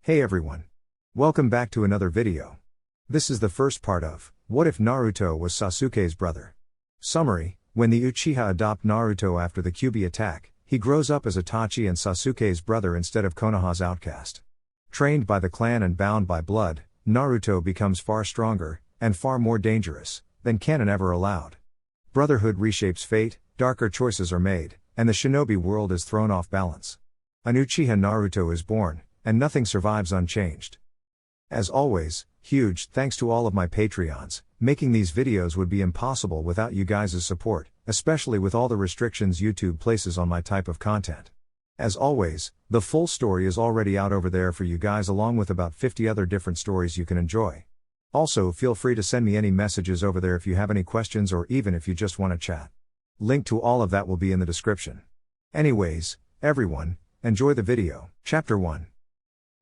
Hey everyone. Welcome back to another video. This is the first part of, What if Naruto was Sasuke's brother? Summary, when the Uchiha adopt Naruto after the Kyūbi attack, he grows up as Itachi and Sasuke's brother instead of Konoha's outcast. Trained by the clan and bound by blood, Naruto becomes far stronger, and far more dangerous, than canon ever allowed. Brotherhood reshapes fate, darker choices are made, and the shinobi world is thrown off balance. An Uchiha Naruto is born, and nothing survives unchanged. As always, huge thanks to all of my Patreons. Making these videos would be impossible without you guys' support, especially with all the restrictions YouTube places on my type of content. As always, the full story is already out over there for you guys, along with about 50 other different stories you can enjoy. Also, feel free to send me any messages over there if you have any questions or even if you just want to chat. Link to all of that will be in the description. Anyways, everyone, enjoy the video. Chapter 1.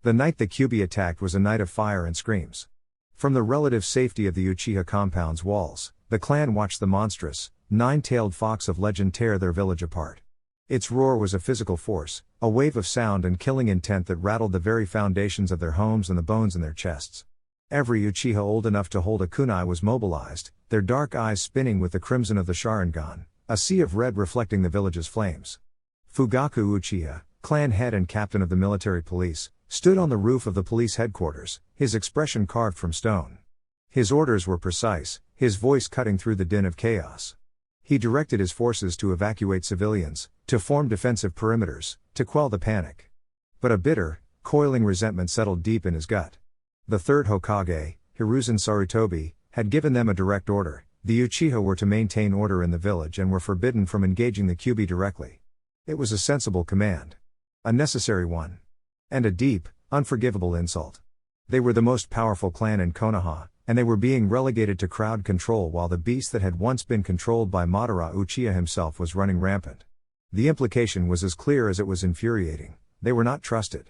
The night the Kyūbi attacked was a night of fire and screams. From the relative safety of the Uchiha compound's walls, the clan watched the monstrous, nine-tailed fox of legend tear their village apart. Its roar was a physical force, a wave of sound and killing intent that rattled the very foundations of their homes and the bones in their chests. Every Uchiha old enough to hold a kunai was mobilized, their dark eyes spinning with the crimson of the Sharingan, a sea of red reflecting the village's flames. Fugaku Uchiha, clan head and captain of the military police, stood on the roof of the police headquarters, his expression carved from stone. His orders were precise, his voice cutting through the din of chaos. He directed his forces to evacuate civilians, to form defensive perimeters, to quell the panic. But a bitter, coiling resentment settled deep in his gut. The third Hokage, Hiruzen Sarutobi, had given them a direct order: the Uchiha were to maintain order in the village and were forbidden from engaging the Kyūbi directly. It was a sensible command. A necessary one. And a deep, unforgivable insult. They were the most powerful clan in Konoha, and they were being relegated to crowd control while the beast that had once been controlled by Madara Uchiha himself was running rampant. The implication was as clear as it was infuriating: they were not trusted.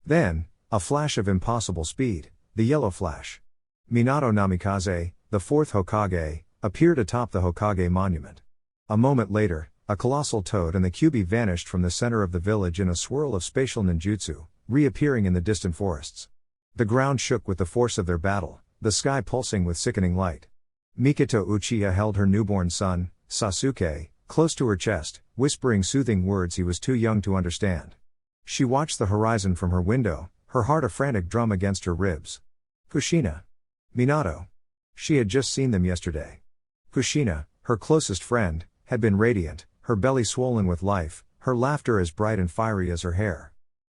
Then, a flash of impossible speed, the yellow flash. Minato Namikaze, the fourth Hokage, appeared atop the Hokage monument. A moment later, a colossal toad and the Kyūbi vanished from the center of the village in a swirl of spatial ninjutsu, reappearing in the distant forests. The ground shook with the force of their battle, the sky pulsing with sickening light. Mikoto Uchiha held her newborn son, Sasuke, close to her chest, whispering soothing words he was too young to understand. She watched the horizon from her window, her heart a frantic drum against her ribs. Kushina. Minato. She had just seen them yesterday. Kushina, her closest friend, had been radiant, her belly swollen with life, her laughter as bright and fiery as her hair.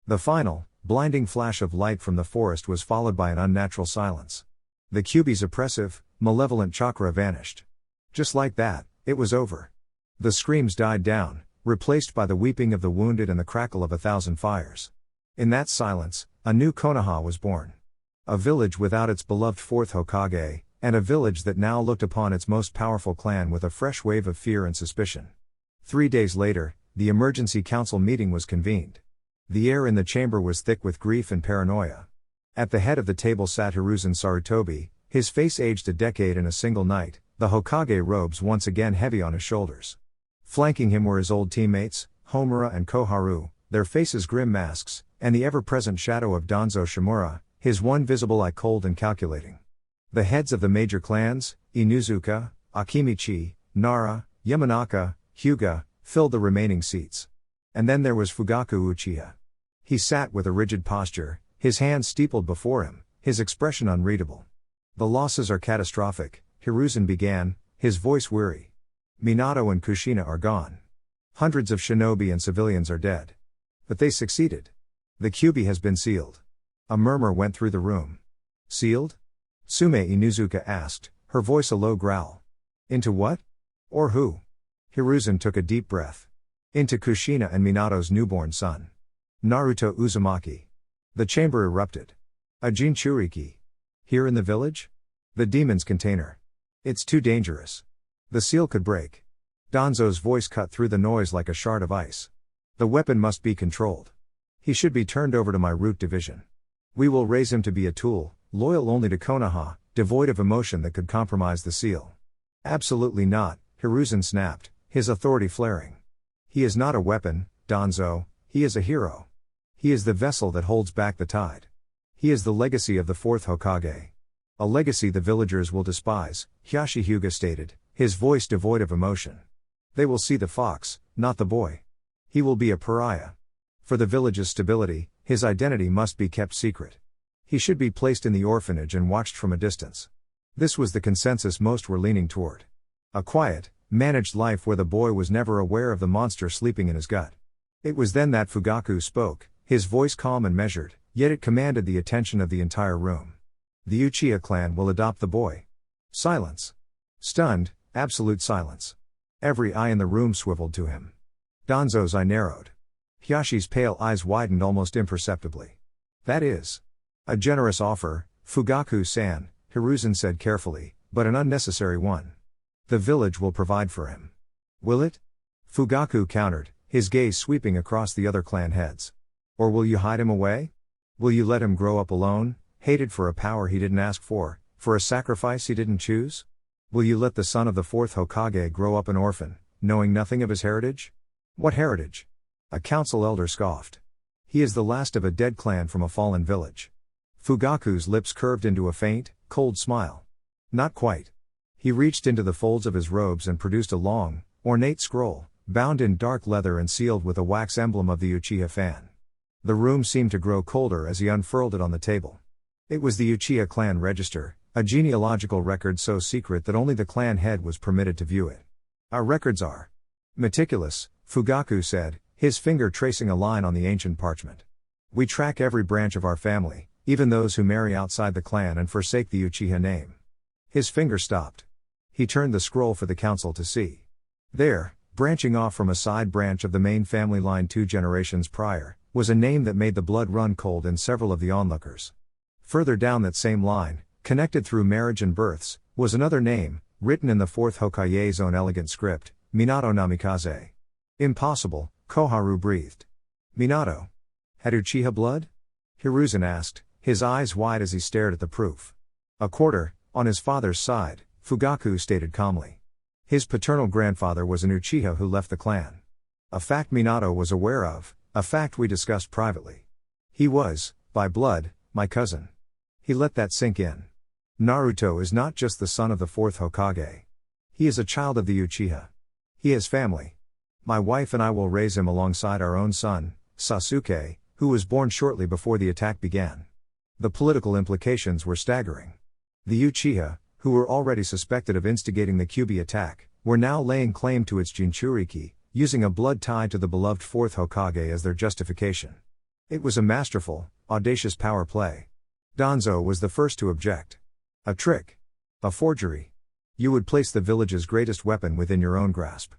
The final, blinding flash of light from the forest was followed by an unnatural silence. The Kyūbi's oppressive, malevolent chakra vanished. Just like that, it was over. The screams died down, replaced by the weeping of the wounded and the crackle of 1,000 fires. In that silence, a new Konoha was born. A village without its beloved fourth Hokage, and a village that now looked upon its most powerful clan with a fresh wave of fear and suspicion. 3 days later, the emergency council meeting was convened. The air in the chamber was thick with grief and paranoia. At the head of the table sat Hiruzen Sarutobi, his face aged a decade in a single night, the Hokage robes once again heavy on his shoulders. Flanking him were his old teammates, Homura and Koharu, their faces grim masks, and the ever-present shadow of Danzo Shimura, his one visible eye cold and calculating. The heads of the major clans, Inuzuka, Akimichi, Nara, Yamanaka, Hyuga, filled the remaining seats. And then there was Fugaku Uchiha. He sat with a rigid posture, his hands steepled before him, his expression unreadable. The losses are catastrophic, Hiruzen began, his voice weary. Minato and Kushina are gone. Hundreds of shinobi and civilians are dead. But they succeeded. The Kyūbi has been sealed. A murmur went through the room. Sealed? Sume Inuzuka asked, her voice a low growl. Into what? Or who? Hiruzen took a deep breath. Into Kushina and Minato's newborn son. Naruto Uzumaki. The chamber erupted. A Jinchuriki. Here in the village? The demon's container. It's too dangerous. The seal could break. Danzo's voice cut through the noise like a shard of ice. The weapon must be controlled. He should be turned over to my root division. We will raise him to be a tool, loyal only to Konoha, devoid of emotion that could compromise the seal. Absolutely not, Hiruzen snapped, his authority flaring. He is not a weapon, Danzo, he is a hero. He is the vessel that holds back the tide. He is the legacy of the fourth Hokage. A legacy the villagers will despise, Hyuga stated, his voice devoid of emotion. They will see the fox, not the boy. He will be a pariah. For the village's stability, his identity must be kept secret. He should be placed in the orphanage and watched from a distance. This was the consensus most were leaning toward. A quiet, managed life where the boy was never aware of the monster sleeping in his gut. It was then that Fugaku spoke, his voice calm and measured, yet it commanded the attention of the entire room. The Uchiha clan will adopt the boy. Silence. Stunned, absolute silence. Every eye in the room swiveled to him. Danzo's eye narrowed. Hyashi's pale eyes widened almost imperceptibly. That is a generous offer, Fugaku-san, Hiruzen said carefully, but an unnecessary one. The village will provide for him. Will it? Fugaku countered, his gaze sweeping across the other clan heads. Or will you hide him away? Will you let him grow up alone, hated for a power he didn't ask for a sacrifice he didn't choose? Will you let the son of the fourth Hokage grow up an orphan, knowing nothing of his heritage? What heritage? A council elder scoffed. He is the last of a dead clan from a fallen village. Fugaku's lips curved into a faint, cold smile. Not quite. He reached into the folds of his robes and produced a long, ornate scroll, bound in dark leather and sealed with a wax emblem of the Uchiha fan. The room seemed to grow colder as he unfurled it on the table. It was the Uchiha clan register, a genealogical record so secret that only the clan head was permitted to view it. Our records are meticulous, Fugaku said, his finger tracing a line on the ancient parchment. We track every branch of our family, even those who marry outside the clan and forsake the Uchiha name. His finger stopped. He turned the scroll for the council to see. There, branching off from a side branch of the main family line 2 generations prior, was a name that made the blood run cold in several of the onlookers. Further down that same line, connected through marriage and births, was another name, written in the fourth Hokage's own elegant script, Minato Namikaze. Impossible, Koharu breathed. Minato. Had Uchiha blood? Hiruzen asked, his eyes wide as he stared at the proof. A quarter, on his father's side, Fugaku stated calmly. His paternal grandfather was an Uchiha who left the clan. A fact Minato was aware of, a fact we discussed privately. He was, by blood, my cousin. He let that sink in. Naruto is not just the son of the fourth Hokage. He is a child of the Uchiha. He has family. My wife and I will raise him alongside our own son, Sasuke, who was born shortly before the attack began. The political implications were staggering. The Uchiha, who were already suspected of instigating the Kyūbi attack, were now laying claim to its Jinchuriki, using a blood tie to the beloved fourth Hokage as their justification. It was a masterful, audacious power play. Danzo was the first to object. A trick. A forgery. You would place the village's greatest weapon within your own grasp.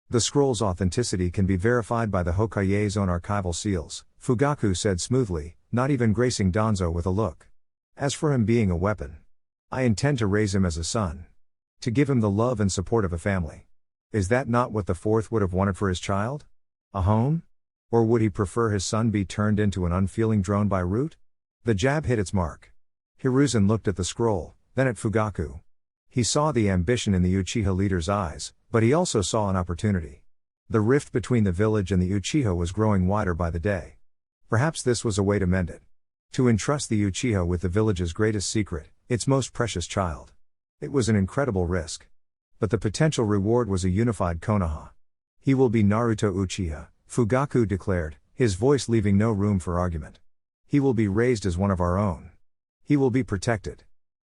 The scroll's authenticity can be verified by the Hokage's own archival seals, Fugaku said smoothly, not even gracing Danzo with a look. As for him being a weapon, I intend to raise him as a son. To give him the love and support of a family. Is that not what the fourth would have wanted for his child? A home? Or would he prefer his son be turned into an unfeeling drone by root? The jab hit its mark. Hiruzen looked at the scroll, then at Fugaku. He saw the ambition in the Uchiha leader's eyes, but he also saw an opportunity. The rift between the village and the Uchiha was growing wider by the day. Perhaps this was a way to mend it. To entrust the Uchiha with the village's greatest secret, its most precious child. It was an incredible risk. But the potential reward was a unified Konoha. He will be Naruto Uchiha, Fugaku declared, his voice leaving no room for argument. He will be raised as one of our own. He will be protected.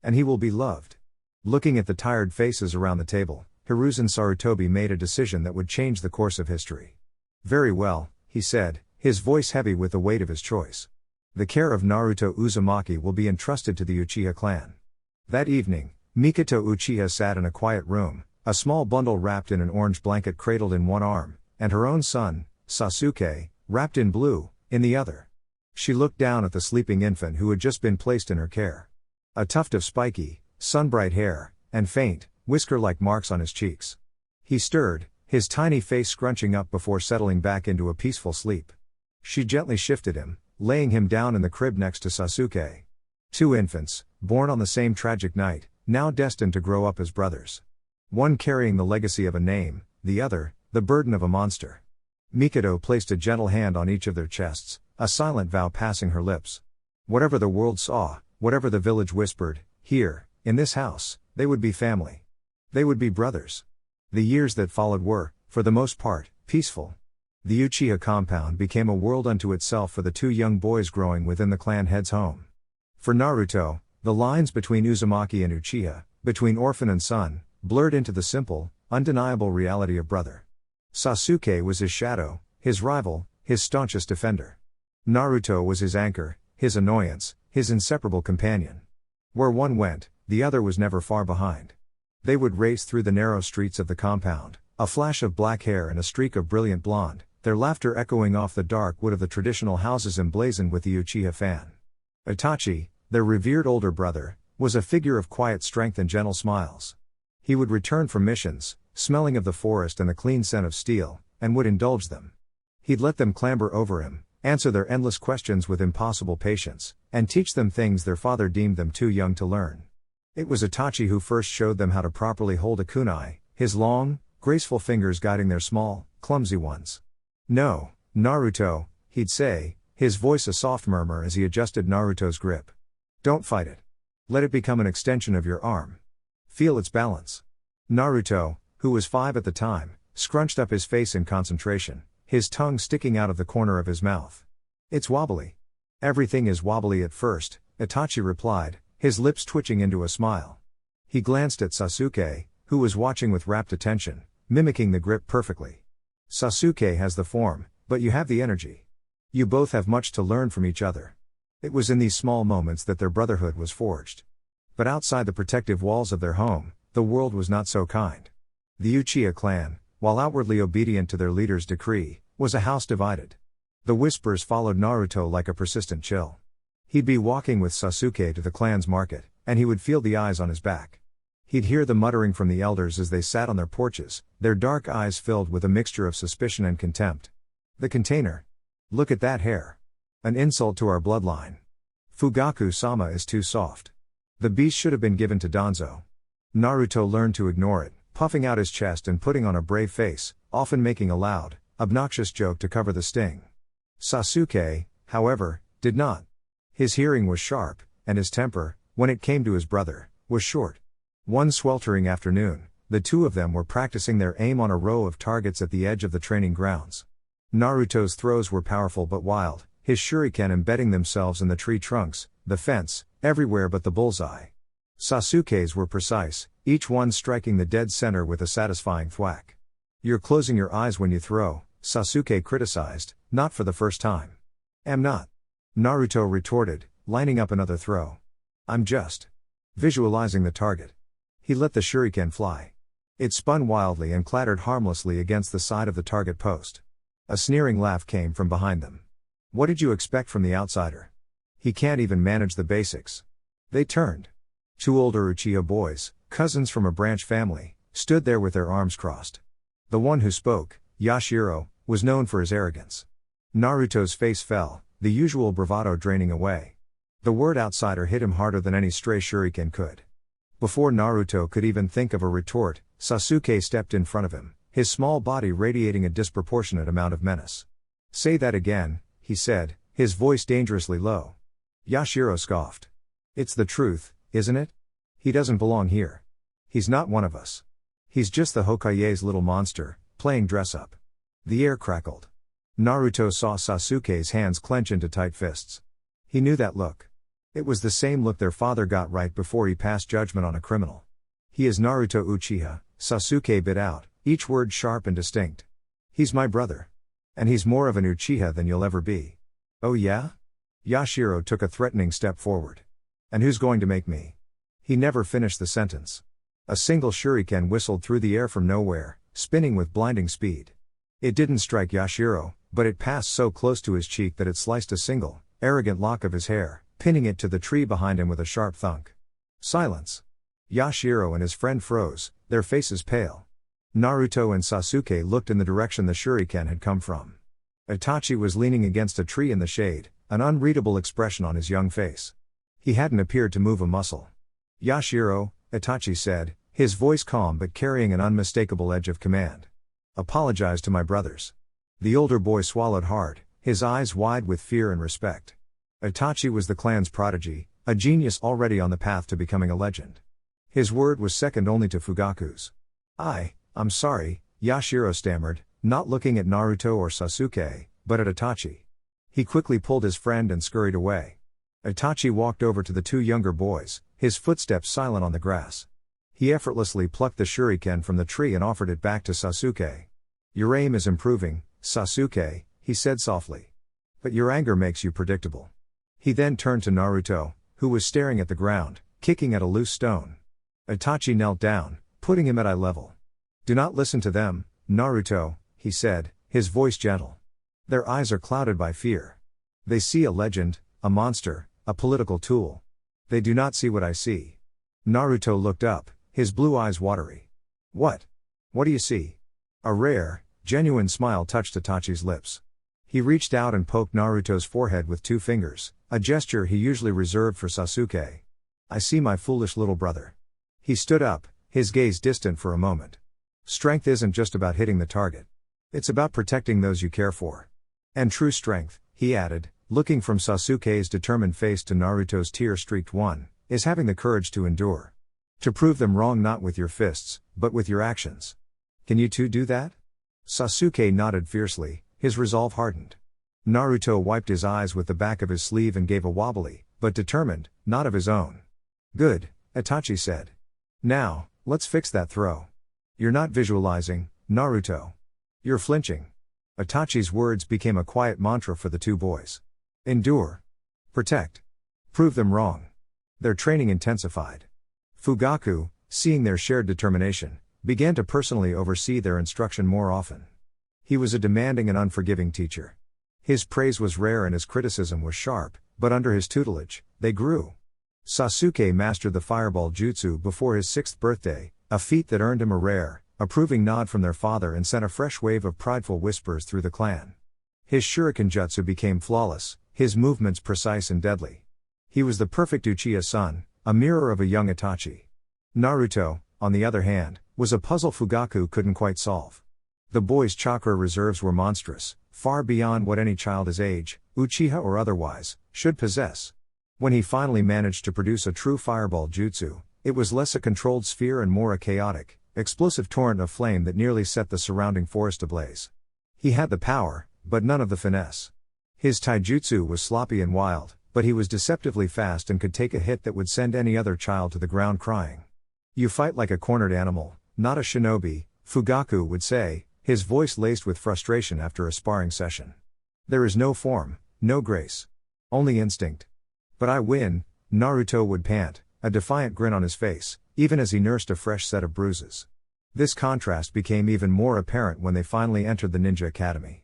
And he will be loved. Looking at the tired faces around the table, Hiruzen Sarutobi made a decision that would change the course of history. Very well, he said, his voice heavy with the weight of his choice. The care of Naruto Uzumaki will be entrusted to the Uchiha clan. That evening, Mikoto Uchiha sat in a quiet room, a small bundle wrapped in an orange blanket cradled in one arm, and her own son, Sasuke, wrapped in blue, in the other. She looked down at the sleeping infant who had just been placed in her care. A tuft of spiky, sunbright hair, and faint, whisker-like marks on his cheeks. He stirred, his tiny face scrunching up before settling back into a peaceful sleep. She gently shifted him, laying him down in the crib next to Sasuke. 2 infants, born on the same tragic night, now destined to grow up as brothers. One carrying the legacy of a name, the other, the burden of a monster. Mikoto placed a gentle hand on each of their chests, a silent vow passing her lips. Whatever the world saw, whatever the village whispered, here, in this house, they would be family. They would be brothers. The years that followed were, for the most part, peaceful. The Uchiha compound became a world unto itself for the two young boys growing within the clan head's home. For Naruto, the lines between Uzumaki and Uchiha, between orphan and son, blurred into the simple, undeniable reality of brother. Sasuke was his shadow, his rival, his staunchest defender. Naruto was his anchor, his annoyance, his inseparable companion. Where one went, the other was never far behind. They would race through the narrow streets of the compound, a flash of black hair and a streak of brilliant blonde, their laughter echoing off the dark wood of the traditional houses emblazoned with the Uchiha fan. Itachi, their revered older brother, was a figure of quiet strength and gentle smiles. He would return from missions, smelling of the forest and the clean scent of steel, and would indulge them. He'd let them clamber over him, answer their endless questions with impossible patience, and teach them things their father deemed them too young to learn. It was Itachi who first showed them how to properly hold a kunai, his long, graceful fingers guiding their small, clumsy ones. "No, Naruto," he'd say, his voice a soft murmur as he adjusted Naruto's grip. "Don't fight it. Let it become an extension of your arm. Feel its balance." Naruto, who was 5 at the time, scrunched up his face in concentration, his tongue sticking out of the corner of his mouth. "It's wobbly." "Everything is wobbly at first," Itachi replied, his lips twitching into a smile. He glanced at Sasuke, who was watching with rapt attention, mimicking the grip perfectly. "Sasuke has the form, but you have the energy. You both have much to learn from each other." It was in these small moments that their brotherhood was forged. But outside the protective walls of their home, the world was not so kind. The Uchiha clan, while outwardly obedient to their leader's decree, was a house divided. The whispers followed Naruto like a persistent chill. He'd be walking with Sasuke to the clan's market, and he would feel the eyes on his back. He'd hear the muttering from the elders as they sat on their porches, their dark eyes filled with a mixture of suspicion and contempt. "The container. Look at that hair. An insult to our bloodline. Fugaku-sama is too soft. The beast should have been given to Danzo." Naruto learned to ignore it, puffing out his chest and putting on a brave face, often making a loud, obnoxious joke to cover the sting. Sasuke, however, did not. His hearing was sharp, and his temper, when it came to his brother, was short. One sweltering afternoon, the two of them were practicing their aim on a row of targets at the edge of the training grounds. Naruto's throws were powerful but wild, his shuriken embedding themselves in the tree trunks, the fence, everywhere but the bullseye. Sasuke's were precise, each one striking the dead center with a satisfying thwack. "You're closing your eyes when you throw," Sasuke criticized, not for the first time. "Am not," Naruto retorted, lining up another throw. "I'm just visualizing the target." He let the shuriken fly. It spun wildly and clattered harmlessly against the side of the target post. A sneering laugh came from behind them. "What did you expect from the outsider? He can't even manage the basics." They turned. Two older Uchiha boys, cousins from a branch family, stood there with their arms crossed. The one who spoke, Yashiro, was known for his arrogance. Naruto's face fell, the usual bravado draining away. The word outsider hit him harder than any stray shuriken could. Before Naruto could even think of a retort, Sasuke stepped in front of him, his small body radiating a disproportionate amount of menace. "Say that again," he said, his voice dangerously low. Yashiro scoffed. "It's the truth, isn't it? He doesn't belong here. He's not one of us. He's just the Hokage's little monster, playing dress-up." The air crackled. Naruto saw Sasuke's hands clench into tight fists. He knew that look. It was the same look their father got right before he passed judgment on a criminal. "He is Naruto Uchiha," Sasuke bit out, each word sharp and distinct. "He's my brother. And he's more of an Uchiha than you'll ever be." "Oh yeah?" Yashiro took a threatening step forward. "And who's going to make me?" He never finished the sentence. A single shuriken whistled through the air from nowhere, spinning with blinding speed. It didn't strike Yashiro, but it passed so close to his cheek that it sliced a single, arrogant lock of his hair, pinning it to the tree behind him with a sharp thunk. Silence. Yashiro and his friend froze, their faces pale. Naruto and Sasuke looked in the direction the shuriken had come from. Itachi was leaning against a tree in the shade, an unreadable expression on his young face. He hadn't appeared to move a muscle. "Yashiro," Itachi said, his voice calm but carrying an unmistakable edge of command. "Apologize to my brothers." The older boy swallowed hard, his eyes wide with fear and respect. Itachi was the clan's prodigy, a genius already on the path to becoming a legend. His word was second only to Fugaku's. I'm sorry, Yashiro stammered, not looking at Naruto or Sasuke, but at Itachi. He quickly pulled his friend and scurried away. Itachi walked over to the two younger boys, his footsteps silent on the grass. He effortlessly plucked the shuriken from the tree and offered it back to Sasuke. Your aim is improving, Sasuke, he said softly. But your anger makes you predictable. He then turned to Naruto, who was staring at the ground, kicking at a loose stone. Itachi knelt down, putting him at eye level. Do not listen to them, Naruto, he said, his voice gentle. Their eyes are clouded by fear. They see a legend, a monster, a political tool. They do not see what I see. Naruto looked up, his blue eyes watery. What? What do you see? A rare, genuine smile touched Itachi's lips. He reached out and poked Naruto's forehead with 2 fingers, a gesture he usually reserved for Sasuke. I see my foolish little brother. He stood up, his gaze distant for a moment. Strength isn't just about hitting the target. It's about protecting those you care for. And true strength, he added, looking from Sasuke's determined face to Naruto's tear-streaked one, is having the courage to endure. To prove them wrong not with your fists, but with your actions. Can you two do that? Sasuke nodded fiercely, his resolve hardened. Naruto wiped his eyes with the back of his sleeve and gave a wobbly, but determined, nod of his own. Good, Itachi said. Now, let's fix that throw. You're not visualizing, Naruto. You're flinching. Itachi's words became a quiet mantra for the two boys. Endure. Protect. Prove them wrong. Their training intensified. Fugaku, seeing their shared determination, began to personally oversee their instruction more often. He was a demanding and unforgiving teacher. His praise was rare and his criticism was sharp, but under his tutelage, they grew. Sasuke mastered the fireball jutsu before his 6th birthday, a feat that earned him a rare, approving nod from their father and sent a fresh wave of prideful whispers through the clan. His shuriken jutsu became flawless, his movements precise and deadly. He was the perfect Uchiha son, a mirror of a young Itachi. Naruto, on the other hand, was a puzzle Fugaku couldn't quite solve. The boy's chakra reserves were monstrous, far beyond what any child his age, Uchiha or otherwise, should possess. When he finally managed to produce a true fireball jutsu, it was less a controlled sphere and more a chaotic, explosive torrent of flame that nearly set the surrounding forest ablaze. He had the power, but none of the finesse. His taijutsu was sloppy and wild, but he was deceptively fast and could take a hit that would send any other child to the ground crying. You fight like a cornered animal, not a shinobi, Fugaku would say, his voice laced with frustration after a sparring session. There is no form, no grace. Only instinct. But I win, Naruto would pant, a defiant grin on his face, even as he nursed a fresh set of bruises. This contrast became even more apparent when they finally entered the ninja academy.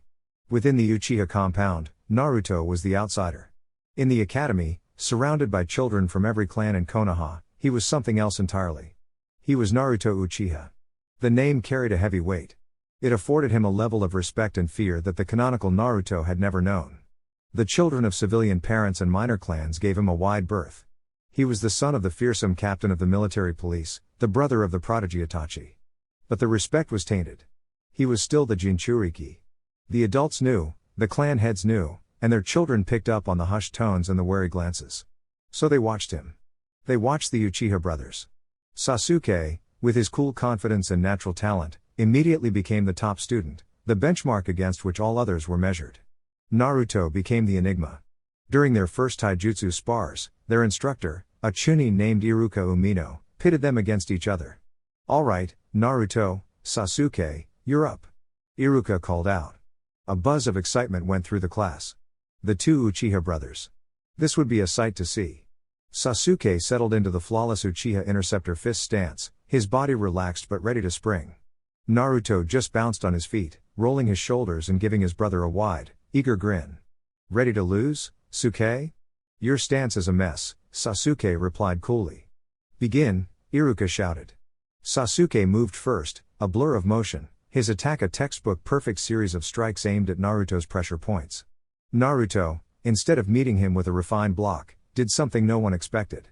Within the Uchiha compound, Naruto was the outsider. In the academy, surrounded by children from every clan in Konoha, he was something else entirely. He was Naruto Uchiha. The name carried a heavy weight. It afforded him a level of respect and fear that the canonical Naruto had never known. The children of civilian parents and minor clans gave him a wide berth. He was the son of the fearsome captain of the military police, the brother of the prodigy Itachi. But the respect was tainted. He was still the Jinchuriki. The adults knew, the clan heads knew, and their children picked up on the hushed tones and the wary glances. So they watched him. They watched the Uchiha brothers. Sasuke, with his cool confidence and natural talent, immediately became the top student, the benchmark against which all others were measured. Naruto became the enigma. During their first taijutsu spars, their instructor, a chunin named Iruka Umino, pitted them against each other. All right, Naruto, Sasuke, you're up. Iruka called out. A buzz of excitement went through the class. The two Uchiha brothers. This would be a sight to see. Sasuke settled into the flawless Uchiha interceptor fist stance, his body relaxed but ready to spring. Naruto just bounced on his feet, rolling his shoulders and giving his brother a wide, eager grin. Ready to lose, Suke? Your stance is a mess, Sasuke replied coolly. Begin, Iruka shouted. Sasuke moved first, a blur of motion, his attack a textbook perfect series of strikes aimed at Naruto's pressure points. Naruto, instead of meeting him with a refined block, did something no one expected.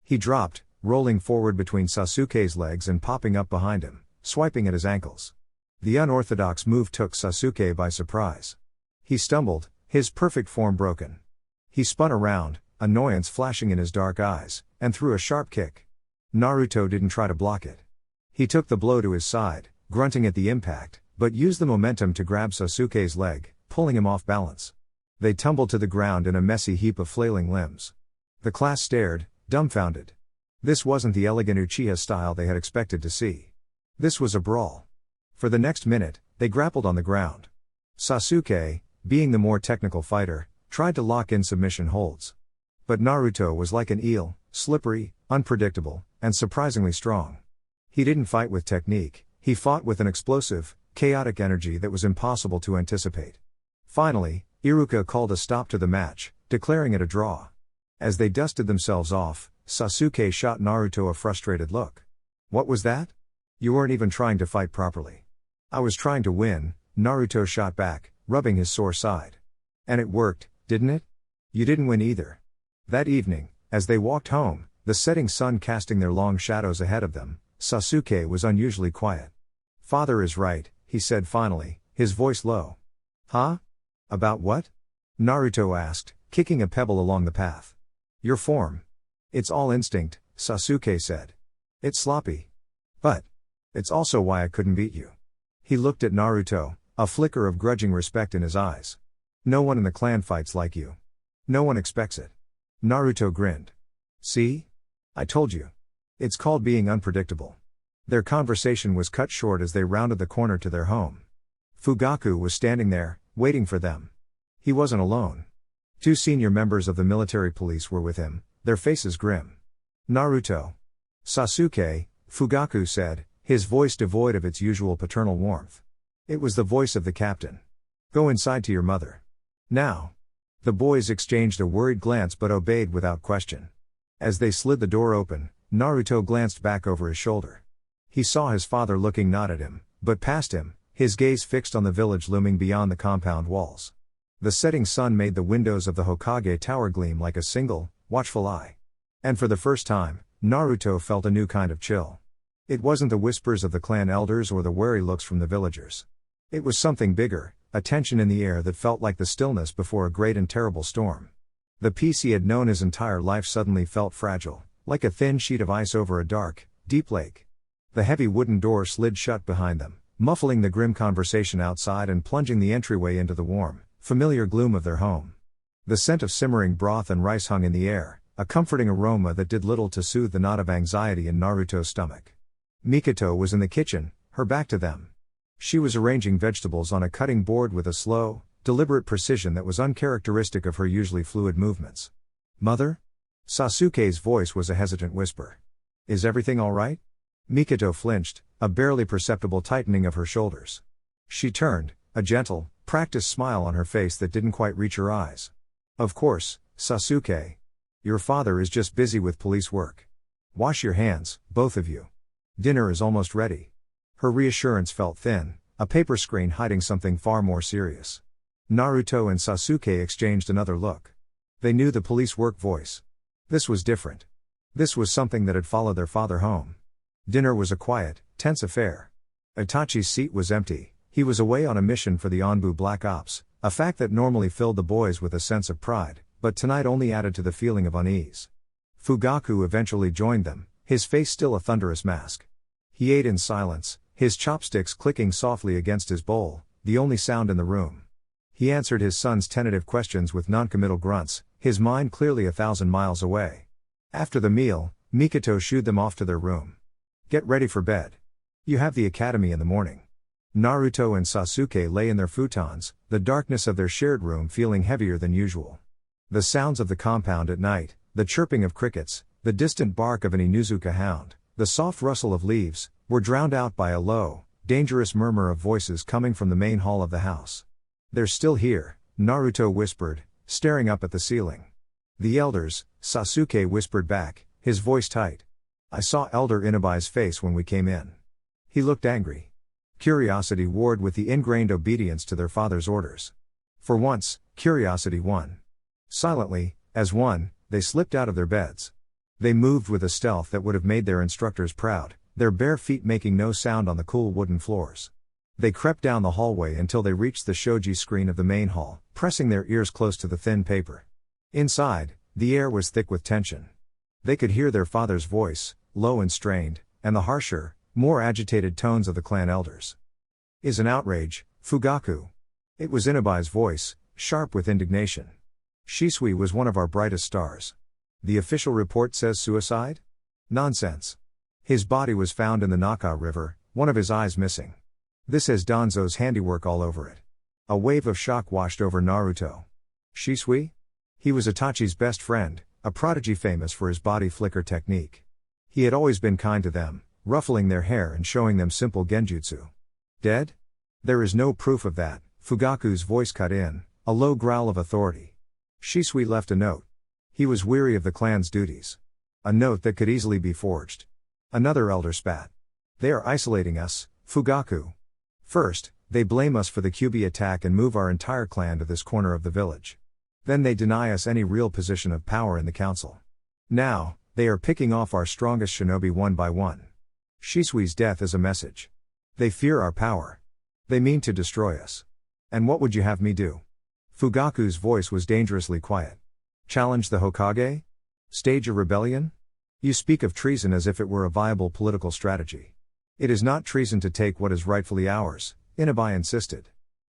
He dropped, rolling forward between Sasuke's legs and popping up behind him, swiping at his ankles. The unorthodox move took Sasuke by surprise. He stumbled, his perfect form broken. He spun around, annoyance flashing in his dark eyes, and threw a sharp kick. Naruto didn't try to block it. He took the blow to his side, grunting at the impact, but used the momentum to grab Sasuke's leg, pulling him off balance. They tumbled to the ground in a messy heap of flailing limbs. The class stared, dumbfounded. This wasn't the elegant Uchiha style they had expected to see. This was a brawl. For the next minute, they grappled on the ground. Sasuke, being the more technical fighter, tried to lock in submission holds. But Naruto was like an eel, slippery, unpredictable, and surprisingly strong. He didn't fight with technique, he fought with an explosive, chaotic energy that was impossible to anticipate. Finally, Iruka called a stop to the match, declaring it a draw. As they dusted themselves off, Sasuke shot Naruto a frustrated look. "What was that? You weren't even trying to fight properly." "I was trying to win," Naruto shot back, rubbing his sore side. "And it worked, didn't it?" "You didn't win either." That evening, as they walked home, the setting sun casting their long shadows ahead of them, Sasuke was unusually quiet. "Father is right," he said finally, his voice low. "Huh? About what?" Naruto asked, kicking a pebble along the path. "Your form. It's all instinct," Sasuke said. "It's sloppy. But it's also why I couldn't beat you." He looked at Naruto, a flicker of grudging respect in his eyes. "No one in the clan fights like you. No one expects it." Naruto grinned. "See? I told you. It's called being unpredictable." Their conversation was cut short as they rounded the corner to their home. Fugaku was standing there, waiting for them. He wasn't alone. 2 senior members of the military police were with him, their faces grim. "Naruto." "Sasuke," Fugaku said, his voice devoid of its usual paternal warmth. It was the voice of the captain. "Go inside to your mother. Now." The boys exchanged a worried glance but obeyed without question. As they slid the door open, Naruto glanced back over his shoulder. He saw his father looking not at him, but past him, his gaze fixed on the village looming beyond the compound walls. The setting sun made the windows of the Hokage tower gleam like a single, watchful eye. And for the first time, Naruto felt a new kind of chill. It wasn't the whispers of the clan elders or the wary looks from the villagers. It was something bigger, a tension in the air that felt like the stillness before a great and terrible storm. The peace he had known his entire life suddenly felt fragile, like a thin sheet of ice over a dark, deep lake. The heavy wooden door slid shut behind them, muffling the grim conversation outside and plunging the entryway into the warm, familiar gloom of their home. The scent of simmering broth and rice hung in the air, a comforting aroma that did little to soothe the knot of anxiety in Naruto's stomach. Mikoto was in the kitchen, her back to them. She was arranging vegetables on a cutting board with a slow, deliberate precision that was uncharacteristic of her usually fluid movements. "Mother?" Sasuke's voice was a hesitant whisper. "Is everything all right?" Mikoto flinched, a barely perceptible tightening of her shoulders. She turned, a gentle, practiced smile on her face that didn't quite reach her eyes. "Of course, Sasuke. Your father is just busy with police work. Wash your hands, both of you. Dinner is almost ready." Her reassurance felt thin, a paper screen hiding something far more serious. Naruto and Sasuke exchanged another look. They knew the police work voice. This was different. This was something that had followed their father home. Dinner was a quiet, tense affair. Itachi's seat was empty, he was away on a mission for the Anbu Black Ops, a fact that normally filled the boys with a sense of pride, but tonight only added to the feeling of unease. Fugaku eventually joined them, his face still a thunderous mask. He ate in silence, his chopsticks clicking softly against his bowl, the only sound in the room. He answered his son's tentative questions with noncommittal grunts, his mind clearly 1,000 miles away. After the meal, Mikoto shooed them off to their room. "Get ready for bed. You have the academy in the morning." Naruto and Sasuke lay in their futons, the darkness of their shared room feeling heavier than usual. The sounds of the compound at night, the chirping of crickets, the distant bark of an Inuzuka hound, the soft rustle of leaves, were drowned out by a low, dangerous murmur of voices coming from the main hall of the house. "They're still here," Naruto whispered, staring up at the ceiling. "The elders," Sasuke whispered back, his voice tight. "I saw Elder Inabi's face when we came in. He looked angry." Curiosity warred with the ingrained obedience to their father's orders. For once, curiosity won. Silently, as one, they slipped out of their beds. They moved with a stealth that would have made their instructors proud, their bare feet making no sound on the cool wooden floors. They crept down the hallway until they reached the shoji screen of the main hall, pressing their ears close to the thin paper. Inside, the air was thick with tension. They could hear their father's voice, low and strained, and the harsher, more agitated tones of the clan elders. Is an outrage, Fugaku. It was Inabi's voice, sharp with indignation. Shisui was one of our brightest stars. The official report says suicide? Nonsense. His body was found in the Naka River, one of his eyes missing. This has Danzo's handiwork all over it. A wave of shock washed over Naruto. Shisui? He was Itachi's best friend, a prodigy famous for his body flicker technique. He had always been kind to them, ruffling their hair and showing them simple genjutsu. Dead? There is no proof of that, Fugaku's voice cut in, a low growl of authority. Shisui left a note. He was weary of the clan's duties. A note that could easily be forged. Another elder spat. They are isolating us, Fugaku. First, they blame us for the Kyūbi attack and move our entire clan to this corner of the village. Then they deny us any real position of power in the council. Now, they are picking off our strongest shinobi one by one. Shisui's death is a message. They fear our power. They mean to destroy us. And what would you have me do? Fugaku's voice was dangerously quiet. Challenge the Hokage? Stage a rebellion? You speak of treason as if it were a viable political strategy. It is not treason to take what is rightfully ours, Inabi insisted.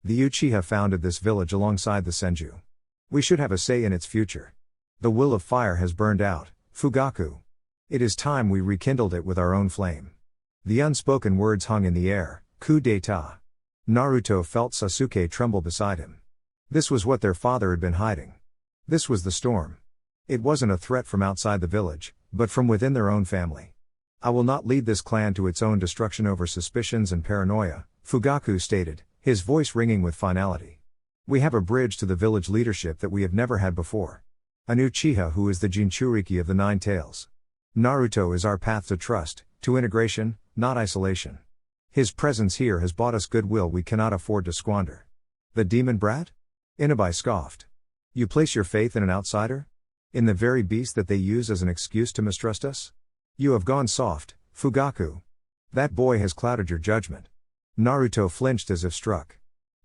The Uchiha founded this village alongside the Senju. We should have a say in its future. The will of fire has burned out, Fugaku. It is time we rekindled it with our own flame. The unspoken words hung in the air, coup d'état. Naruto felt Sasuke tremble beside him. This was what their father had been hiding. This was the storm. It wasn't a threat from outside the village, but from within their own family. I will not lead this clan to its own destruction over suspicions and paranoia, Fugaku stated, his voice ringing with finality. We have a bridge to the village leadership that we have never had before. An Uchiha who is the Jinchuriki of the Nine Tails. Naruto is our path to trust, to integration, not isolation. His presence here has bought us goodwill we cannot afford to squander. The demon brat? Inabi scoffed. You place your faith in an outsider? In the very beast that they use as an excuse to mistrust us? You have gone soft, Fugaku. That boy has clouded your judgment. Naruto flinched as if struck.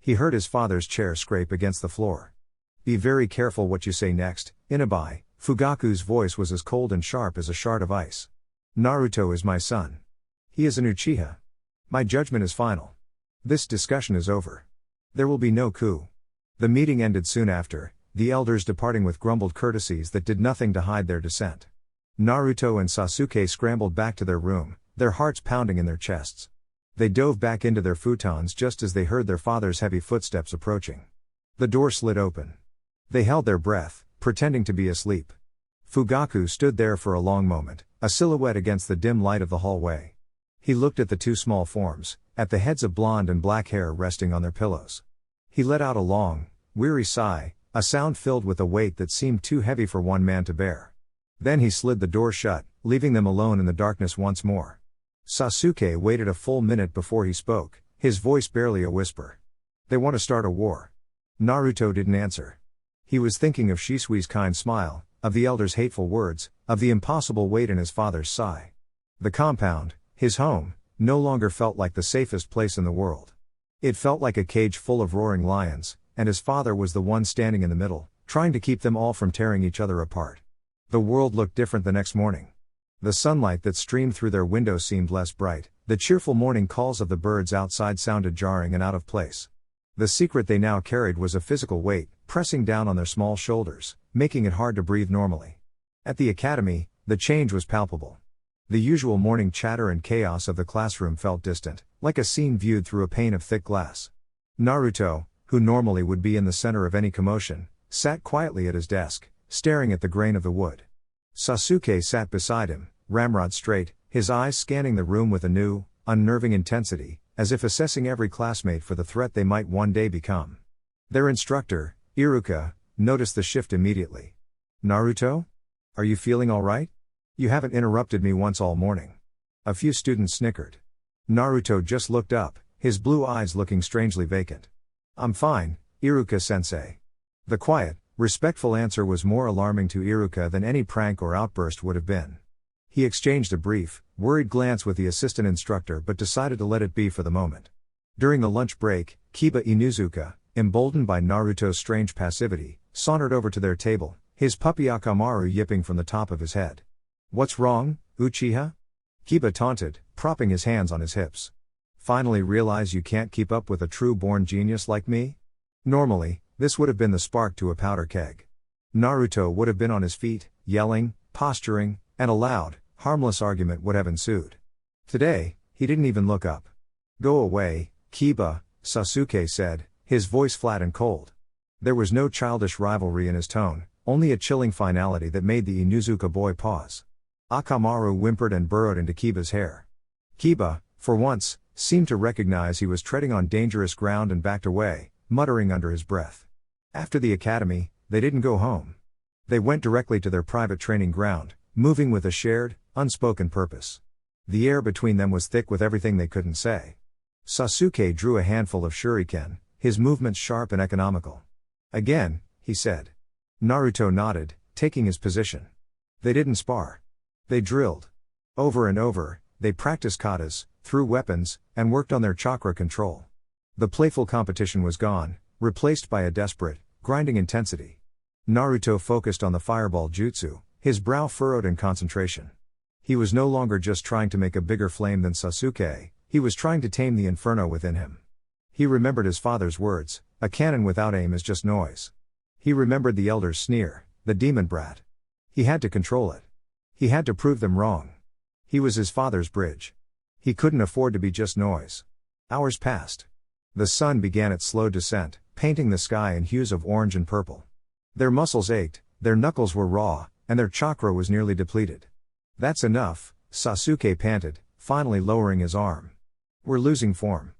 He heard his father's chair scrape against the floor. Be very careful what you say next, Inabi. Fugaku's voice was as cold and sharp as a shard of ice. Naruto is my son. He is an Uchiha. My judgment is final. This discussion is over. There will be no coup. The meeting ended soon after, the elders departing with grumbled courtesies that did nothing to hide their dissent. Naruto and Sasuke scrambled back to their room, their hearts pounding in their chests. They dove back into their futons just as they heard their father's heavy footsteps approaching. The door slid open. They held their breath, pretending to be asleep. Fugaku stood there for a long moment, a silhouette against the dim light of the hallway. He looked at the two small forms, at the heads of blonde and black hair resting on their pillows. He let out a long, weary sigh, a sound filled with a weight that seemed too heavy for one man to bear. Then he slid the door shut, leaving them alone in the darkness once more. Sasuke waited a full minute before he spoke, his voice barely a whisper. They want to start a war. Naruto didn't answer. He was thinking of Shisui's kind smile, of the elder's hateful words, of the impossible weight in his father's sigh. The compound, his home, no longer felt like the safest place in the world. It felt like a cage full of roaring lions, and his father was the one standing in the middle, trying to keep them all from tearing each other apart. The world looked different the next morning. The sunlight that streamed through their window seemed less bright, the cheerful morning calls of the birds outside sounded jarring and out of place. The secret they now carried was a physical weight, pressing down on their small shoulders, making it hard to breathe normally. At the academy, the change was palpable. The usual morning chatter and chaos of the classroom felt distant, like a scene viewed through a pane of thick glass. Naruto, who normally would be in the center of any commotion, sat quietly at his desk, staring at the grain of the wood. Sasuke sat beside him, ramrod straight, his eyes scanning the room with a new, unnerving intensity, as if assessing every classmate for the threat they might one day become. Their instructor, Iruka, noticed the shift immediately. Naruto? Are you feeling all right? You haven't interrupted me once all morning. A few students snickered. Naruto just looked up, his blue eyes looking strangely vacant. I'm fine, Iruka-sensei. The quiet, respectful answer was more alarming to Iruka than any prank or outburst would have been. He exchanged a brief, worried glance with the assistant instructor but decided to let it be for the moment. During the lunch break, Kiba Inuzuka, emboldened by Naruto's strange passivity, sauntered over to their table, his puppy Akamaru yipping from the top of his head. "What's wrong, Uchiha?" Kiba taunted, propping his hands on his hips. "Finally realize you can't keep up with a true-born genius like me?" Normally, this would have been the spark to a powder keg. Naruto would have been on his feet, yelling, posturing, and a loud, harmless argument would have ensued. Today, he didn't even look up. "Go away, Kiba," Sasuke said, his voice flat and cold. There was no childish rivalry in his tone, only a chilling finality that made the Inuzuka boy pause. Akamaru whimpered and burrowed into Kiba's hair. Kiba, for once, seemed to recognize he was treading on dangerous ground and backed away, muttering under his breath. After the academy, they didn't go home. They went directly to their private training ground, moving with a shared, unspoken purpose. The air between them was thick with everything they couldn't say. Sasuke drew a handful of shuriken, his movements sharp and economical. "Again," he said. Naruto nodded, taking his position. They didn't spar. They drilled. Over and over, they practiced katas, threw weapons, and worked on their chakra control. The playful competition was gone, replaced by a desperate, grinding intensity. Naruto focused on the fireball jutsu, his brow furrowed in concentration. He was no longer just trying to make a bigger flame than Sasuke, he was trying to tame the inferno within him. He remembered his father's words, "A cannon without aim is just noise." He remembered the elder's sneer, "The demon brat." He had to control it. He had to prove them wrong. He was his father's bridge. He couldn't afford to be just noise. Hours passed. The sun began its slow descent, painting the sky in hues of orange and purple. Their muscles ached, their knuckles were raw, and their chakra was nearly depleted. "That's enough," Sasuke panted, finally lowering his arm. "We're losing form."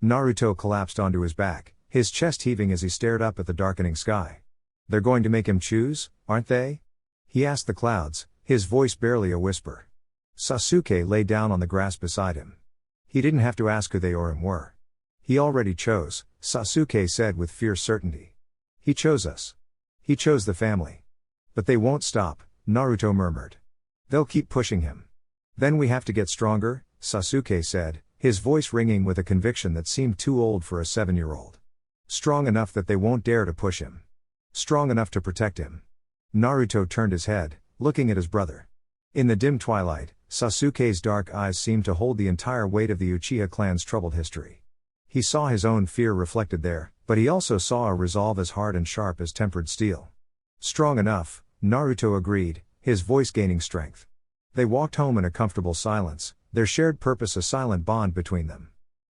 Naruto collapsed onto his back, his chest heaving as he stared up at the darkening sky. "They're going to make him choose, aren't they?" he asked the clouds, his voice barely a whisper. Sasuke lay down on the grass beside him. He didn't have to ask who they or him were. "He already chose," Sasuke said with fierce certainty. "He chose us. He chose the family. But they won't stop," Naruto murmured. "They'll keep pushing him." "Then we have to get stronger," Sasuke said, his voice ringing with a conviction that seemed too old for a 7-year-old. "Strong enough that they won't dare to push him. Strong enough to protect him." Naruto turned his head, looking at his brother. In the dim twilight, Sasuke's dark eyes seemed to hold the entire weight of the Uchiha clan's troubled history. He saw his own fear reflected there, but he also saw a resolve as hard and sharp as tempered steel. "Strong enough," Naruto agreed, his voice gaining strength. They walked home in a comfortable silence, their shared purpose a silent bond between them.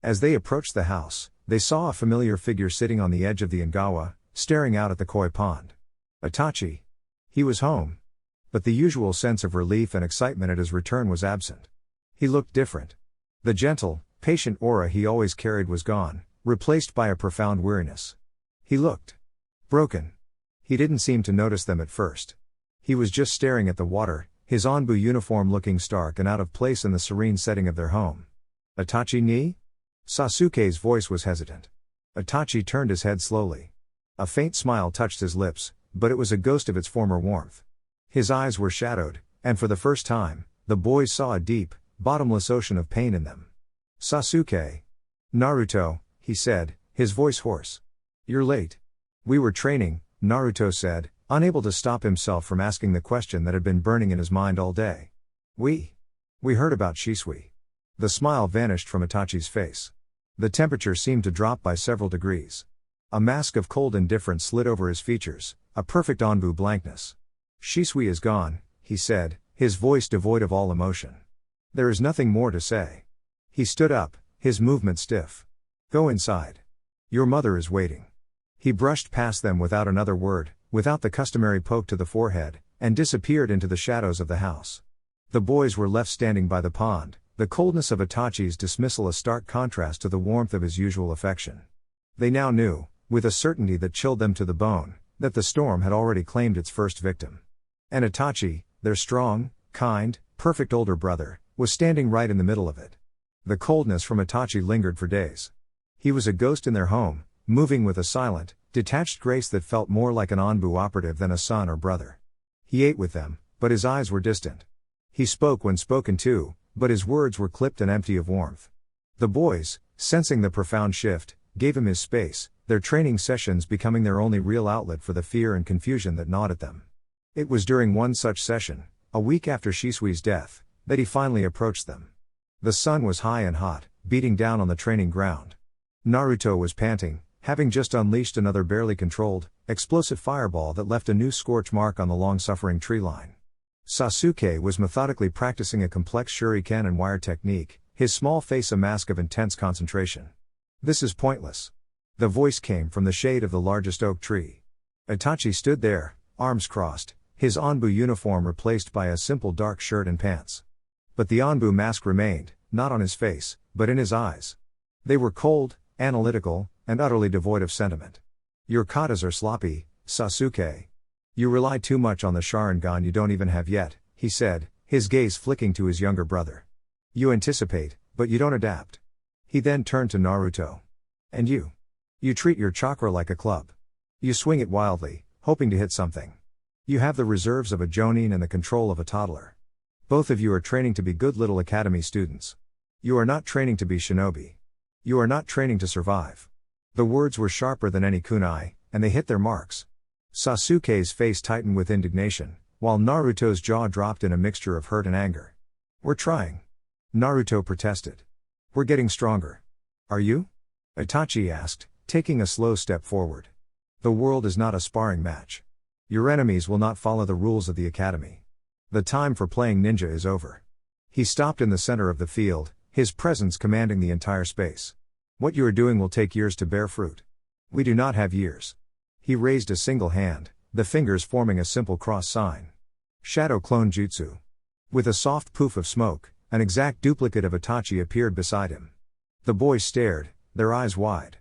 As they approached the house, they saw a familiar figure sitting on the edge of the Ingawa, staring out at the koi pond. Itachi. He was home. But the usual sense of relief and excitement at his return was absent. He looked different. The gentle, patient aura he always carried was gone, replaced by a profound weariness. He looked broken. He didn't seem to notice them at first. He was just staring at the water, his Anbu uniform looking stark and out of place in the serene setting of their home. "Itachi ni?" Sasuke's voice was hesitant. Itachi turned his head slowly. A faint smile touched his lips, but it was a ghost of its former warmth. His eyes were shadowed, and for the first time, the boys saw a deep, bottomless ocean of pain in them. "Sasuke." "Naruto," he said, his voice hoarse. "You're late." "We were training," Naruto said, unable to stop himself from asking the question that had been burning in his mind all day. We heard about Shisui." The smile vanished from Itachi's face. The temperature seemed to drop by several degrees. A mask of cold indifference slid over his features, a perfect Anbu blankness. "Shisui is gone," he said, his voice devoid of all emotion. "There is nothing more to say." He stood up, his movement stiff. "Go inside. Your mother is waiting." He brushed past them without another word, without the customary poke to the forehead, and disappeared into the shadows of the house. The boys were left standing by the pond, the coldness of Itachi's dismissal a stark contrast to the warmth of his usual affection. They now knew, with a certainty that chilled them to the bone, that the storm had already claimed its first victim. And Itachi, their strong, kind, perfect older brother, was standing right in the middle of it. The coldness from Itachi lingered for days. He was a ghost in their home, moving with a silent, detached grace that felt more like an Anbu operative than a son or brother. He ate with them, but his eyes were distant. He spoke when spoken to, but his words were clipped and empty of warmth. The boys, sensing the profound shift, gave him his space, their training sessions becoming their only real outlet for the fear and confusion that gnawed at them. It was during one such session, a week after Shisui's death, that he finally approached them. The sun was high and hot, beating down on the training ground. Naruto was panting, having just unleashed another barely controlled, explosive fireball that left a new scorch mark on the long-suffering tree line. Sasuke was methodically practicing a complex shuriken and wire technique, his small face a mask of intense concentration. "This is pointless." The voice came from the shade of the largest oak tree. Itachi stood there, arms crossed, his Anbu uniform replaced by a simple dark shirt and pants. But the Anbu mask remained, not on his face, but in his eyes. They were cold, analytical, and utterly devoid of sentiment. "Your katas are sloppy, Sasuke. You rely too much on the Sharingan you don't even have yet," he said, his gaze flicking to his younger brother. "You anticipate, but you don't adapt." He then turned to Naruto. "And you? You treat your chakra like a club. You swing it wildly, hoping to hit something. You have the reserves of a jonin and the control of a toddler. Both of you are training to be good little academy students. You are not training to be shinobi. You are not training to survive." The words were sharper than any kunai, and they hit their marks. Sasuke's face tightened with indignation, while Naruto's jaw dropped in a mixture of hurt and anger. "We're trying," Naruto protested. "We're getting stronger." "Are you?" Itachi asked, taking a slow step forward. "The world is not a sparring match. Your enemies will not follow the rules of the academy. The time for playing ninja is over." He stopped in the center of the field, his presence commanding the entire space. "What you are doing will take years to bear fruit. We do not have years." He raised a single hand, the fingers forming a simple cross sign. "Shadow clone jutsu." With a soft poof of smoke, an exact duplicate of Itachi appeared beside him. The boys stared, their eyes wide.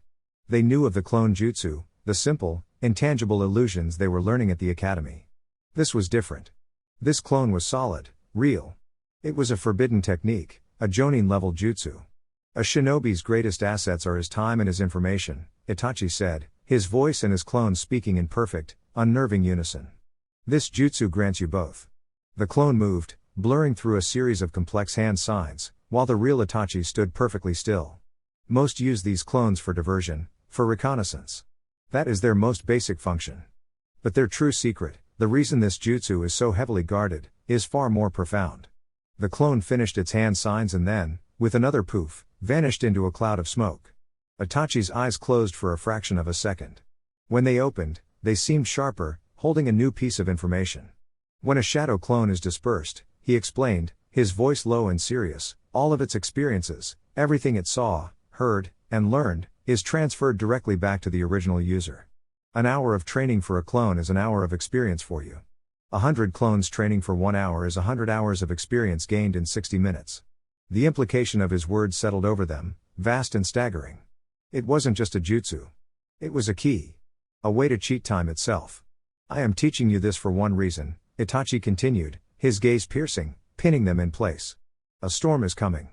They knew of the clone jutsu, the simple, intangible illusions they were learning at the academy. This was different. This clone was solid, real. It was a forbidden technique, a jonin-level jutsu. "A shinobi's greatest assets are his time and his information," Itachi said, his voice and his clone speaking in perfect, unnerving unison. "This jutsu grants you both." The clone moved, blurring through a series of complex hand signs, while the real Itachi stood perfectly still. Most use these clones for diversion, for reconnaissance. That is their most basic function. But their true secret, the reason this jutsu is so heavily guarded, is far more profound. The clone finished its hand signs and then, with another poof, vanished into a cloud of smoke. Itachi's eyes closed for a fraction of a second. When they opened, they seemed sharper, holding a new piece of information. "When a shadow clone is dispersed," he explained, his voice low and serious, "all of its experiences, everything it saw, heard, and learned, is transferred directly back to the original user. An hour of training for a clone is an hour of experience for you. 100 clones training for 1 hour is 100 hours of experience gained in 60 minutes. The implication of his words settled over them, vast and staggering. It wasn't just a jutsu. It was a key. A way to cheat time itself. "I am teaching you this for one reason," Itachi continued, his gaze piercing, pinning them in place. "A storm is coming.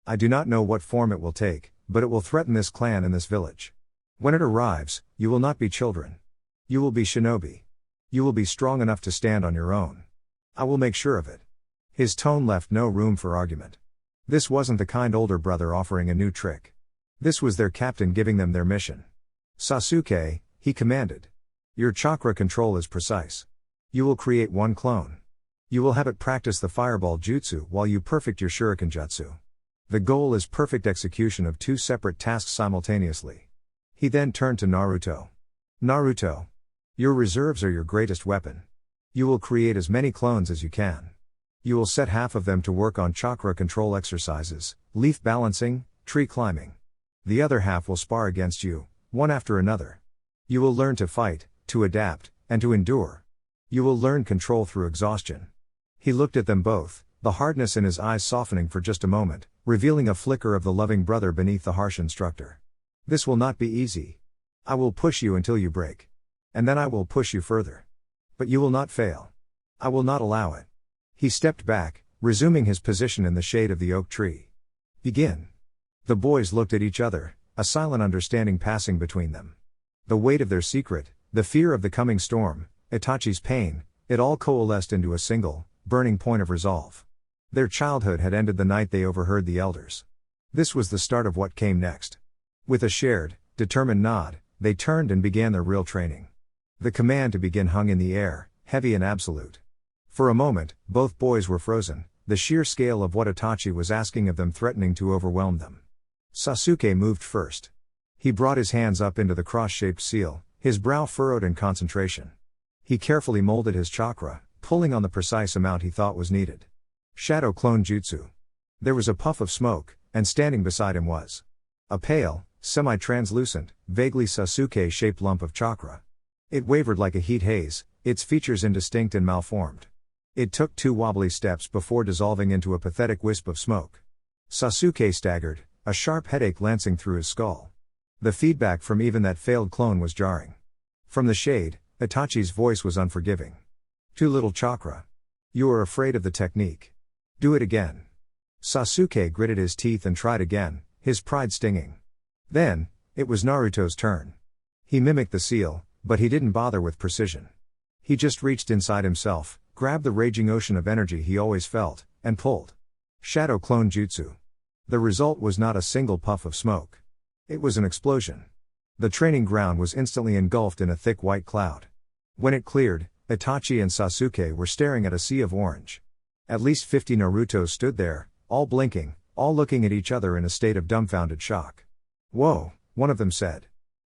I do not know what form it will take, but it will threaten this clan and this village. When it arrives, you will not be children. You will be shinobi. You will be strong enough to stand on your own. I will make sure of it." His tone left no room for argument. This wasn't the kind older brother offering a new trick. This was their captain giving them their mission. "Sasuke," he commanded. "Your chakra control is precise. You will create one clone. You will have it practice the fireball jutsu while you perfect your shuriken jutsu. The goal is perfect execution of 2 separate tasks simultaneously." He then turned to Naruto. "Naruto. Your reserves are your greatest weapon. You will create as many clones as you can. You will set half of them to work on chakra control exercises, leaf balancing, tree climbing. The other half will spar against you, one after another. You will learn to fight, to adapt, and to endure. You will learn control through exhaustion." He looked at them both, the hardness in his eyes softening for just a moment, revealing a flicker of the loving brother beneath the harsh instructor. "This will not be easy. I will push you until you break. And then I will push you further. But you will not fail. I will not allow it." He stepped back, resuming his position in the shade of the oak tree. "Begin." The boys looked at each other, a silent understanding passing between them. The weight of their secret, the fear of the coming storm, Itachi's pain, it all coalesced into a single, burning point of resolve. Their childhood had ended the night they overheard the elders. This was the start of what came next. With a shared, determined nod, they turned and began their real training. The command to begin hung in the air, heavy and absolute. For a moment, both boys were frozen, the sheer scale of what Itachi was asking of them threatening to overwhelm them. Sasuke moved first. He brought his hands up into the cross-shaped seal, his brow furrowed in concentration. He carefully molded his chakra, pulling on the precise amount he thought was needed. Shadow Clone Jutsu. There was a puff of smoke, and standing beside him was a pale, semi-translucent, vaguely Sasuke-shaped lump of chakra. It wavered like a heat haze, its features indistinct and malformed. It took 2 wobbly steps before dissolving into a pathetic wisp of smoke. Sasuke staggered, a sharp headache lancing through his skull. The feedback from even that failed clone was jarring. From the shade, Itachi's voice was unforgiving. Too little chakra. You are afraid of the technique. Do it again. Sasuke gritted his teeth and tried again, his pride stinging. Then, it was Naruto's turn. He mimicked the seal, but he didn't bother with precision. He just reached inside himself, grabbed the raging ocean of energy he always felt, and pulled. Shadow Clone Jutsu. The result was not a single puff of smoke. It was an explosion. The training ground was instantly engulfed in a thick white cloud. When it cleared, Itachi and Sasuke were staring at a sea of orange. At least 50 Narutos stood there, all blinking, all looking at each other in a state of dumbfounded shock. "Whoa," one of them said.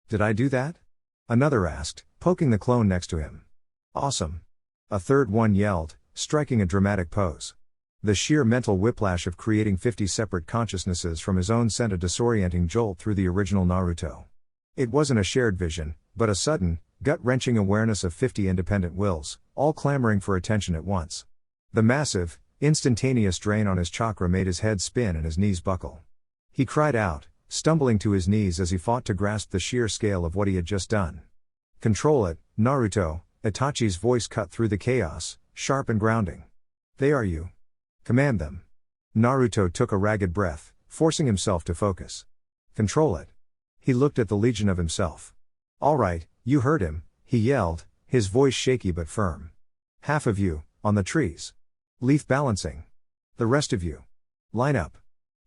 "Did I do that?" Another asked, poking the clone next to him. "Awesome." A third one yelled, striking a dramatic pose. The sheer mental whiplash of creating 50 separate consciousnesses from his own sent a disorienting jolt through the original Naruto. It wasn't a shared vision, but a sudden, gut-wrenching awareness of 50 independent wills, all clamoring for attention at once. The massive, instantaneous drain on his chakra made his head spin and his knees buckle. He cried out, stumbling to his knees as he fought to grasp the sheer scale of what he had just done. "Control it, Naruto," Itachi's voice cut through the chaos, sharp and grounding. "They are you. Command them." Naruto took a ragged breath, forcing himself to focus. "Control it." He looked at the legion of himself. "All right, you heard him," he yelled, his voice shaky but firm. "Half of you, on the trees. Leaf balancing. The rest of you. Line up.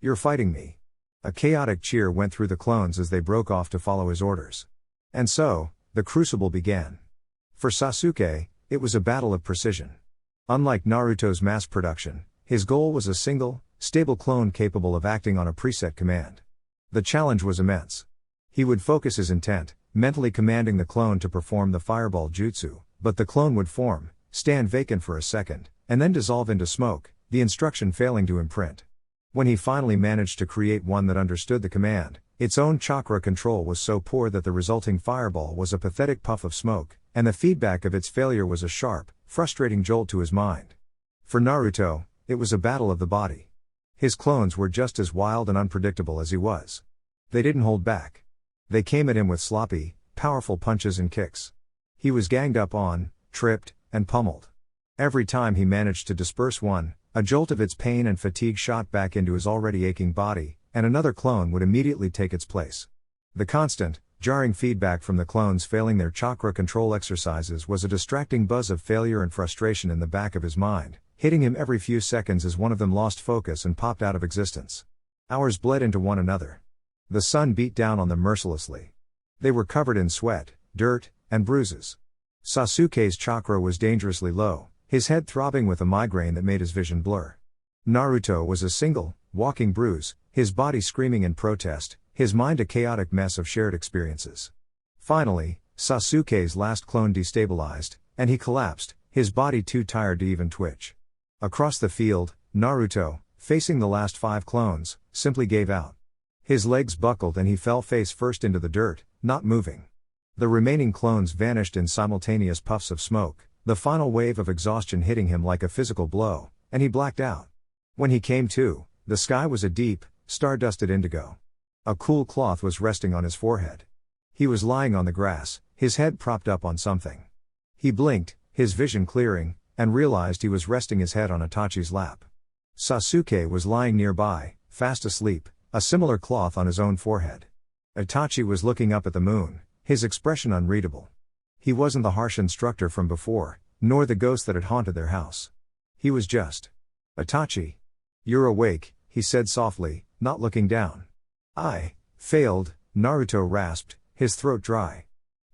You're fighting me." A chaotic cheer went through the clones as they broke off to follow his orders. And so, the crucible began. For Sasuke, it was a battle of precision. Unlike Naruto's mass production, his goal was a single, stable clone capable of acting on a preset command. The challenge was immense. He would focus his intent, mentally commanding the clone to perform the fireball jutsu, but the clone would form, stand vacant for a second, and then dissolve into smoke, the instruction failing to imprint. When he finally managed to create one that understood the command, its own chakra control was so poor that the resulting fireball was a pathetic puff of smoke, and the feedback of its failure was a sharp, frustrating jolt to his mind. For Naruto, it was a battle of the body. His clones were just as wild and unpredictable as he was. They didn't hold back. They came at him with sloppy, powerful punches and kicks. He was ganged up on, tripped, and pummeled. Every time he managed to disperse one, a jolt of its pain and fatigue shot back into his already aching body, and another clone would immediately take its place. The constant, jarring feedback from the clones failing their chakra control exercises was a distracting buzz of failure and frustration in the back of his mind, hitting him every few seconds as one of them lost focus and popped out of existence. Hours bled into one another. The sun beat down on them mercilessly. They were covered in sweat, dirt, and bruises. Sasuke's chakra was dangerously low, his head throbbing with a migraine that made his vision blur. Naruto was a single, walking bruise, his body screaming in protest, his mind a chaotic mess of shared experiences. Finally, Sasuke's last clone destabilized, and he collapsed, his body too tired to even twitch. Across the field, Naruto, facing the last 5 clones, simply gave out. His legs buckled and he fell face first into the dirt, not moving. The remaining clones vanished in simultaneous puffs of smoke, the final wave of exhaustion hitting him like a physical blow, and he blacked out. When he came to, the sky was a deep, star-dusted indigo. A cool cloth was resting on his forehead. He was lying on the grass, his head propped up on something. He blinked, his vision clearing, and realized he was resting his head on Itachi's lap. Sasuke was lying nearby, fast asleep, a similar cloth on his own forehead. Itachi was looking up at the moon, his expression unreadable. He wasn't the harsh instructor from before, nor the ghost that had haunted their house. He was just Itachi. "You're awake," he said softly, not looking down. "I failed," Naruto rasped, his throat dry.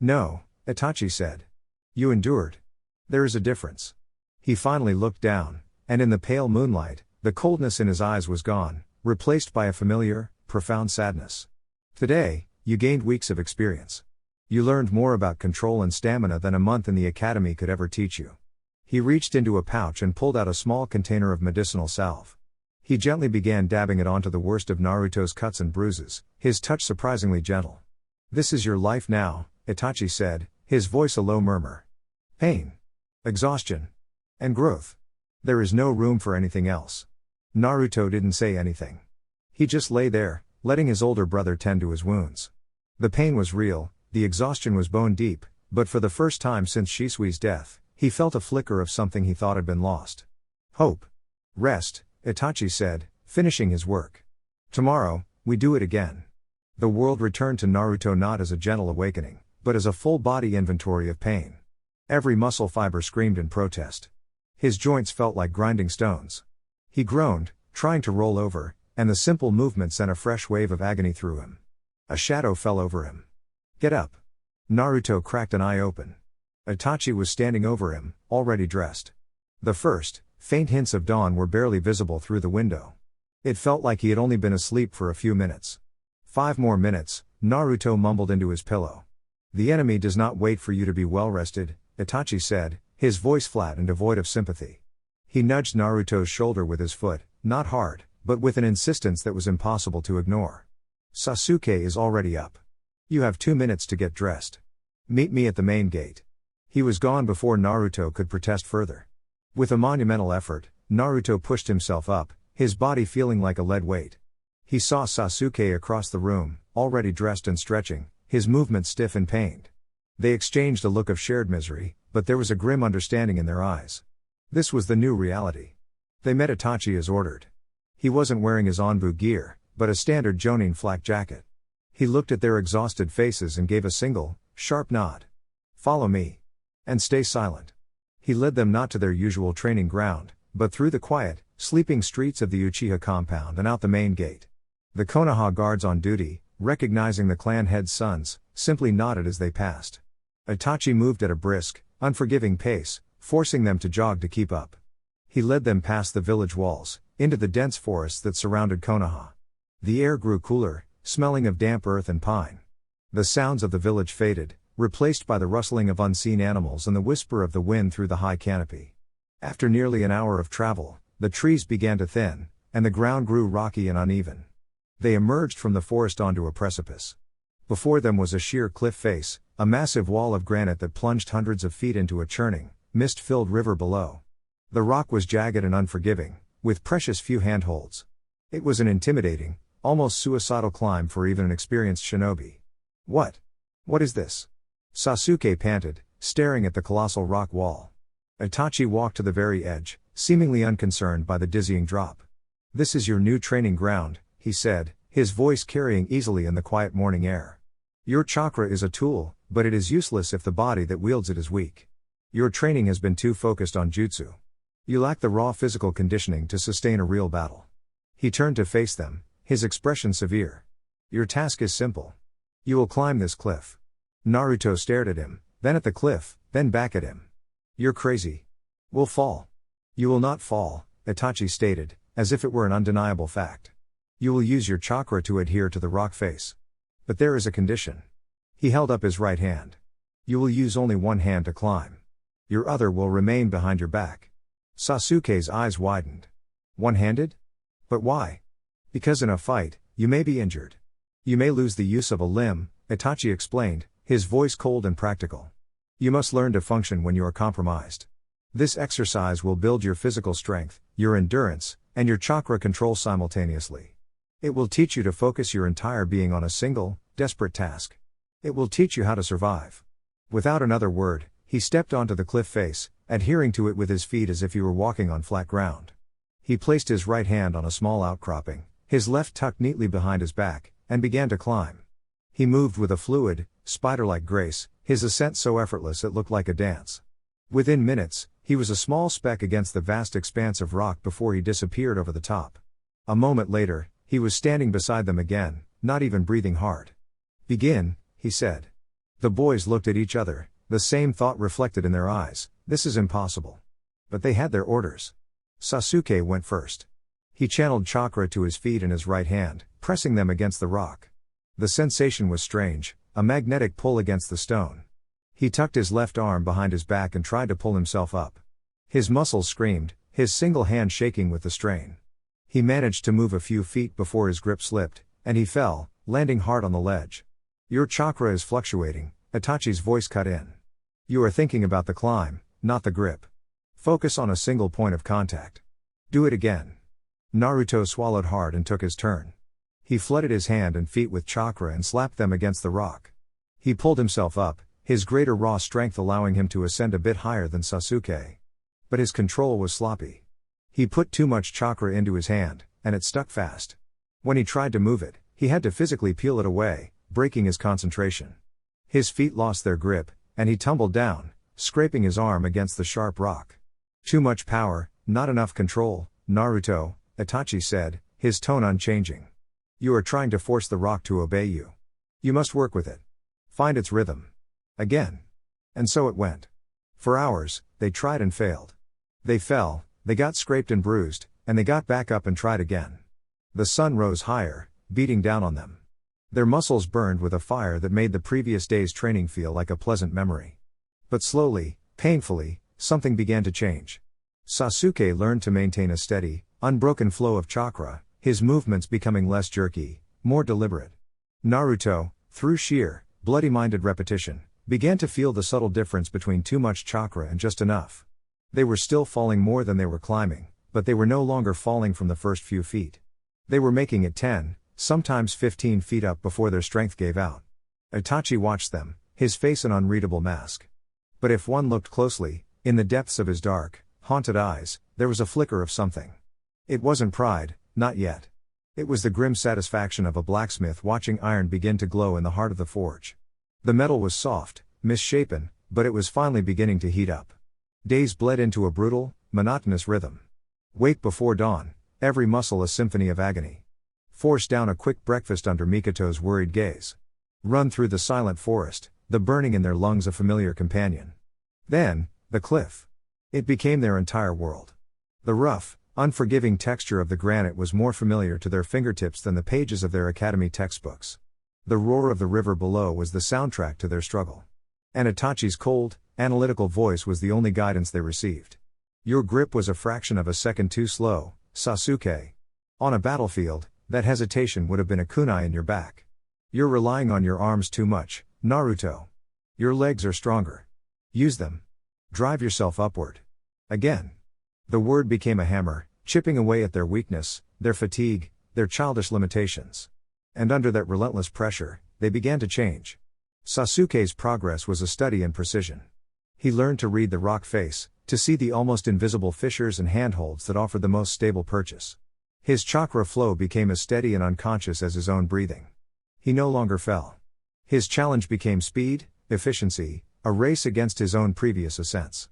"No," Itachi said. "You endured." There is a difference. He finally looked down, and in the pale moonlight, the coldness in his eyes was gone, replaced by a familiar, profound sadness. Today, you gained weeks of experience. You learned more about control and stamina than a month in the academy could ever teach you. He reached into a pouch and pulled out a small container of medicinal salve. He gently began dabbing it onto the worst of Naruto's cuts and bruises, his touch surprisingly gentle. "This is your life now," Itachi said, his voice a low murmur. "Pain, exhaustion, and growth. There is no room for anything else." Naruto didn't say anything. He just lay there, letting his older brother tend to his wounds. The pain was real, the exhaustion was bone deep, but for the first time since Shisui's death, he felt a flicker of something he thought had been lost. "Hope. Rest," Itachi said, finishing his work. "Tomorrow, we do it again." The world returned to Naruto not as a gentle awakening, but as a full-body inventory of pain. Every muscle fiber screamed in protest. His joints felt like grinding stones. He groaned, trying to roll over, and the simple movement sent a fresh wave of agony through him. A shadow fell over him. "Get up." Naruto cracked an eye open. Itachi was standing over him, already dressed. The first, faint hints of dawn were barely visible through the window. It felt like he had only been asleep for a few minutes. 5 more minutes, Naruto mumbled into his pillow. "The enemy does not wait for you to be well rested," Itachi said, his voice flat and devoid of sympathy. He nudged Naruto's shoulder with his foot, not hard, but with an insistence that was impossible to ignore. "Sasuke is already up. You have 2 minutes to get dressed. Meet me at the main gate." He was gone before Naruto could protest further. With a monumental effort, Naruto pushed himself up, his body feeling like a lead weight. He saw Sasuke across the room, already dressed and stretching, his movements stiff and pained. They exchanged a look of shared misery, but there was a grim understanding in their eyes. This was the new reality. They met Itachi as ordered. He wasn't wearing his Anbu gear, but a standard Jonin flak jacket. He looked at their exhausted faces and gave a single, sharp nod. "Follow me. And stay silent." He led them not to their usual training ground, but through the quiet, sleeping streets of the Uchiha compound and out the main gate. The Konoha guards on duty, recognizing the clan head's sons, simply nodded as they passed. Itachi moved at a brisk, unforgiving pace, forcing them to jog to keep up. He led them past the village walls, into the dense forests that surrounded Konoha. The air grew cooler, smelling of damp earth and pine. The sounds of the village faded, replaced by the rustling of unseen animals and the whisper of the wind through the high canopy. After nearly an hour of travel, the trees began to thin, and the ground grew rocky and uneven. They emerged from the forest onto a precipice. Before them was a sheer cliff face, a massive wall of granite that plunged hundreds of feet into a churning, mist-filled river below. The rock was jagged and unforgiving, with precious few handholds. It was an intimidating, almost suicidal climb for even an experienced shinobi. What is this?" Sasuke panted, staring at the colossal rock wall. Itachi walked to the very edge, seemingly unconcerned by the dizzying drop. "This is your new training ground," he said, his voice carrying easily in the quiet morning air. "Your chakra is a tool, but it is useless if the body that wields it is weak. Your training has been too focused on jutsu. You lack the raw physical conditioning to sustain a real battle." He turned to face them, his expression severe. "Your task is simple. You will climb this cliff." Naruto stared at him, then at the cliff, then back at him. "You're crazy. We'll fall." "You will not fall," Itachi stated, as if it were an undeniable fact. "You will use your chakra to adhere to the rock face. But there is a condition." He held up his right hand. "You will use only one hand to climb. Your other will remain behind your back." Sasuke's eyes widened. "One-handed? But why?" "Because in a fight, you may be injured. You may lose the use of a limb," Itachi explained, his voice cold and practical. "You must learn to function when you are compromised. This exercise will build your physical strength, your endurance, and your chakra control simultaneously. It will teach you to focus your entire being on a single, desperate task. It will teach you how to survive." Without another word, he stepped onto the cliff face, adhering to it with his feet as if he were walking on flat ground. He placed his right hand on a small outcropping, his left tucked neatly behind his back, and began to climb. He moved with a fluid, spider-like grace, his ascent so effortless it looked like a dance. Within minutes, he was a small speck against the vast expanse of rock before he disappeared over the top. A moment later, he was standing beside them again, not even breathing hard. "Begin," he said. The boys looked at each other, The same thought reflected in their eyes: this is impossible. But they had their orders. Sasuke went first. He channeled chakra to his feet and his right hand, pressing them against the rock. The sensation was strange, a magnetic pull against the stone. He tucked his left arm behind his back and tried to pull himself up. His muscles screamed, his single hand shaking with the strain. He managed to move a few feet before his grip slipped, and he fell, landing hard on the ledge. Your chakra is fluctuating, Itachi's voice cut in. You are thinking about the climb, not the grip. Focus on a single point of contact. Do it again. Naruto swallowed hard and took his turn. He flooded his hand and feet with chakra and slapped them against the rock. He pulled himself up, his greater raw strength allowing him to ascend a bit higher than Sasuke. But his control was sloppy. He put too much chakra into his hand, and it stuck fast. When he tried to move it, he had to physically peel it away, breaking his concentration. His feet lost their grip, and he tumbled down, scraping his arm against the sharp rock. Too much power, not enough control, Naruto, Itachi said, his tone unchanging. You are trying to force the rock to obey you. You must work with it. Find its rhythm. Again. And so it went. For hours, they tried and failed. They fell, they got scraped and bruised, and they got back up and tried again. The sun rose higher, beating down on them. Their muscles burned with a fire that made the previous day's training feel like a pleasant memory. But slowly, painfully, something began to change. Sasuke learned to maintain a steady, unbroken flow of chakra, his movements becoming less jerky, more deliberate. Naruto, through sheer, bloody-minded repetition, began to feel the subtle difference between too much chakra and just enough. They were still falling more than they were climbing, but they were no longer falling from the first few feet. They were making it 10, sometimes 15 feet up before their strength gave out. Itachi watched them, his face an unreadable mask. But if one looked closely, in the depths of his dark, haunted eyes, there was a flicker of something. It wasn't pride, not yet. It was the grim satisfaction of a blacksmith watching iron begin to glow in the heart of the forge. The metal was soft, misshapen, but it was finally beginning to heat up. Days bled into a brutal, monotonous rhythm. Wake before dawn, every muscle a symphony of agony. Force down a quick breakfast under Mikoto's worried gaze. Run through the silent forest, the burning in their lungs a familiar companion. Then, the cliff. It became their entire world. The rough, unforgiving texture of the granite was more familiar to their fingertips than the pages of their academy textbooks. The roar of the river below was the soundtrack to their struggle. And Itachi's cold, analytical voice was the only guidance they received. Your grip was a fraction of a second too slow, Sasuke. On a battlefield, that hesitation would have been a kunai in your back. You're relying on your arms too much, Naruto. Your legs are stronger. Use them. Drive yourself upward. Again. The word became a hammer, chipping away at their weakness, their fatigue, their childish limitations. And under that relentless pressure, they began to change. Sasuke's progress was a study in precision. He learned to read the rock face, to see the almost invisible fissures and handholds that offered the most stable purchase. His chakra flow became as steady and unconscious as his own breathing. He no longer fell. His challenge became speed, efficiency, a race against his own previous ascents.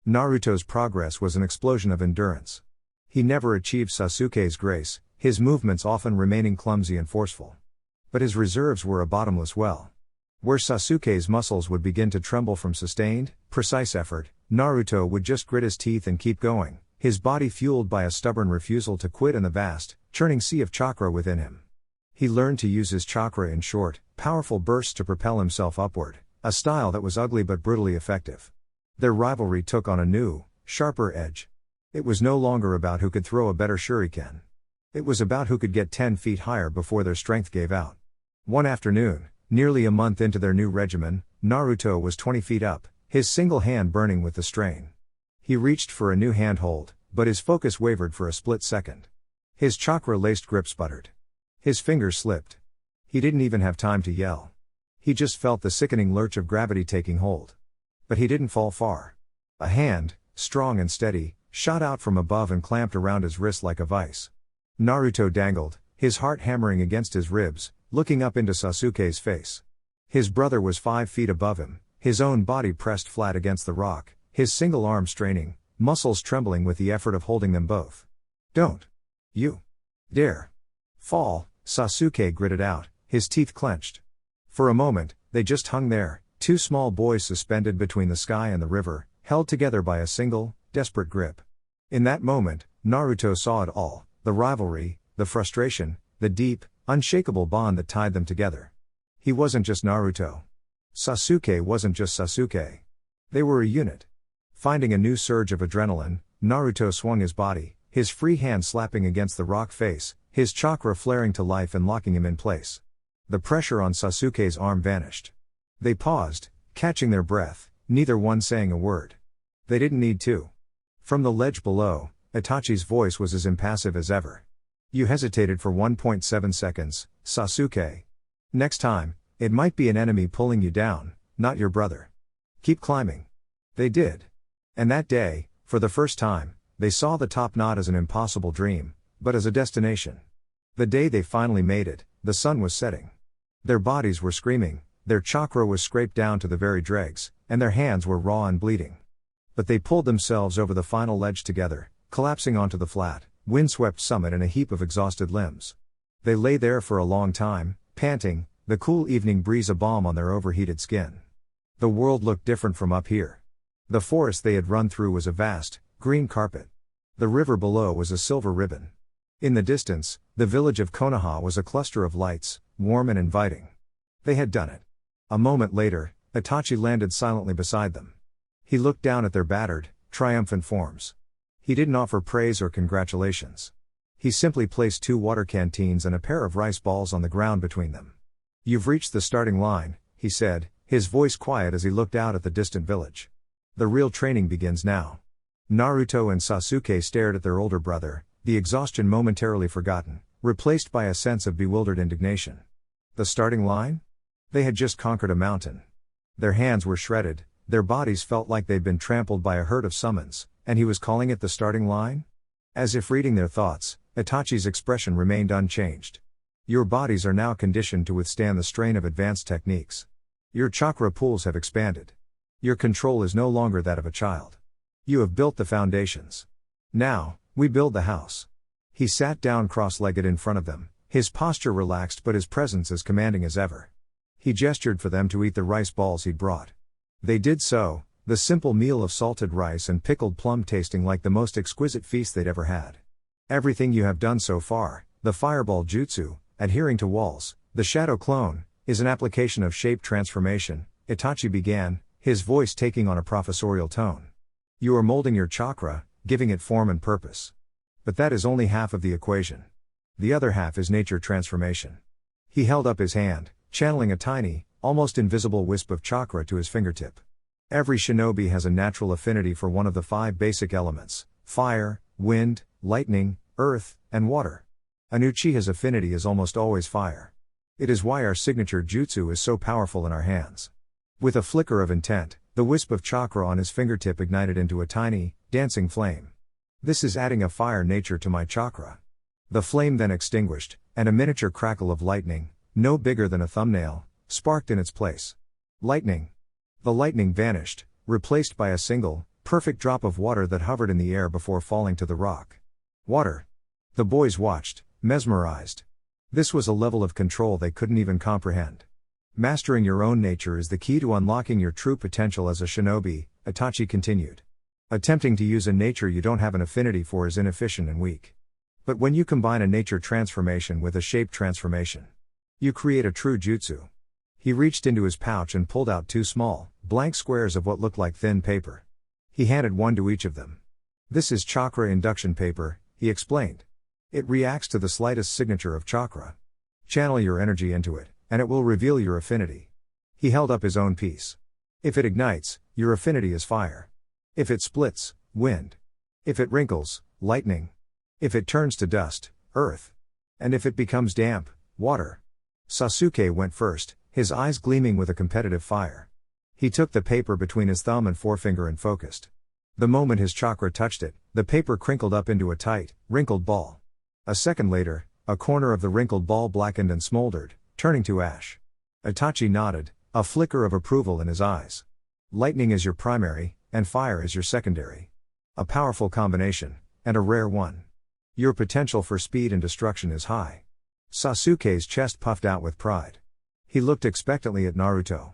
Naruto's progress was an explosion of endurance. He never achieved Sasuke's grace, his movements often remaining clumsy and forceful. But his reserves were a bottomless well. Where Sasuke's muscles would begin to tremble from sustained, precise effort, Naruto would just grit his teeth and keep going, his body fueled by a stubborn refusal to quit and the vast, churning sea of chakra within him. He learned to use his chakra in short, powerful bursts to propel himself upward, a style that was ugly but brutally effective. Their rivalry took on a new, sharper edge. It was no longer about who could throw a better shuriken. It was about who could get 10 feet higher before their strength gave out. One afternoon, nearly a month into their new regimen, Naruto was 20 feet up, his single hand burning with the strain. He reached for a new handhold, but his focus wavered for a split second. His chakra-laced grip sputtered. His fingers slipped. He didn't even have time to yell. He just felt the sickening lurch of gravity taking hold. But he didn't fall far. A hand, strong and steady, shot out from above and clamped around his wrist like a vice. Naruto dangled, his heart hammering against his ribs, looking up into Sasuke's face. His brother was 5 feet above him, his own body pressed flat against the rock, his single arm straining, muscles trembling with the effort of holding them both. Don't you dare fall, Sasuke gritted out, his teeth clenched. For a moment, they just hung there, Two small boys suspended between the sky and the river, held together by a single, desperate grip. In that moment, Naruto saw it all, the rivalry, the frustration, the deep, unshakable bond that tied them together. He wasn't just Naruto. Sasuke wasn't just Sasuke. They were a unit. Finding a new surge of adrenaline, Naruto swung his body, his free hand slapping against the rock face, his chakra flaring to life and locking him in place. The pressure on Sasuke's arm vanished. They paused, catching their breath, neither one saying a word. They didn't need to. From the ledge below, Itachi's voice was as impassive as ever. You hesitated for 1.7 seconds, Sasuke. Next time, it might be an enemy pulling you down, not your brother. Keep climbing. They did. And that day, for the first time, they saw the top not as an impossible dream, but as a destination. The day they finally made it, the sun was setting. Their bodies were screaming, their chakra was scraped down to the very dregs, and their hands were raw and bleeding. But they pulled themselves over the final ledge together, collapsing onto the flat, windswept summit in a heap of exhausted limbs. They lay there for a long time, panting, the cool evening breeze a balm on their overheated skin. The world looked different from up here. The forest they had run through was a vast, green carpet. The river below was a silver ribbon. In the distance, the village of Konoha was a cluster of lights, warm and inviting. They had done it. A moment later, Itachi landed silently beside them. He looked down at their battered, triumphant forms. He didn't offer praise or congratulations. He simply placed 2 water canteens and a pair of rice balls on the ground between them. You've reached the starting line, he said, his voice quiet as he looked out at the distant village. The real training begins now. Naruto and Sasuke stared at their older brother, the exhaustion momentarily forgotten, replaced by a sense of bewildered indignation. The starting line? They had just conquered a mountain. Their hands were shredded, their bodies felt like they'd been trampled by a herd of summons, and he was calling it the starting line? As if reading their thoughts, Itachi's expression remained unchanged. Your bodies are now conditioned to withstand the strain of advanced techniques. Your chakra pools have expanded. Your control is no longer that of a child. You have built the foundations. Now, we build the house. He sat down cross-legged in front of them, his posture relaxed but his presence as commanding as ever. He gestured for them to eat the rice balls he'd brought. They did so, the simple meal of salted rice and pickled plum tasting like the most exquisite feast they'd ever had. Everything you have done so far, the fireball jutsu, adhering to walls, the shadow clone, is an application of shape transformation, Itachi began, his voice taking on a professorial tone. You are molding your chakra, giving it form and purpose. But that is only half of the equation. The other half is nature transformation. He held up his hand, channeling a tiny, almost invisible wisp of chakra to his fingertip. Every shinobi has a natural affinity for one of the 5 basic elements: fire, wind, lightning, earth, and water. An Uchiha's affinity is almost always fire. It is why our signature jutsu is so powerful in our hands. With a flicker of intent, the wisp of chakra on his fingertip ignited into a tiny, dancing flame. This is adding a fire nature to my chakra. The flame then extinguished, and a miniature crackle of lightning, no bigger than a thumbnail, sparked in its place. Lightning. The lightning vanished, replaced by a single, perfect drop of water that hovered in the air before falling to the rock. Water. The boys watched, mesmerized. This was a level of control they couldn't even comprehend. Mastering your own nature is the key to unlocking your true potential as a shinobi, Itachi continued. Attempting to use a nature you don't have an affinity for is inefficient and weak. But when you combine a nature transformation with a shape transformation, you create a true jutsu. He reached into his pouch and pulled out 2 small, blank squares of what looked like thin paper. He handed one to each of them. This is chakra induction paper, he explained. It reacts to the slightest signature of chakra. Channel your energy into it, and it will reveal your affinity. He held up his own piece. If it ignites, your affinity is fire. If it splits, wind. If it wrinkles, lightning. If it turns to dust, earth. And if it becomes damp, water. Sasuke went first, his eyes gleaming with a competitive fire. He took the paper between his thumb and forefinger and focused. The moment his chakra touched it, the paper crinkled up into a tight, wrinkled ball. A second later, a corner of the wrinkled ball blackened and smoldered, turning to ash. Itachi nodded, a flicker of approval in his eyes. Lightning is your primary, and fire is your secondary. A powerful combination, and a rare one. Your potential for speed and destruction is high. Sasuke's chest puffed out with pride. He looked expectantly at Naruto.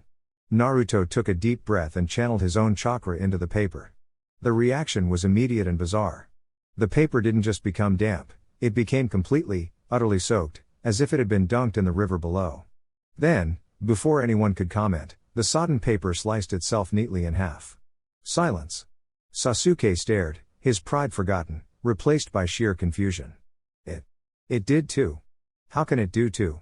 Naruto took a deep breath and channeled his own chakra into the paper. The reaction was immediate and bizarre. The paper didn't just become damp, it became completely, utterly soaked, as if it had been dunked in the river below. Then, before anyone could comment, the sodden paper sliced itself neatly in half. Silence. Sasuke stared, his pride forgotten, replaced by sheer confusion. It did too. How can it do too?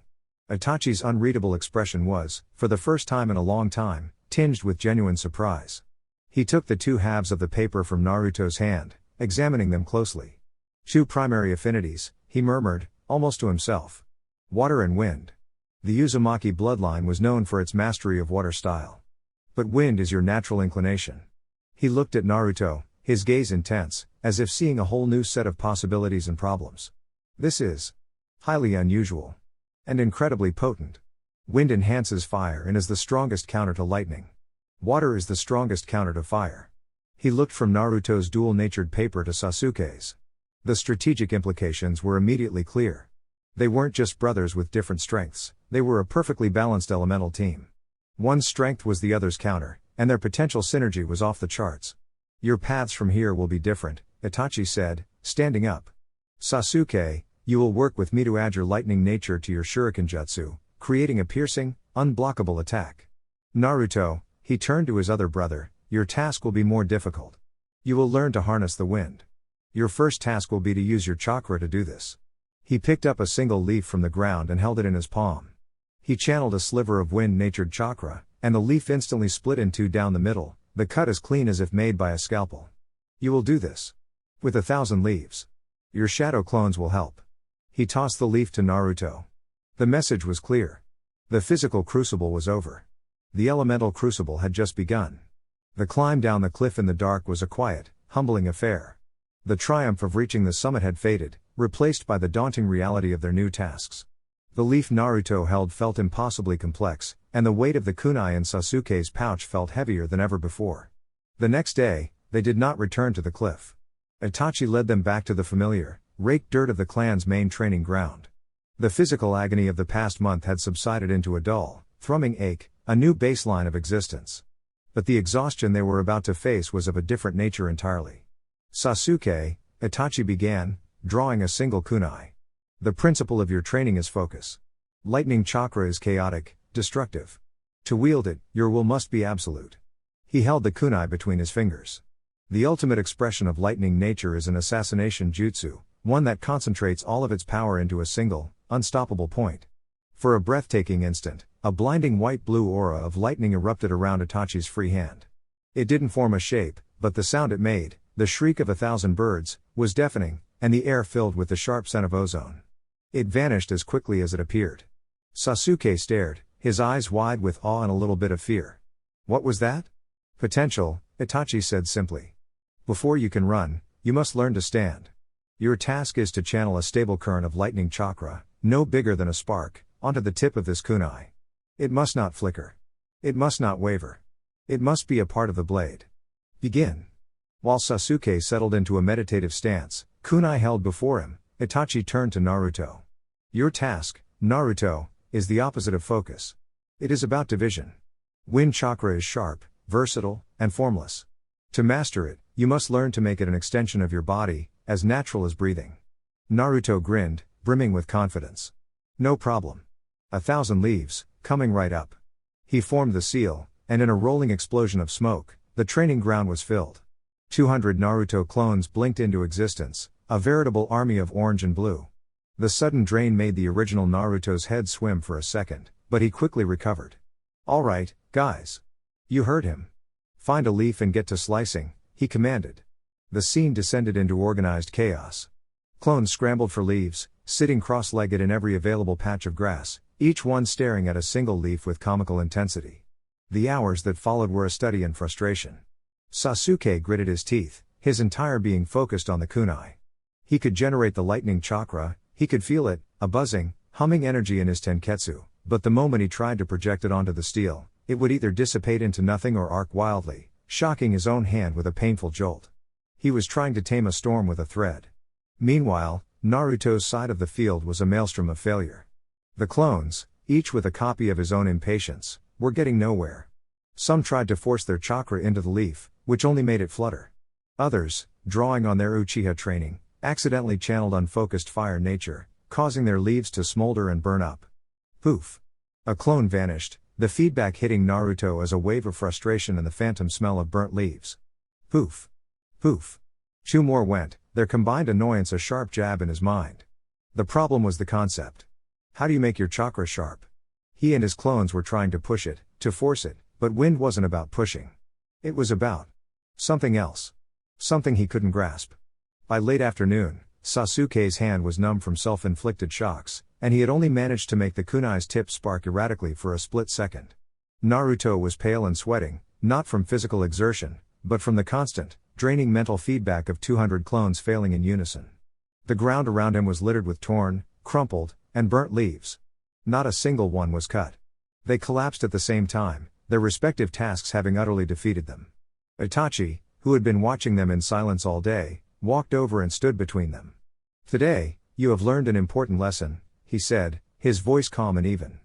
Itachi's unreadable expression was, for the first time in a long time, tinged with genuine surprise. He took the two halves of the paper from Naruto's hand, examining them closely. Two primary affinities, he murmured, almost to himself. Water and wind. The Uzumaki bloodline was known for its mastery of water style. But wind is your natural inclination. He looked at Naruto, his gaze intense, as if seeing a whole new set of possibilities and problems. This is highly unusual. And incredibly potent. Wind enhances fire and is the strongest counter to lightning. Water is the strongest counter to fire. He looked from Naruto's dual-natured paper to Sasuke's. The strategic implications were immediately clear. They weren't just brothers with different strengths, they were a perfectly balanced elemental team. One's strength was the other's counter, and their potential synergy was off the charts. Your paths from here will be different, Itachi said, standing up. Sasuke, you will work with me to add your lightning nature to your shuriken jutsu, creating a piercing, unblockable attack. Naruto, he turned to his other brother, your task will be more difficult. You will learn to harness the wind. Your first task will be to use your chakra to do this. He picked up a single leaf from the ground and held it in his palm. He channeled a sliver of wind-natured chakra, and the leaf instantly split in two down the middle, the cut as clean as if made by a scalpel. You will do this with 1,000 leaves. Your shadow clones will help. He tossed the leaf to Naruto. The message was clear. The physical crucible was over. The elemental crucible had just begun. The climb down the cliff in the dark was a quiet, humbling affair. The triumph of reaching the summit had faded, replaced by the daunting reality of their new tasks. The leaf Naruto held felt impossibly complex, and the weight of the kunai in Sasuke's pouch felt heavier than ever before. The next day, they did not return to the cliff. Itachi led them back to the familiar, raked dirt of the clan's main training ground. The physical agony of the past month had subsided into a dull, thrumming ache, a new baseline of existence. But the exhaustion they were about to face was of a different nature entirely. Sasuke, Itachi began, drawing a single kunai. The principle of your training is focus. Lightning chakra is chaotic, destructive. To wield it, your will must be absolute. He held the kunai between his fingers. The ultimate expression of lightning nature is an assassination jutsu, one that concentrates all of its power into a single, unstoppable point. For a breathtaking instant, a blinding white-blue aura of lightning erupted around Itachi's free hand. It didn't form a shape, but the sound it made, the shriek of 1,000 birds, was deafening, and the air filled with the sharp scent of ozone. It vanished as quickly as it appeared. Sasuke stared, his eyes wide with awe and a little bit of fear. What was that? Potential, Itachi said simply. Before you can run, you must learn to stand. Your task is to channel a stable current of lightning chakra, no bigger than a spark, onto the tip of this kunai. It must not flicker. It must not waver. It must be a part of the blade. Begin. While Sasuke settled into a meditative stance, kunai held before him, Itachi turned to Naruto. Your task, Naruto, is the opposite of focus. It is about division. Wind chakra is sharp, versatile, and formless. To master it, you must learn to make it an extension of your body, as natural as breathing. Naruto grinned, brimming with confidence. No problem. 1,000 leaves, coming right up. He formed the seal, and in a rolling explosion of smoke, the training ground was filled. 200 Naruto clones blinked into existence, a veritable army of orange and blue. The sudden drain made the original Naruto's head swim for a second, but he quickly recovered. All right, guys. You heard him. Find a leaf and get to slicing, he commanded. The scene descended into organized chaos. Clones scrambled for leaves, sitting cross-legged in every available patch of grass, each one staring at a single leaf with comical intensity. The hours that followed were a study in frustration. Sasuke gritted his teeth, his entire being focused on the kunai. He could generate the lightning chakra, he could feel it, a buzzing, humming energy in his tenketsu, but the moment he tried to project it onto the steel, it would either dissipate into nothing or arc wildly, shocking his own hand with a painful jolt. He was trying to tame a storm with a thread. Meanwhile, Naruto's side of the field was a maelstrom of failure. The clones, each with a copy of his own impatience, were getting nowhere. Some tried to force their chakra into the leaf, which only made it flutter. Others, drawing on their Uchiha training, accidentally channeled unfocused fire nature, causing their leaves to smolder and burn up. Poof! A clone vanished, the feedback hitting Naruto as a wave of frustration and the phantom smell of burnt leaves. Poof! Poof! 2 more went, their combined annoyance a sharp jab in his mind. The problem was the concept. How do you make your chakra sharp? He and his clones were trying to push it, to force it, but wind wasn't about pushing. It was about something else. Something he couldn't grasp. By late afternoon, Sasuke's hand was numb from self-inflicted shocks, and he had only managed to make the kunai's tip spark erratically for a split second. Naruto was pale and sweating, not from physical exertion, but from the constant, draining mental feedback of 200 clones failing in unison. The ground around him was littered with torn, crumpled, and burnt leaves. Not a single one was cut. They collapsed at the same time, their respective tasks having utterly defeated them. Itachi, who had been watching them in silence all day, walked over and stood between them. "Today, you have learned an important lesson," he said, his voice calm and even.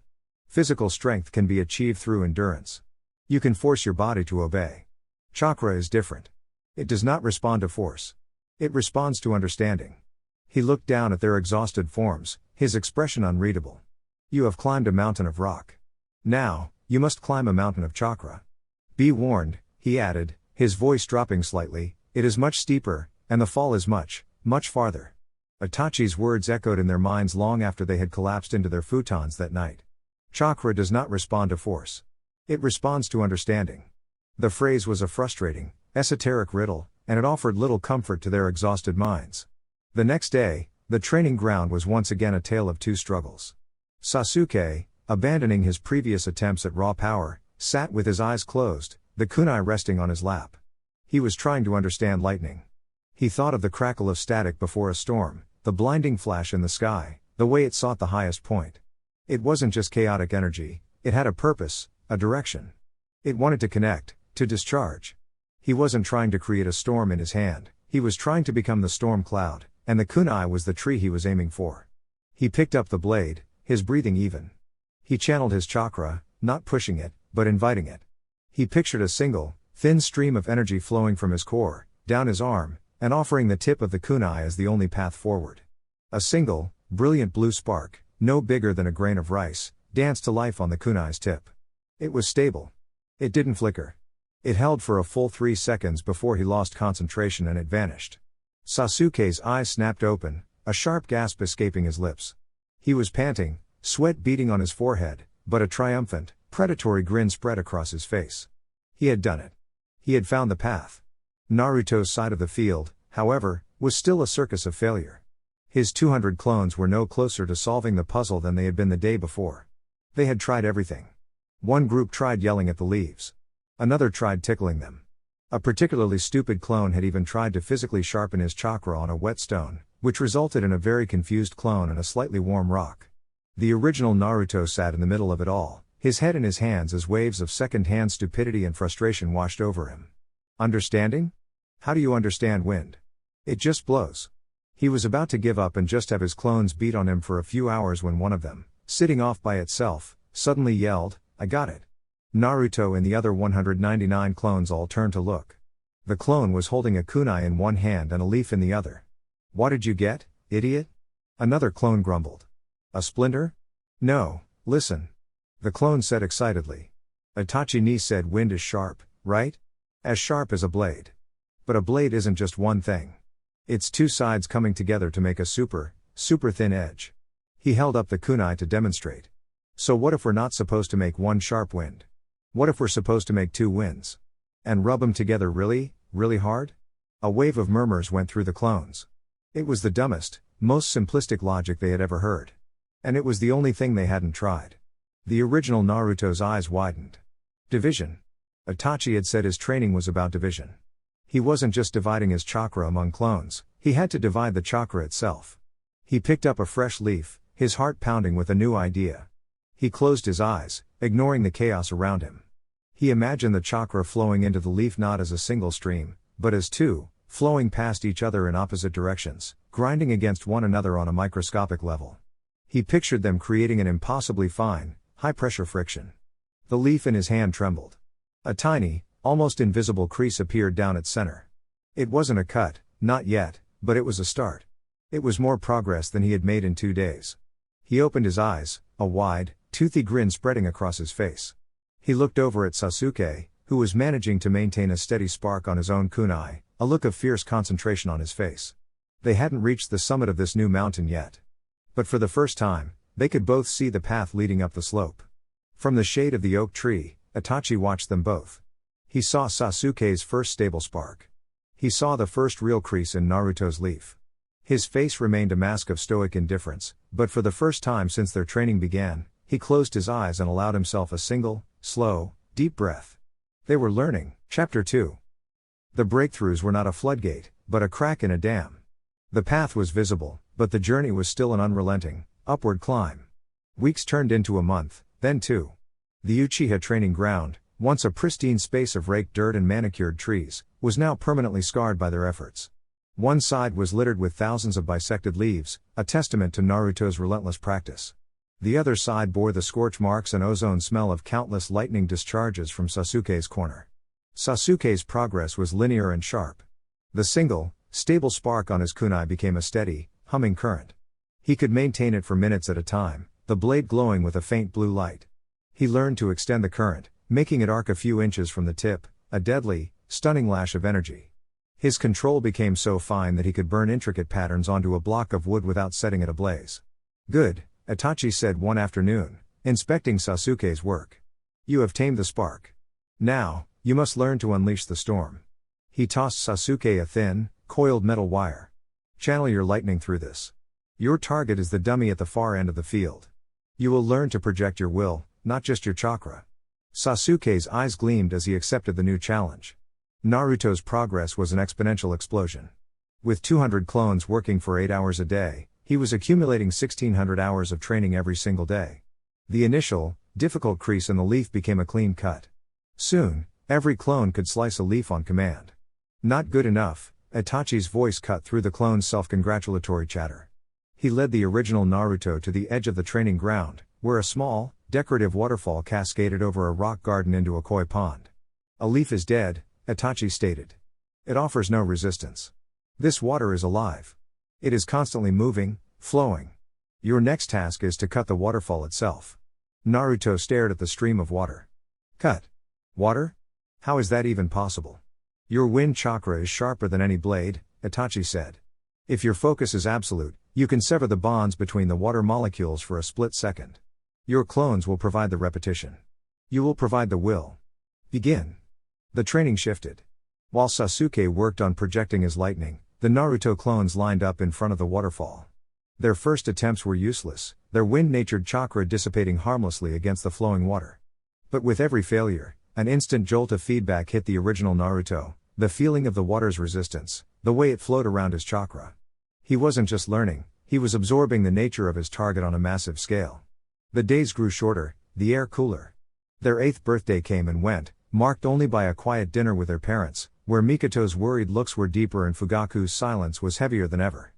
"Physical strength can be achieved through endurance. You can force your body to obey. Chakra is different. It does not respond to force. It responds to understanding." He looked down at their exhausted forms, his expression unreadable. "You have climbed a mountain of rock. Now, you must climb a mountain of chakra. Be warned," he added, his voice dropping slightly, "it is much steeper, and the fall is much, much farther." Itachi's words echoed in their minds long after they had collapsed into their futons that night. Chakra does not respond to force. It responds to understanding. The phrase was a frustrating, esoteric riddle, and it offered little comfort to their exhausted minds. The next day, the training ground was once again a tale of 2 struggles. Sasuke, abandoning his previous attempts at raw power, sat with his eyes closed, the kunai resting on his lap. He was trying to understand lightning. He thought of the crackle of static before a storm, the blinding flash in the sky, the way it sought the highest point. It wasn't just chaotic energy, it had a purpose, a direction. It wanted to connect, to discharge. He wasn't trying to create a storm in his hand, he was trying to become the storm cloud, and the kunai was the tree he was aiming for. He picked up the blade, his breathing even. He channeled his chakra, not pushing it, but inviting it. He pictured a single, thin stream of energy flowing from his core, down his arm, and offering the tip of the kunai as the only path forward. A single, brilliant blue spark, no bigger than a grain of rice, danced to life on the kunai's tip. It was stable. It didn't flicker. It held for a full 3 seconds before he lost concentration and it vanished. Sasuke's eyes snapped open, a sharp gasp escaping his lips. He was panting, sweat beading on his forehead, but a triumphant, predatory grin spread across his face. He had done it. He had found the path. Naruto's side of the field, however, was still a circus of failure. His 200 clones were no closer to solving the puzzle than they had been the day before. They had tried everything. One group tried yelling at the leaves. Another tried tickling them. A particularly stupid clone had even tried to physically sharpen his chakra on a wet stone, which resulted in a very confused clone and a slightly warm rock. The original Naruto sat in the middle of it all, his head in his hands as waves of second-hand stupidity and frustration washed over him. Understanding? How do you understand wind? It just blows. He was about to give up and just have his clones beat on him for a few hours when one of them, sitting off by itself, suddenly yelled, "I got it." Naruto and the other 199 clones all turned to look. The clone was holding a kunai in one hand and a leaf in the other. "What did you get, idiot?" Another clone grumbled. "A splinter?" "No, listen." The clone said excitedly. Itachi ni said wind is sharp, right? As sharp as a blade. But a blade isn't just one thing. It's 2 sides coming together to make a super thin edge. He held up the kunai to demonstrate. "So what if we're not supposed to make one sharp wind? What if we're supposed to make 2 winds? And rub them together really hard?" A wave of murmurs went through the clones. It was the dumbest, most simplistic logic they had ever heard. And it was the only thing they hadn't tried. The original Naruto's eyes widened. Division. Itachi had said his training was about division. He wasn't just dividing his chakra among clones, he had to divide the chakra itself. He picked up a fresh leaf, his heart pounding with a new idea. He closed his eyes, ignoring the chaos around him. He imagined the chakra flowing into the leaf not as a single stream, but as 2, flowing past each other in opposite directions, grinding against one another on a microscopic level. He pictured them creating an impossibly fine, high-pressure friction. The leaf in his hand trembled. A tiny, almost invisible crease appeared down its center. It wasn't a cut, not yet, but it was a start. It was more progress than he had made in 2 days. He opened his eyes, a wide, toothy grin spreading across his face. He looked over at Sasuke, who was managing to maintain a steady spark on his own kunai, a look of fierce concentration on his face. They hadn't reached the summit of this new mountain yet. But for the first time, they could both see the path leading up the slope. From the shade of the oak tree, Itachi watched them both. He saw Sasuke's first stable spark. He saw the first real crease in Naruto's leaf. His face remained a mask of stoic indifference, but for the first time since their training began, he closed his eyes and allowed himself a single, slow, deep breath. They were learning. Chapter 2. The breakthroughs were not a floodgate, but a crack in a dam. The path was visible, but the journey was still an unrelenting, upward climb. Weeks turned into a month, then 2. The Uchiha training ground, once a pristine space of raked dirt and manicured trees, was now permanently scarred by their efforts. One side was littered with thousands of bisected leaves, a testament to Naruto's relentless practice. The other side bore the scorch marks and ozone smell of countless lightning discharges from Sasuke's corner. Sasuke's progress was linear and sharp. The single, stable spark on his kunai became a steady, humming current. He could maintain it for minutes at a time, the blade glowing with a faint blue light. He learned to extend the current, making it arc a few inches from the tip, a deadly, stunning lash of energy. His control became so fine that he could burn intricate patterns onto a block of wood without setting it ablaze. "Good," Itachi said one afternoon, inspecting Sasuke's work. "You have tamed the spark. Now, you must learn to unleash the storm." He tossed Sasuke a thin, coiled metal wire. "Channel your lightning through this. Your target is the dummy at the far end of the field. You will learn to project your will, not just your chakra." Sasuke's eyes gleamed as he accepted the new challenge. Naruto's progress was an exponential explosion. With 200 clones working for 8 hours a day, he was accumulating 1,600 hours of training every single day. The initial, difficult crease in the leaf became a clean cut. Soon, every clone could slice a leaf on command. "Not good enough," Itachi's voice cut through the clone's self-congratulatory chatter. He led the original Naruto to the edge of the training ground, where a small, decorative waterfall cascaded over a rock garden into a koi pond. "A leaf is dead," Itachi stated. "It offers no resistance. This water is alive. It is constantly moving, flowing. Your next task is to cut the waterfall itself." Naruto stared at the stream of water. "Cut water? How is that even possible?" "Your wind chakra is sharper than any blade," Itachi said. "If your focus is absolute, you can sever the bonds between the water molecules for a split second. Your clones will provide the repetition. You will provide the will. Begin." The training shifted. While Sasuke worked on projecting his lightning, the Naruto clones lined up in front of the waterfall. Their first attempts were useless, their wind-natured chakra dissipating harmlessly against the flowing water. But with every failure, an instant jolt of feedback hit the original Naruto, the feeling of the water's resistance, the way it flowed around his chakra. He wasn't just learning, he was absorbing the nature of his target on a massive scale. The days grew shorter, the air cooler. Their 8th birthday came and went, marked only by a quiet dinner with their parents, where Mikoto's worried looks were deeper and Fugaku's silence was heavier than ever.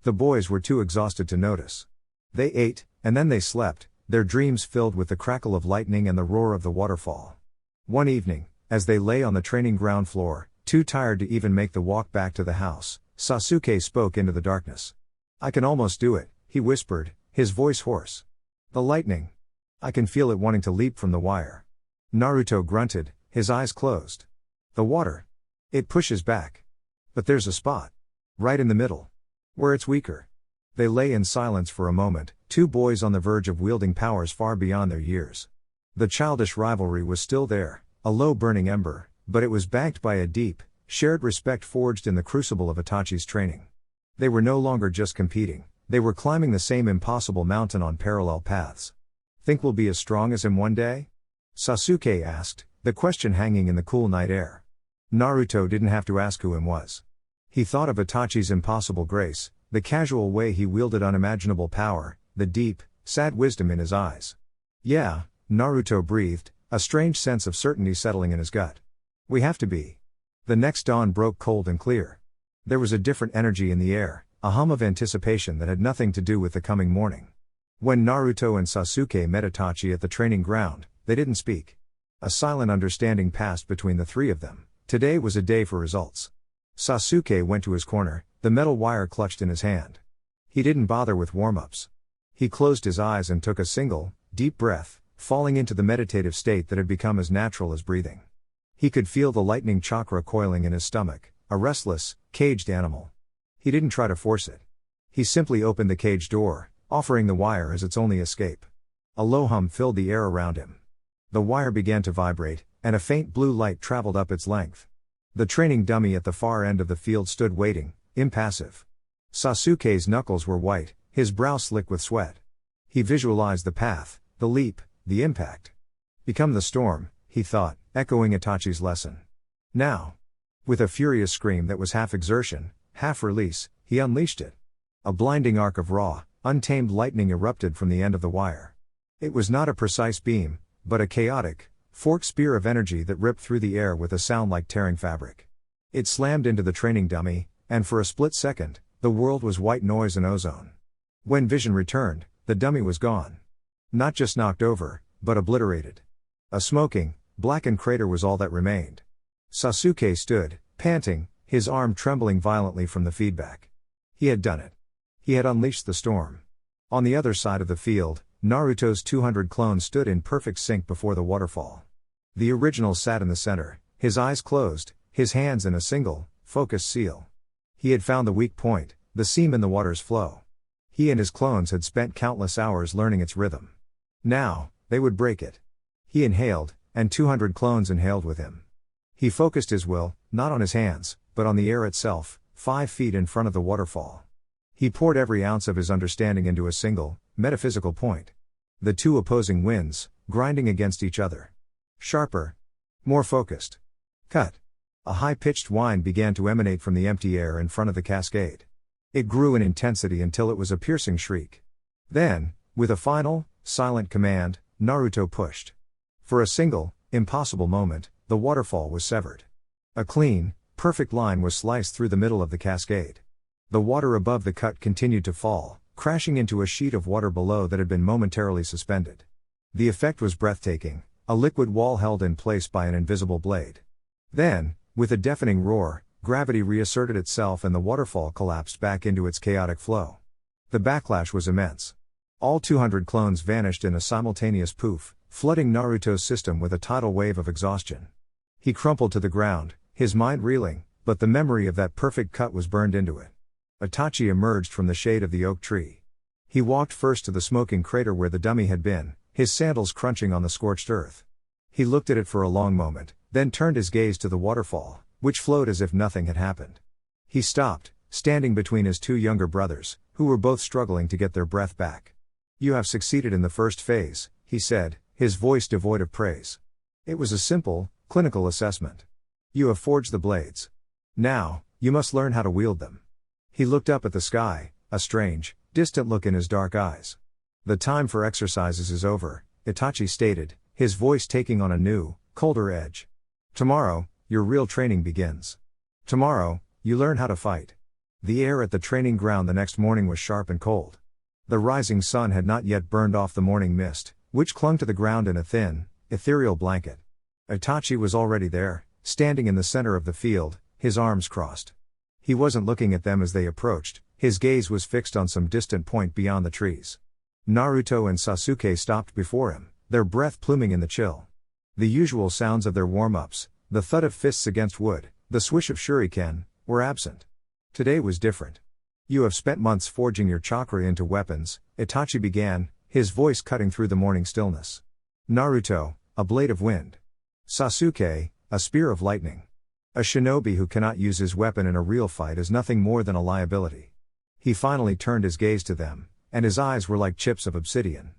The boys were too exhausted to notice. They ate, and then they slept, their dreams filled with the crackle of lightning and the roar of the waterfall. One evening, as they lay on the training ground floor, too tired to even make the walk back to the house, Sasuke spoke into the darkness. "I can almost do it," he whispered, his voice hoarse. "The lightning. I can feel it wanting to leap from the wire." Naruto grunted, his eyes closed. "The water. It pushes back. But there's a spot. Right in the middle. Where it's weaker." They lay in silence for a moment, two boys on the verge of wielding powers far beyond their years. The childish rivalry was still there, a low burning ember, but it was backed by a deep, shared respect forged in the crucible of Itachi's training. They were no longer just competing, they were climbing the same impossible mountain on parallel paths. "Think we'll be as strong as him one day?" Sasuke asked, the question hanging in the cool night air. Naruto didn't have to ask who him was. He thought of Itachi's impossible grace, the casual way he wielded unimaginable power, the deep, sad wisdom in his eyes. "Yeah," Naruto breathed, a strange sense of certainty settling in his gut. "We have to be." The next dawn broke cold and clear. There was a different energy in the air, a hum of anticipation that had nothing to do with the coming morning. When Naruto and Sasuke met Itachi at the training ground, they didn't speak. A silent understanding passed between the three of them. Today was a day for results. Sasuke went to his corner, the metal wire clutched in his hand. He didn't bother with warm-ups. He closed his eyes and took a single, deep breath, falling into the meditative state that had become as natural as breathing. He could feel the lightning chakra coiling in his stomach, a restless, caged animal. He didn't try to force it. He simply opened the cage door, offering the wire as its only escape. A low hum filled the air around him. The wire began to vibrate, and a faint blue light traveled up its length. The training dummy at the far end of the field stood waiting, impassive. Sasuke's knuckles were white, his brow slick with sweat. He visualized the path, the leap, the impact. Become the storm, he thought, echoing Itachi's lesson. Now. With a furious scream that was half exertion, half release, he unleashed it. A blinding arc of raw, untamed lightning erupted from the end of the wire. It was not a precise beam, but a chaotic, forked spear of energy that ripped through the air with a sound like tearing fabric. It slammed into the training dummy, and for a split second, the world was white noise and ozone. When vision returned, the dummy was gone. Not just knocked over, but obliterated. A smoking, blackened crater was all that remained. Sasuke stood, panting, his arm trembling violently from the feedback. He had done it. He had unleashed the storm. On the other side of the field, Naruto's 200 clones stood in perfect sync before the waterfall. The original sat in the center, his eyes closed, his hands in a single, focused seal. He had found the weak point, the seam in the water's flow. He and his clones had spent countless hours learning its rhythm. Now, they would break it. He inhaled, and 200 clones inhaled with him. He focused his will, not on his hands, but on the air itself, 5 feet in front of the waterfall. He poured every ounce of his understanding into a single, metaphysical point. The two opposing winds, grinding against each other. Sharper. More focused. Cut. A high-pitched whine began to emanate from the empty air in front of the cascade. It grew in intensity until it was a piercing shriek. Then, with a final, silent command, Naruto pushed. For a single, impossible moment, the waterfall was severed. A clean, perfect line was sliced through the middle of the cascade. The water above the cut continued to fall, crashing into a sheet of water below that had been momentarily suspended. The effect was breathtaking, a liquid wall held in place by an invisible blade. Then, with a deafening roar, gravity reasserted itself and the waterfall collapsed back into its chaotic flow. The backlash was immense. All 200 clones vanished in a simultaneous poof, flooding Naruto's system with a tidal wave of exhaustion. He crumpled to the ground, his mind reeling, but the memory of that perfect cut was burned into it. Itachi emerged from the shade of the oak tree. He walked first to the smoking crater where the dummy had been, his sandals crunching on the scorched earth. He looked at it for a long moment, then turned his gaze to the waterfall, which flowed as if nothing had happened. He stopped, standing between his two younger brothers, who were both struggling to get their breath back. "You have succeeded in the first phase," he said, his voice devoid of praise. It was a simple, clinical assessment. "You have forged the blades. Now, you must learn how to wield them." He looked up at the sky, a strange, distant look in his dark eyes. "The time for exercises is over," Itachi stated, his voice taking on a new, colder edge. "Tomorrow, your real training begins. Tomorrow, you learn how to fight." The air at the training ground the next morning was sharp and cold. The rising sun had not yet burned off the morning mist, which clung to the ground in a thin, ethereal blanket. Itachi was already there, standing in the center of the field, his arms crossed. He wasn't looking at them as they approached, his gaze was fixed on some distant point beyond the trees. Naruto and Sasuke stopped before him, their breath pluming in the chill. The usual sounds of their warm-ups, the thud of fists against wood, the swish of shuriken, were absent. Today was different. "You have spent months forging your chakra into weapons," Itachi began, his voice cutting through the morning stillness. "Naruto, a blade of wind. Sasuke, a spear of lightning. A shinobi who cannot use his weapon in a real fight is nothing more than a liability." He finally turned his gaze to them, and his eyes were like chips of obsidian.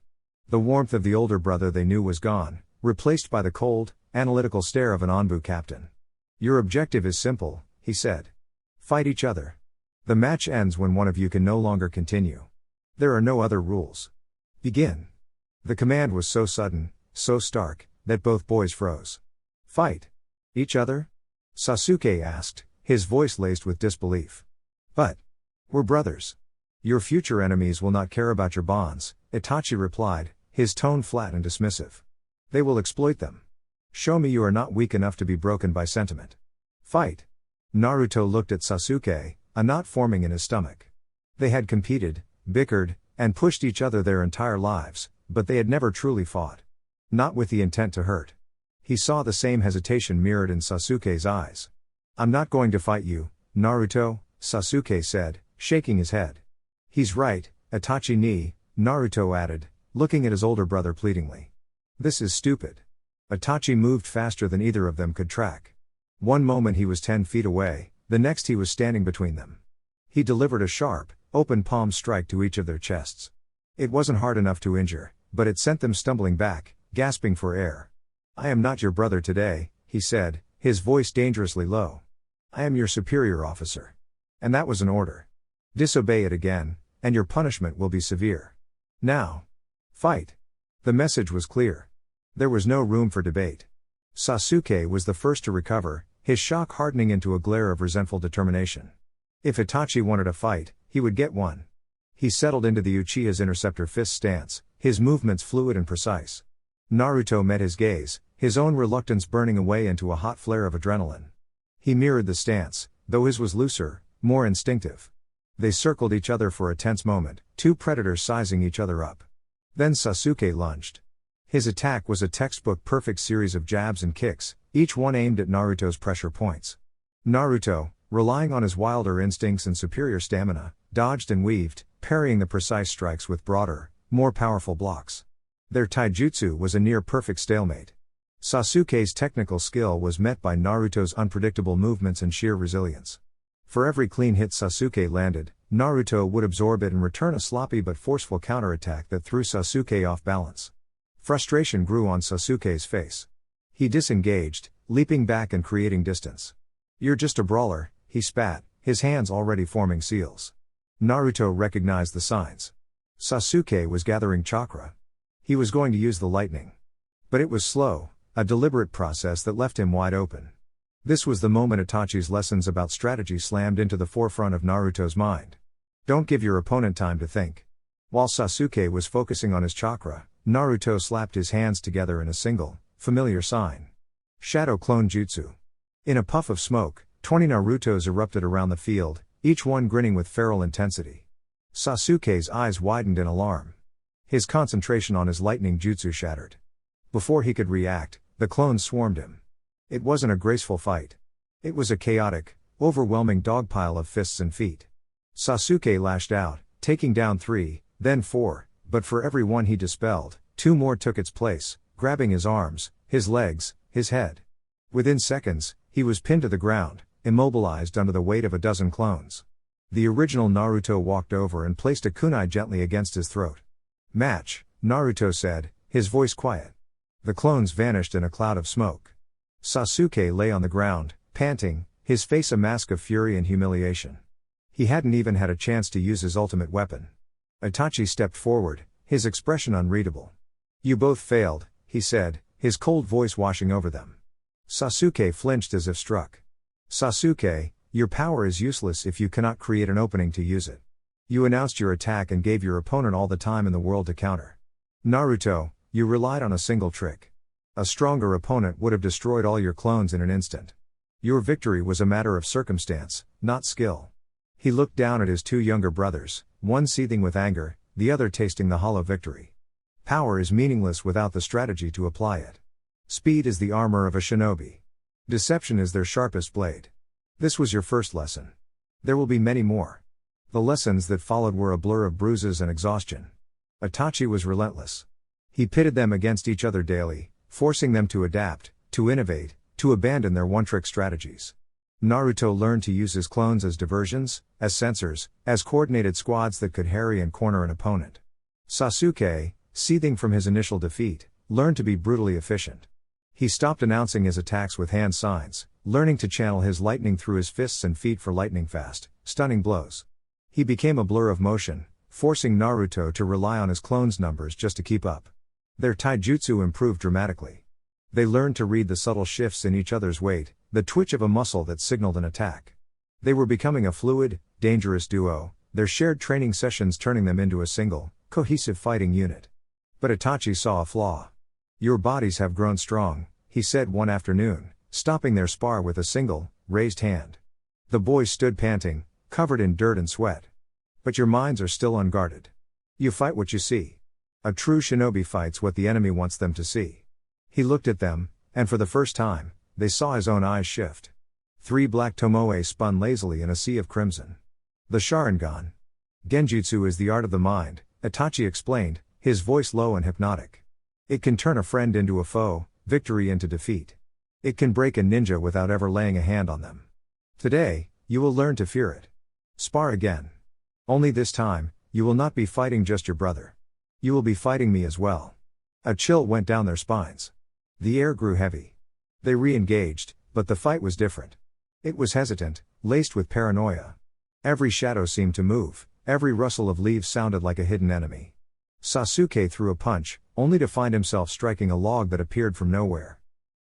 The warmth of the older brother they knew was gone, replaced by the cold, analytical stare of an Anbu captain. "Your objective is simple," he said. "Fight each other. The match ends when one of you can no longer continue. There are no other rules. Begin." The command was so sudden, so stark, that both boys froze. "Fight each other?" Sasuke asked, his voice laced with disbelief. "But we're brothers. Your future enemies will not care about your bonds," Itachi replied, his tone flat and dismissive. "They will exploit them. Show me you are not weak enough to be broken by sentiment. Fight! Naruto looked at Sasuke, a knot forming in his stomach. They had competed, bickered, and pushed each other their entire lives, but they had never truly fought. Not with the intent to hurt. He saw the same hesitation mirrored in Sasuke's eyes. I'm not going to fight you, Naruto, Sasuke said, shaking his head. He's right, Itachi ni, Naruto added, looking at his older brother pleadingly. This is stupid. Itachi moved faster than either of them could track. One moment he was 10 feet away, the next he was standing between them. He delivered a sharp, open palm strike to each of their chests. It wasn't hard enough to injure, but it sent them stumbling back, gasping for air. I am not your brother today, he said, his voice dangerously low. I am your superior officer. And that was an order. Disobey it again, and your punishment will be severe. Now. Fight. The message was clear. There was no room for debate. Sasuke was the first to recover, his shock hardening into a glare of resentful determination. If Itachi wanted a fight, he would get one. He settled into the Uchiha's interceptor fist stance, his movements fluid and precise. Naruto met his gaze, his own reluctance burning away into a hot flare of adrenaline. He mirrored the stance, though his was looser, more instinctive. They circled each other for a tense moment, two predators sizing each other up. Then Sasuke lunged. His attack was a textbook perfect series of jabs and kicks, each one aimed at Naruto's pressure points. Naruto, relying on his wilder instincts and superior stamina, dodged and weaved, parrying the precise strikes with broader, more powerful blocks. Their taijutsu was a near-perfect stalemate. Sasuke's technical skill was met by Naruto's unpredictable movements and sheer resilience. For every clean hit Sasuke landed, Naruto would absorb it and return a sloppy but forceful counterattack that threw Sasuke off balance. Frustration grew on Sasuke's face. He disengaged, leaping back and creating distance. You're just a brawler, he spat, his hands already forming seals. Naruto recognized the signs. Sasuke was gathering chakra. He was going to use the lightning. But it was slow, a deliberate process that left him wide open. This was the moment Itachi's lessons about strategy slammed into the forefront of Naruto's mind. Don't give your opponent time to think. While Sasuke was focusing on his chakra, Naruto slapped his hands together in a single, familiar sign. Shadow Clone Jutsu. In a puff of smoke, 20 Narutos erupted around the field, each one grinning with feral intensity. Sasuke's eyes widened in alarm. His concentration on his lightning jutsu shattered. Before he could react, the clones swarmed him. It wasn't a graceful fight. It was a chaotic, overwhelming dogpile of fists and feet. Sasuke lashed out, taking down 3, then 4, but for every one he dispelled, 2 more took its place, grabbing his arms, his legs, his head. Within seconds, he was pinned to the ground, immobilized under the weight of a dozen clones. The original Naruto walked over and placed a kunai gently against his throat. Match, Naruto said, his voice quiet. The clones vanished in a cloud of smoke. Sasuke lay on the ground, panting, his face a mask of fury and humiliation. He hadn't even had a chance to use his ultimate weapon. Itachi stepped forward, his expression unreadable. You both failed, he said, his cold voice washing over them. Sasuke flinched as if struck. Sasuke, your power is useless if you cannot create an opening to use it. You announced your attack and gave your opponent all the time in the world to counter. Naruto, you relied on a single trick. A stronger opponent would have destroyed all your clones in an instant. Your victory was a matter of circumstance, not skill. He looked down at his 2 younger brothers, one seething with anger, the other tasting the hollow victory. Power is meaningless without the strategy to apply it. Speed is the armor of a shinobi. Deception is their sharpest blade. This was your first lesson. There will be many more. The lessons that followed were a blur of bruises and exhaustion. Itachi was relentless. He pitted them against each other daily, forcing them to adapt, to innovate, to abandon their one-trick strategies. Naruto learned to use his clones as diversions, as sensors, as coordinated squads that could harry and corner an opponent. Sasuke, seething from his initial defeat, learned to be brutally efficient. He stopped announcing his attacks with hand signs, learning to channel his lightning through his fists and feet for lightning-fast, stunning blows. He became a blur of motion, forcing Naruto to rely on his clones' numbers just to keep up. Their taijutsu improved dramatically. They learned to read the subtle shifts in each other's weight, the twitch of a muscle that signaled an attack. They were becoming a fluid, dangerous duo, their shared training sessions turning them into a single, cohesive fighting unit. But Itachi saw a flaw. Your bodies have grown strong, he said one afternoon, stopping their spar with a single, raised hand. The boys stood panting, covered in dirt and sweat. But your minds are still unguarded. You fight what you see. A true shinobi fights what the enemy wants them to see. He looked at them, and for the first time, they saw his own eyes shift. 3 black tomoe spun lazily in a sea of crimson. The Sharingan. Genjutsu is the art of the mind, Itachi explained, his voice low and hypnotic. It can turn a friend into a foe, victory into defeat. It can break a ninja without ever laying a hand on them. Today, you will learn to fear it. Spar again. Only this time, you will not be fighting just your brother. You will be fighting me as well. A chill went down their spines. The air grew heavy. They re-engaged, but the fight was different. It was hesitant, laced with paranoia. Every shadow seemed to move, every rustle of leaves sounded like a hidden enemy. Sasuke threw a punch, only to find himself striking a log that appeared from nowhere.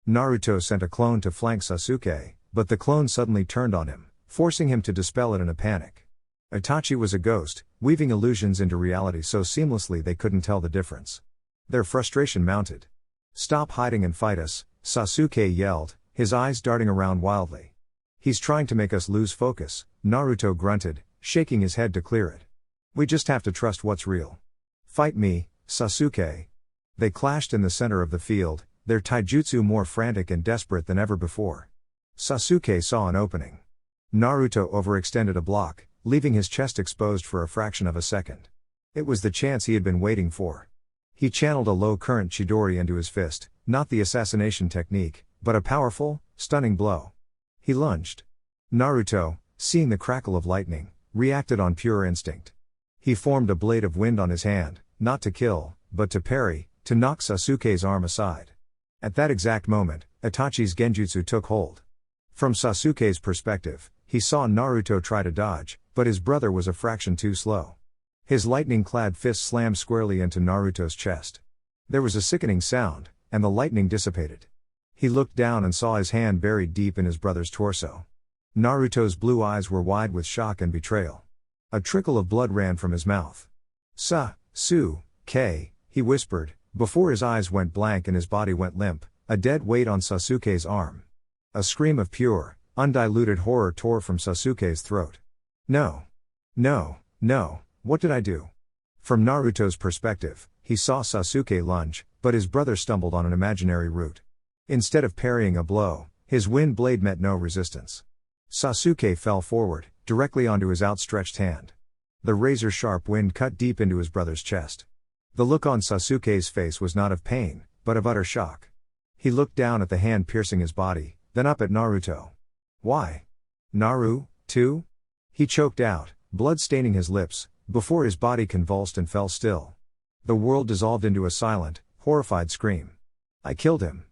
Naruto sent a clone to flank Sasuke, but the clone suddenly turned on him, forcing him to dispel it in a panic. Itachi was a ghost, weaving illusions into reality so seamlessly they couldn't tell the difference. Their frustration mounted. "Stop hiding and fight us," Sasuke yelled, his eyes darting around wildly. "He's trying to make us lose focus," Naruto grunted, shaking his head to clear it. "We just have to trust what's real." "Fight me, Sasuke." They clashed in the center of the field, their taijutsu more frantic and desperate than ever before. Sasuke saw an opening. Naruto overextended a block, leaving his chest exposed for a fraction of a second. It was the chance he had been waiting for. He channeled a low-current chidori into his fist, not the assassination technique, but a powerful, stunning blow. He lunged. Naruto, seeing the crackle of lightning, reacted on pure instinct. He formed a blade of wind on his hand, not to kill, but to parry, to knock Sasuke's arm aside. At that exact moment, Itachi's genjutsu took hold. From Sasuke's perspective, he saw Naruto try to dodge, but his brother was a fraction too slow. His lightning-clad fist slammed squarely into Naruto's chest. There was a sickening sound, and the lightning dissipated. He looked down and saw his hand buried deep in his brother's torso. Naruto's blue eyes were wide with shock and betrayal. A trickle of blood ran from his mouth. "Sa-su-ke," he whispered, before his eyes went blank and his body went limp, a dead weight on Sasuke's arm. A scream of pure, undiluted horror tore from Sasuke's throat. No. No, no, what did I do? From Naruto's perspective, he saw Sasuke lunge, but his brother stumbled on an imaginary route. Instead of parrying a blow, his wind blade met no resistance. Sasuke fell forward, directly onto his outstretched hand. The razor-sharp wind cut deep into his brother's chest. The look on Sasuke's face was not of pain, but of utter shock. He looked down at the hand piercing his body, then up at Naruto. "Why? Naru, too?" He choked out, blood staining his lips, before his body convulsed and fell still. The world dissolved into a silent, horrified scream. "I killed him.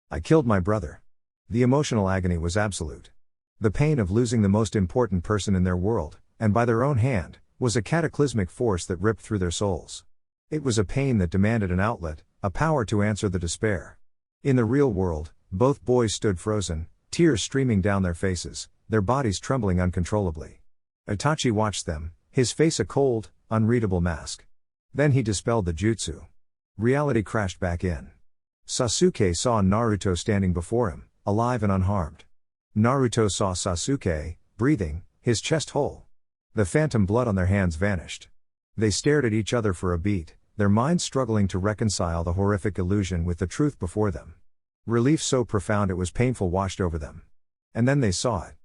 I killed my brother." The emotional agony was absolute. The pain of losing the most important person in their world, and by their own hand, was a cataclysmic force that ripped through their souls. It was a pain that demanded an outlet, a power to answer the despair. In the real world, both boys stood frozen, tears streaming down their faces, their bodies trembling uncontrollably. Itachi watched them, his face a cold, unreadable mask. Then he dispelled the jutsu. Reality crashed back in. Sasuke saw Naruto standing before him, alive and unharmed. Naruto saw Sasuke, breathing, his chest whole. The phantom blood on their hands vanished. They stared at each other for a beat, their minds struggling to reconcile the horrific illusion with the truth before them. Relief so profound it was painful washed over them. And then they saw it.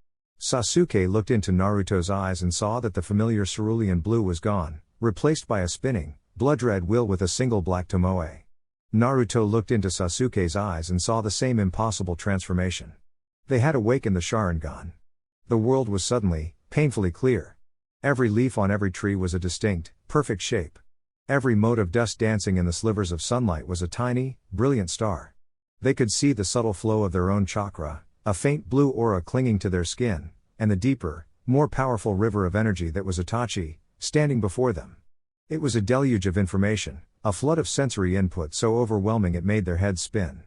Sasuke looked into Naruto's eyes and saw that the familiar cerulean blue was gone, replaced by a spinning, blood-red will with a single black tomoe. Naruto looked into Sasuke's eyes and saw the same impossible transformation. They had awakened the Sharingan. The world was suddenly, painfully clear. Every leaf on every tree was a distinct, perfect shape. Every mote of dust dancing in the slivers of sunlight was a tiny, brilliant star. They could see the subtle flow of their own chakra, a faint blue aura clinging to their skin, and the deeper, more powerful river of energy that was Itachi, standing before them. It was a deluge of information, a flood of sensory input so overwhelming it made their heads spin.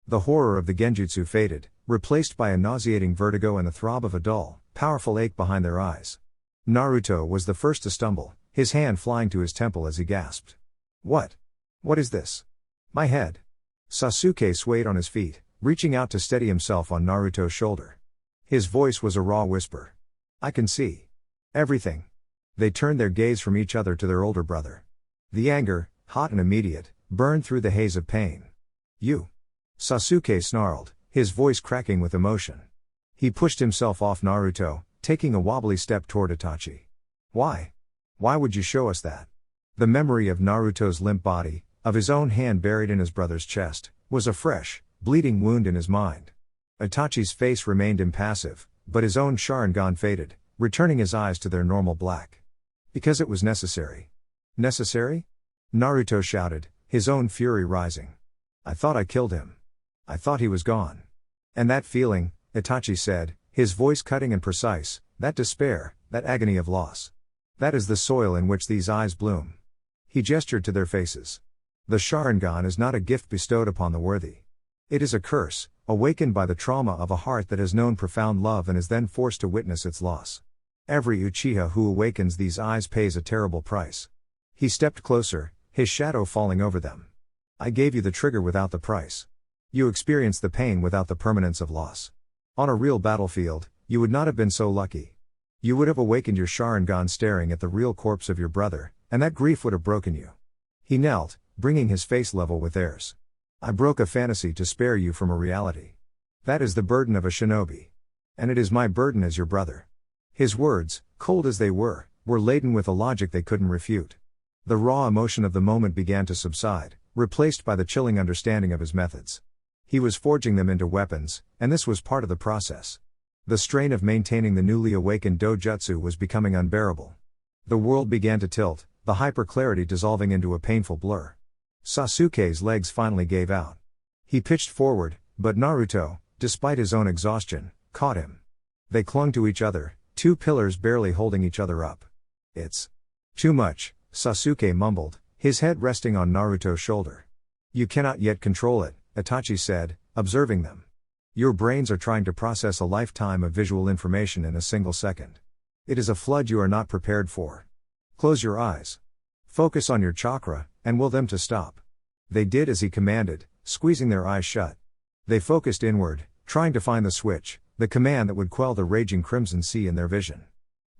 The horror of the genjutsu faded, replaced by a nauseating vertigo and the throb of a dull, powerful ache behind their eyes. Naruto was the first to stumble, his hand flying to his temple as he gasped. What is this? My head." Sasuke swayed on his feet, reaching out to steady himself on Naruto's shoulder. His voice was a raw whisper. "I can see everything." They turned their gaze from each other to their older brother. The anger, hot and immediate, burned through the haze of pain. "You!" Sasuke snarled, his voice cracking with emotion. He pushed himself off Naruto, taking a wobbly step toward Itachi. "Why? Why would you show us that?" The memory of Naruto's limp body, of his own hand buried in his brother's chest, was a fresh, bleeding wound in his mind. Itachi's face remained impassive, but his own Sharingan faded, returning his eyes to their normal black. "Because it was necessary." "Necessary?" Naruto shouted, his own fury rising. "I thought I killed him. I thought he was gone." "And that feeling," Itachi said, his voice cutting and precise, "that despair, that agony of loss. That is the soil in which these eyes bloom." He gestured to their faces. The Sharingan is not a gift bestowed upon the worthy. It is a curse, awakened by the trauma of a heart that has known profound love and is then forced to witness its loss. Every Uchiha who awakens these eyes pays a terrible price. He stepped closer, his shadow falling over them. "I gave you the trigger without the price. You experienced the pain without the permanence of loss. On a real battlefield, you would not have been so lucky. You would have awakened your Sharingan staring at the real corpse of your brother, and that grief would have broken you." He knelt, bringing his face level with theirs. "I broke a fantasy to spare you from a reality. That is the burden of a shinobi. And it is my burden as your brother." His words, cold as they were laden with a logic they couldn't refute. The raw emotion of the moment began to subside, replaced by the chilling understanding of his methods. He was forging them into weapons, and this was part of the process. The strain of maintaining the newly awakened dojutsu was becoming unbearable. The world began to tilt, the hyper-clarity dissolving into a painful blur. Sasuke's legs finally gave out. He pitched forward, but Naruto, despite his own exhaustion, caught him. They clung to each other, two pillars barely holding each other up. "It's too much," Sasuke mumbled, his head resting on Naruto's shoulder. "You cannot yet control it," Itachi said, observing them. "Your brains are trying to process a lifetime of visual information in a single second. It is a flood you are not prepared for. Close your eyes. Focus on your chakra, and will them to stop." They did as he commanded, squeezing their eyes shut. They focused inward, trying to find the switch, the command that would quell the raging crimson sea in their vision.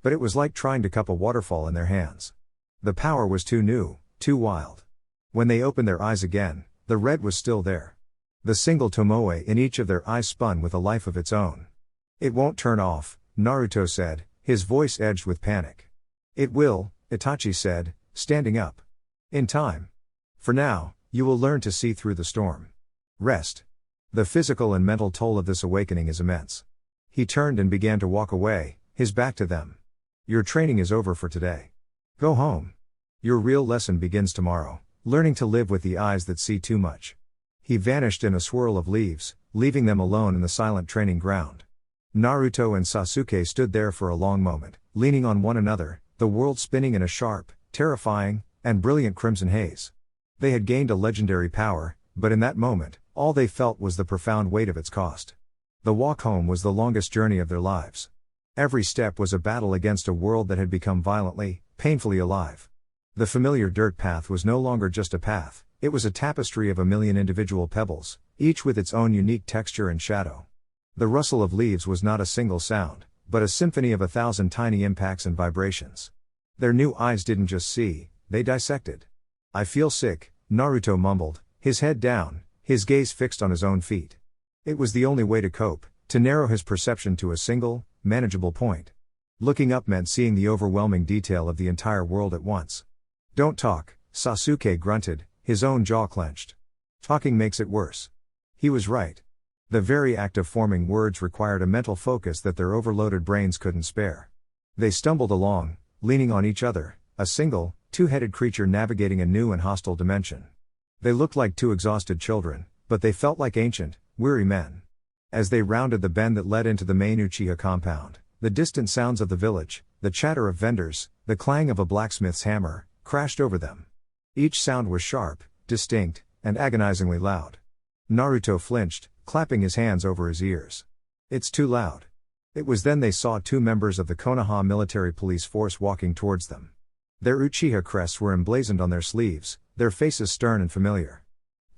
But it was like trying to cup a waterfall in their hands. The power was too new, too wild. When they opened their eyes again, the red was still there. The single tomoe in each of their eyes spun with a life of its own. "It won't turn off," Naruto said, his voice edged with panic. "It will," Itachi said, standing up. "In time. For now, you will learn to see through the storm. Rest." The physical and mental toll of this awakening is immense. He turned and began to walk away, his back to them. "Your training is over for today. Go home. Your real lesson begins tomorrow, learning to live with the eyes that see too much." He vanished in a swirl of leaves, leaving them alone in the silent training ground. Naruto and Sasuke stood there for a long moment, leaning on one another, the world spinning in a sharp, terrifying, and brilliant crimson haze. They had gained a legendary power, but in that moment, all they felt was the profound weight of its cost. The walk home was the longest journey of their lives. Every step was a battle against a world that had become violently, painfully alive. The familiar dirt path was no longer just a path, it was a tapestry of a million individual pebbles, each with its own unique texture and shadow. The rustle of leaves was not a single sound, but a symphony of 1,000 tiny impacts and vibrations. Their new eyes didn't just see, they dissected. "I feel sick," Naruto mumbled, his head down, his gaze fixed on his own feet. It was the only way to cope, to narrow his perception to a single, manageable point. Looking up meant seeing the overwhelming detail of the entire world at once. "Don't talk," Sasuke grunted, his own jaw clenched. "Talking makes it worse." He was right. The very act of forming words required a mental focus that their overloaded brains couldn't spare. They stumbled along, leaning on each other, a single, two-headed creature navigating a new and hostile dimension. They looked like two exhausted children, but they felt like ancient, weary men. As they rounded the bend that led into the main Uchiha compound, the distant sounds of the village, the chatter of vendors, the clang of a blacksmith's hammer, crashed over them. Each sound was sharp, distinct, and agonizingly loud. Naruto flinched, clapping his hands over his ears. "It's too loud." It was then they saw two members of the Konoha military police force walking towards them. Their Uchiha crests were emblazoned on their sleeves, their faces stern and familiar.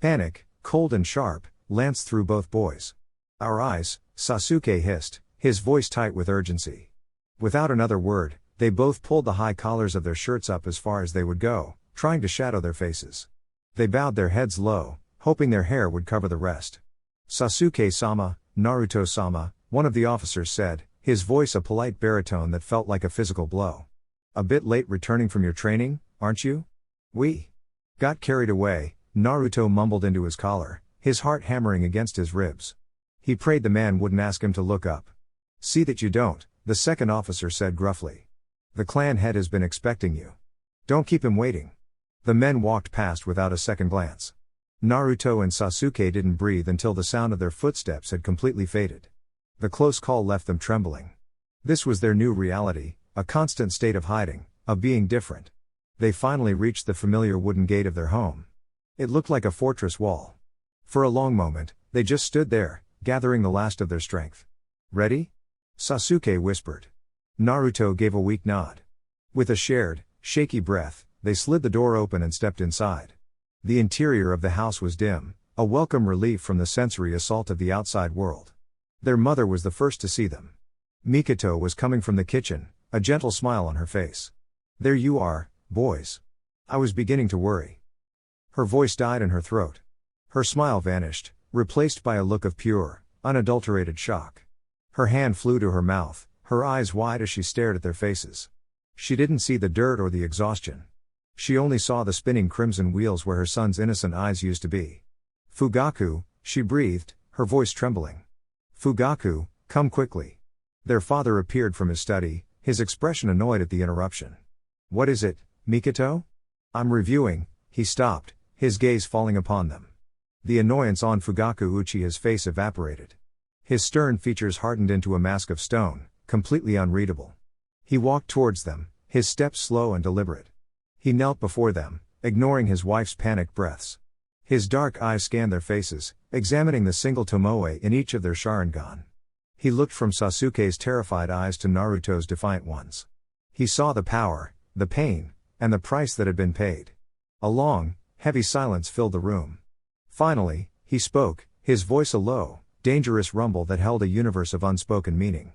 Panic, cold and sharp, lanced through both boys. Our eyes, Sasuke hissed, his voice tight with urgency. Without another word, they both pulled the high collars of their shirts up as far as they would go, trying to shadow their faces. They bowed their heads low, hoping their hair would cover the rest. Sasuke-sama, Naruto-sama, one of the officers said, his voice a polite baritone that felt like a physical blow. A bit late returning from your training, aren't you? We got carried away, Naruto mumbled into his collar, his heart hammering against his ribs. He prayed the man wouldn't ask him to look up. See that you don't, the second officer said gruffly. The clan head has been expecting you. Don't keep him waiting. The men walked past without a second glance. Naruto and Sasuke didn't breathe until the sound of their footsteps had completely faded. The close call left them trembling. This was their new reality, a constant state of hiding, of being different. They finally reached the familiar wooden gate of their home. It looked like a fortress wall. For a long moment, they just stood there, gathering the last of their strength. Ready? Sasuke whispered. Naruto gave a weak nod. With a shared, shaky breath, they slid the door open and stepped inside. The interior of the house was dim, a welcome relief from the sensory assault of the outside world. Their mother was the first to see them. Mikoto was coming from the kitchen, a gentle smile on her face. There you are, boys. I was beginning to worry. Her voice died in her throat. Her smile vanished, replaced by a look of pure, unadulterated shock. Her hand flew to her mouth, her eyes wide as she stared at their faces. She didn't see the dirt or the exhaustion. She only saw the spinning crimson wheels where her son's innocent eyes used to be. Fugaku, she breathed, her voice trembling. Fugaku, come quickly. Their father appeared from his study, his expression annoyed at the interruption. What is it, Mikoto? I'm reviewing. He stopped, his gaze falling upon them. The annoyance on Fugaku Uchiha's face evaporated. His stern features hardened into a mask of stone, completely unreadable. He walked towards them, his steps slow and deliberate. He knelt before them, ignoring his wife's panicked breaths. His dark eyes scanned their faces, examining the single tomoe in each of their Sharingan. He looked from Sasuke's terrified eyes to Naruto's defiant ones. He saw the power, the pain, and the price that had been paid. A long, heavy silence filled the room. Finally, he spoke, his voice a low, dangerous rumble that held a universe of unspoken meaning.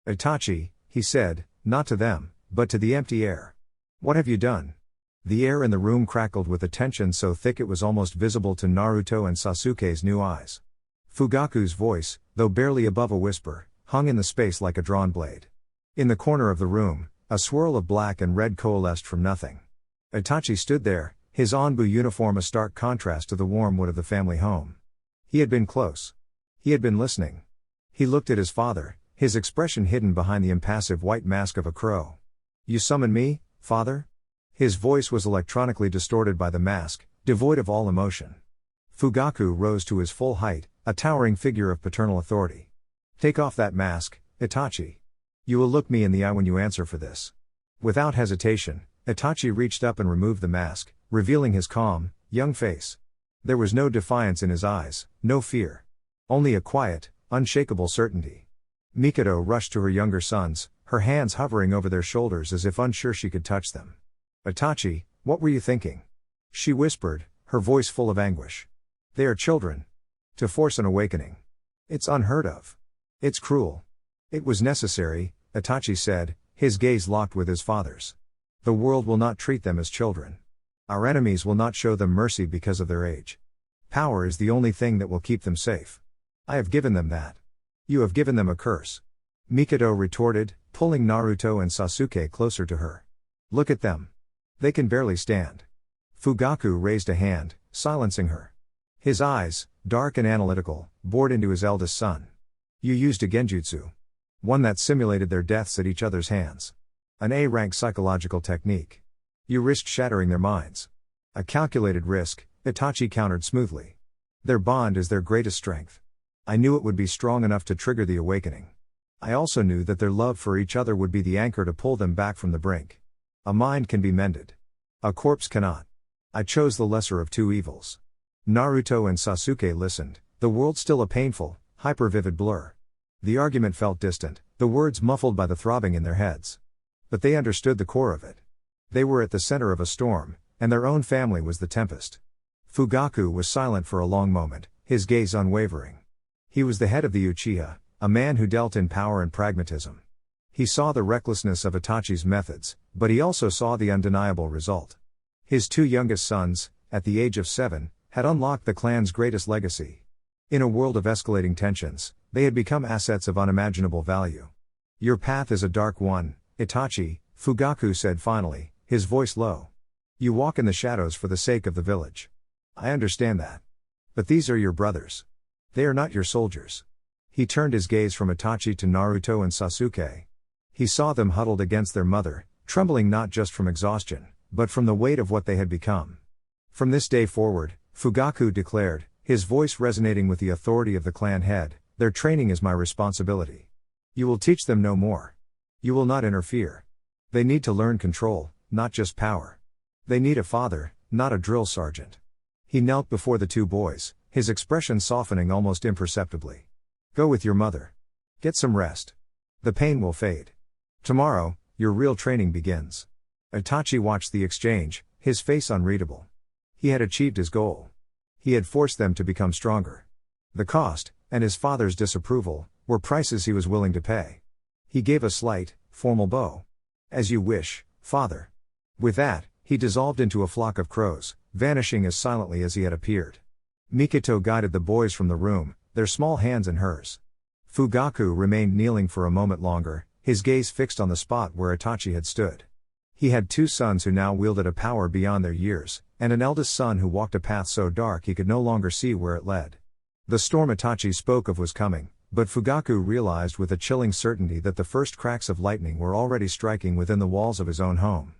Itachi, he said, not to them, but to the empty air. What have you done? The air in the room crackled with a tension so thick it was almost visible to Naruto and Sasuke's new eyes. Fugaku's voice, though barely above a whisper, hung in the space like a drawn blade. In the corner of the room, a swirl of black and red coalesced from nothing. Itachi stood there, his Anbu uniform a stark contrast to the warm wood of the family home. He had been close. He had been listening. He looked at his father, his expression hidden behind the impassive white mask of a crow. You summon me, father? His voice was electronically distorted by the mask, devoid of all emotion. Fugaku rose to his full height, a towering figure of paternal authority. Take off that mask, Itachi. You will look me in the eye when you answer for this. Without hesitation, Itachi reached up and removed the mask, revealing his calm, young face. There was no defiance in his eyes, no fear. Only a quiet, unshakable certainty. Mikoto rushed to her younger sons, her hands hovering over their shoulders as if unsure she could touch them. Itachi, what were you thinking? She whispered, her voice full of anguish. They are children. To force an awakening. It's unheard of. It's cruel. It was necessary, Itachi said, his gaze locked with his father's. The world will not treat them as children. Our enemies will not show them mercy because of their age. Power is the only thing that will keep them safe. I have given them that. You have given them a curse. Mikoto retorted, pulling Naruto and Sasuke closer to her. Look at them. They can barely stand. Fugaku raised a hand, silencing her. His eyes, dark and analytical, bored into his eldest son. You used a genjutsu. One that simulated their deaths at each other's hands. An A-rank psychological technique. You risked shattering their minds. A calculated risk, Itachi countered smoothly. Their bond is their greatest strength. I knew it would be strong enough to trigger the awakening. I also knew that their love for each other would be the anchor to pull them back from the brink. A mind can be mended. A corpse cannot. I chose the lesser of two evils. Naruto and Sasuke listened, the world still a painful, hyper-vivid blur. The argument felt distant, the words muffled by the throbbing in their heads. But they understood the core of it. They were at the center of a storm, and their own family was the tempest. Fugaku was silent for a long moment, his gaze unwavering. He was the head of the Uchiha, a man who dealt in power and pragmatism. He saw the recklessness of Itachi's methods, but he also saw the undeniable result. His two youngest sons, at the age of 7, had unlocked the clan's greatest legacy. In a world of escalating tensions, they had become assets of unimaginable value. "Your path is a dark one, Itachi," Fugaku said finally, his voice low. "You walk in the shadows for the sake of the village. I understand that. But these are your brothers. They are not your soldiers." He turned his gaze from Itachi to Naruto and Sasuke. He saw them huddled against their mother, trembling not just from exhaustion, but from the weight of what they had become. "From this day forward," Fugaku declared, his voice resonating with the authority of the clan head, "their training is my responsibility. You will teach them no more. You will not interfere. They need to learn control, not just power. They need a father, not a drill sergeant." He knelt before the two boys, his expression softening almost imperceptibly. "Go with your mother. Get some rest. The pain will fade. Tomorrow, your real training begins." Itachi watched the exchange, his face unreadable. He had achieved his goal. He had forced them to become stronger. The cost, and his father's disapproval, were prices he was willing to pay. He gave a slight, formal bow. "As you wish, father." With that, he dissolved into a flock of crows, vanishing as silently as he had appeared. Mikito guided the boys from the room, their small hands in hers. Fugaku remained kneeling for a moment longer, his gaze fixed on the spot where Itachi had stood. He had two sons who now wielded a power beyond their years, and an eldest son who walked a path so dark he could no longer see where it led. The storm Itachi spoke of was coming, but Fugaku realized with a chilling certainty that the first cracks of lightning were already striking within the walls of his own home.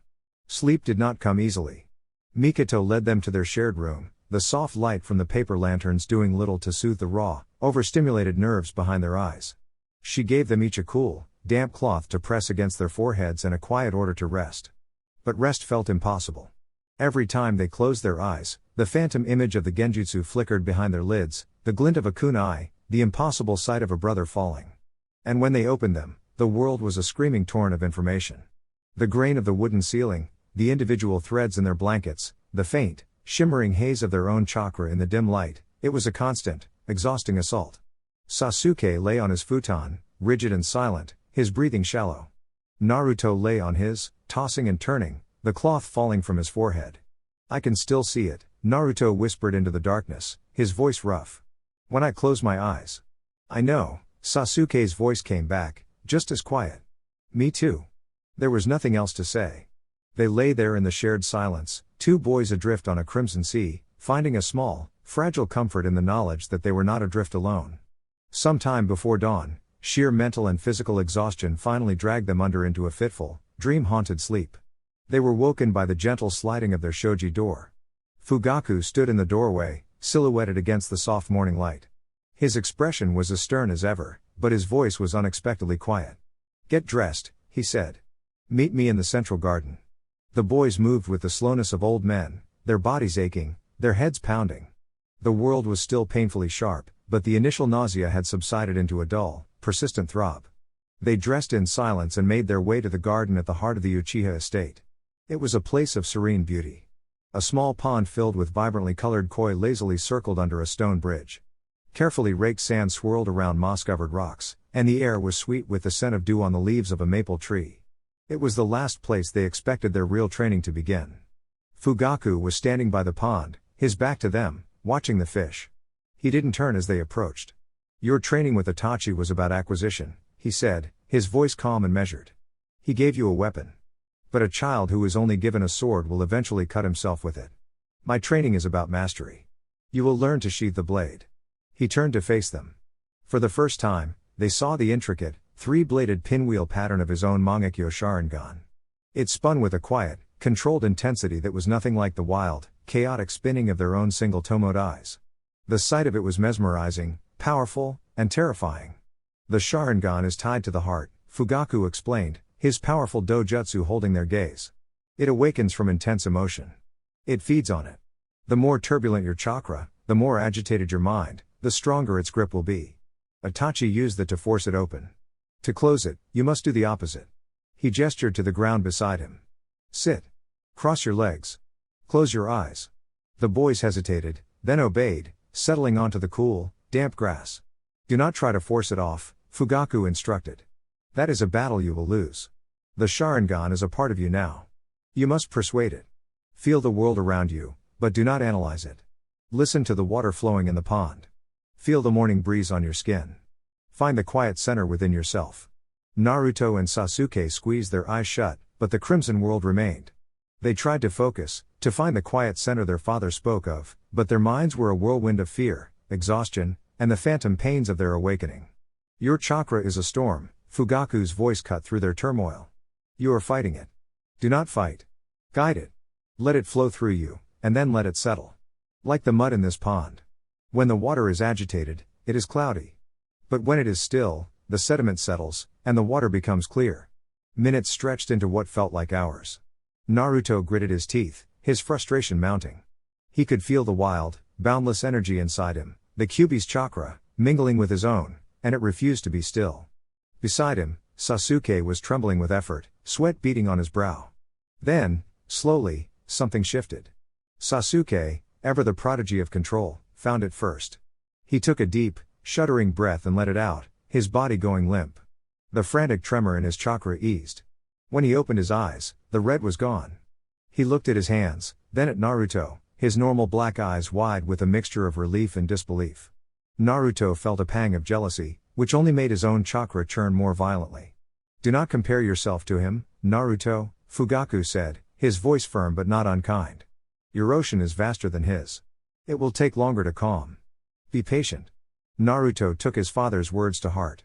Sleep did not come easily. Mikito led them to their shared room, the soft light from the paper lanterns doing little to soothe the raw, overstimulated nerves behind their eyes. She gave them each a cool, damp cloth to press against their foreheads and a quiet order to rest. But rest felt impossible. Every time they closed their eyes, the phantom image of the genjutsu flickered behind their lids, the glint of a kunai, the impossible sight of a brother falling. And when they opened them, the world was a screaming torrent of information. The grain of the wooden ceiling, the individual threads in their blankets, the faint, shimmering haze of their own chakra in the dim light, it was a constant, exhausting assault. Sasuke lay on his futon, rigid and silent, his breathing shallow. Naruto lay on his, tossing and turning, the cloth falling from his forehead. "I can still see it," Naruto whispered into the darkness, his voice rough. "When I close my eyes." "I know," Sasuke's voice came back, just as quiet. "Me too." There was nothing else to say. They lay there in the shared silence, two boys adrift on a crimson sea, finding a small, fragile comfort in the knowledge that they were not adrift alone. Some time before dawn, sheer mental and physical exhaustion finally dragged them under into a fitful, dream-haunted sleep. They were woken by the gentle sliding of their shoji door. Fugaku stood in the doorway, silhouetted against the soft morning light. His expression was as stern as ever, but his voice was unexpectedly quiet. "Get dressed," he said. "Meet me in the central garden." The boys moved with the slowness of old men, their bodies aching, their heads pounding. The world was still painfully sharp, but the initial nausea had subsided into a dull, persistent throb. They dressed in silence and made their way to the garden at the heart of the Uchiha estate. It was a place of serene beauty. A small pond filled with vibrantly colored koi lazily circled under a stone bridge. Carefully raked sand swirled around moss-covered rocks, and the air was sweet with the scent of dew on the leaves of a maple tree. It was the last place they expected their real training to begin. Fugaku was standing by the pond, his back to them, watching the fish. He didn't turn as they approached. "Your training with Itachi was about acquisition," he said, his voice calm and measured. "He gave you a weapon. But a child who is only given a sword will eventually cut himself with it. My training is about mastery. You will learn to sheathe the blade." He turned to face them. For the first time, they saw the intricate, three-bladed pinwheel pattern of his own Mangekyo Sharingan. It spun with a quiet, controlled intensity that was nothing like the wild, chaotic spinning of their own single tomoed eyes. The sight of it was mesmerizing, powerful, and terrifying. "The Sharingan is tied to the heart," Fugaku explained, his powerful dojutsu holding their gaze. "It awakens from intense emotion. It feeds on it. The more turbulent your chakra, the more agitated your mind, the stronger its grip will be. Itachi used it to force it open. To close it, you must do the opposite." He gestured to the ground beside him. "Sit. Cross your legs. Close your eyes." The boys hesitated, then obeyed, settling onto the cool, damp grass. Do not try to force it off, Fugaku instructed. That is a battle you will lose. The Sharingan is a part of you now. You must persuade it. Feel the world around you, but do not analyze it. Listen to the water flowing in the pond. Feel the morning breeze on your skin. Find the quiet center within yourself. Naruto and Sasuke squeezed their eyes shut, but the crimson world remained. They tried to focus, to find the quiet center their father spoke of, but their minds were a whirlwind of fear, exhaustion, and the phantom pains of their awakening. Your chakra is a storm, Fugaku's voice cut through their turmoil. You are fighting it. Do not fight. Guide it. Let it flow through you, and then let it settle. Like the mud in this pond. When the water is agitated, it is cloudy. But when it is still, the sediment settles, and the water becomes clear. Minutes stretched into what felt like hours. Naruto gritted his teeth, his frustration mounting. He could feel the wild, boundless energy inside him, the Kyūbi's chakra, mingling with his own, and it refused to be still. Beside him, Sasuke was trembling with effort, sweat beading on his brow. Then, slowly, something shifted. Sasuke, ever the prodigy of control, found it first. He took a deep, shuddering breath and let it out, his body going limp. The frantic tremor in his chakra eased. When he opened his eyes, the red was gone. He looked at his hands, then at Naruto, his normal black eyes wide with a mixture of relief and disbelief. Naruto felt a pang of jealousy, which only made his own chakra churn more violently. Do not compare yourself to him, Naruto, Fugaku said, his voice firm but not unkind. Your ocean is vaster than his. It will take longer to calm. Be patient. Naruto took his father's words to heart.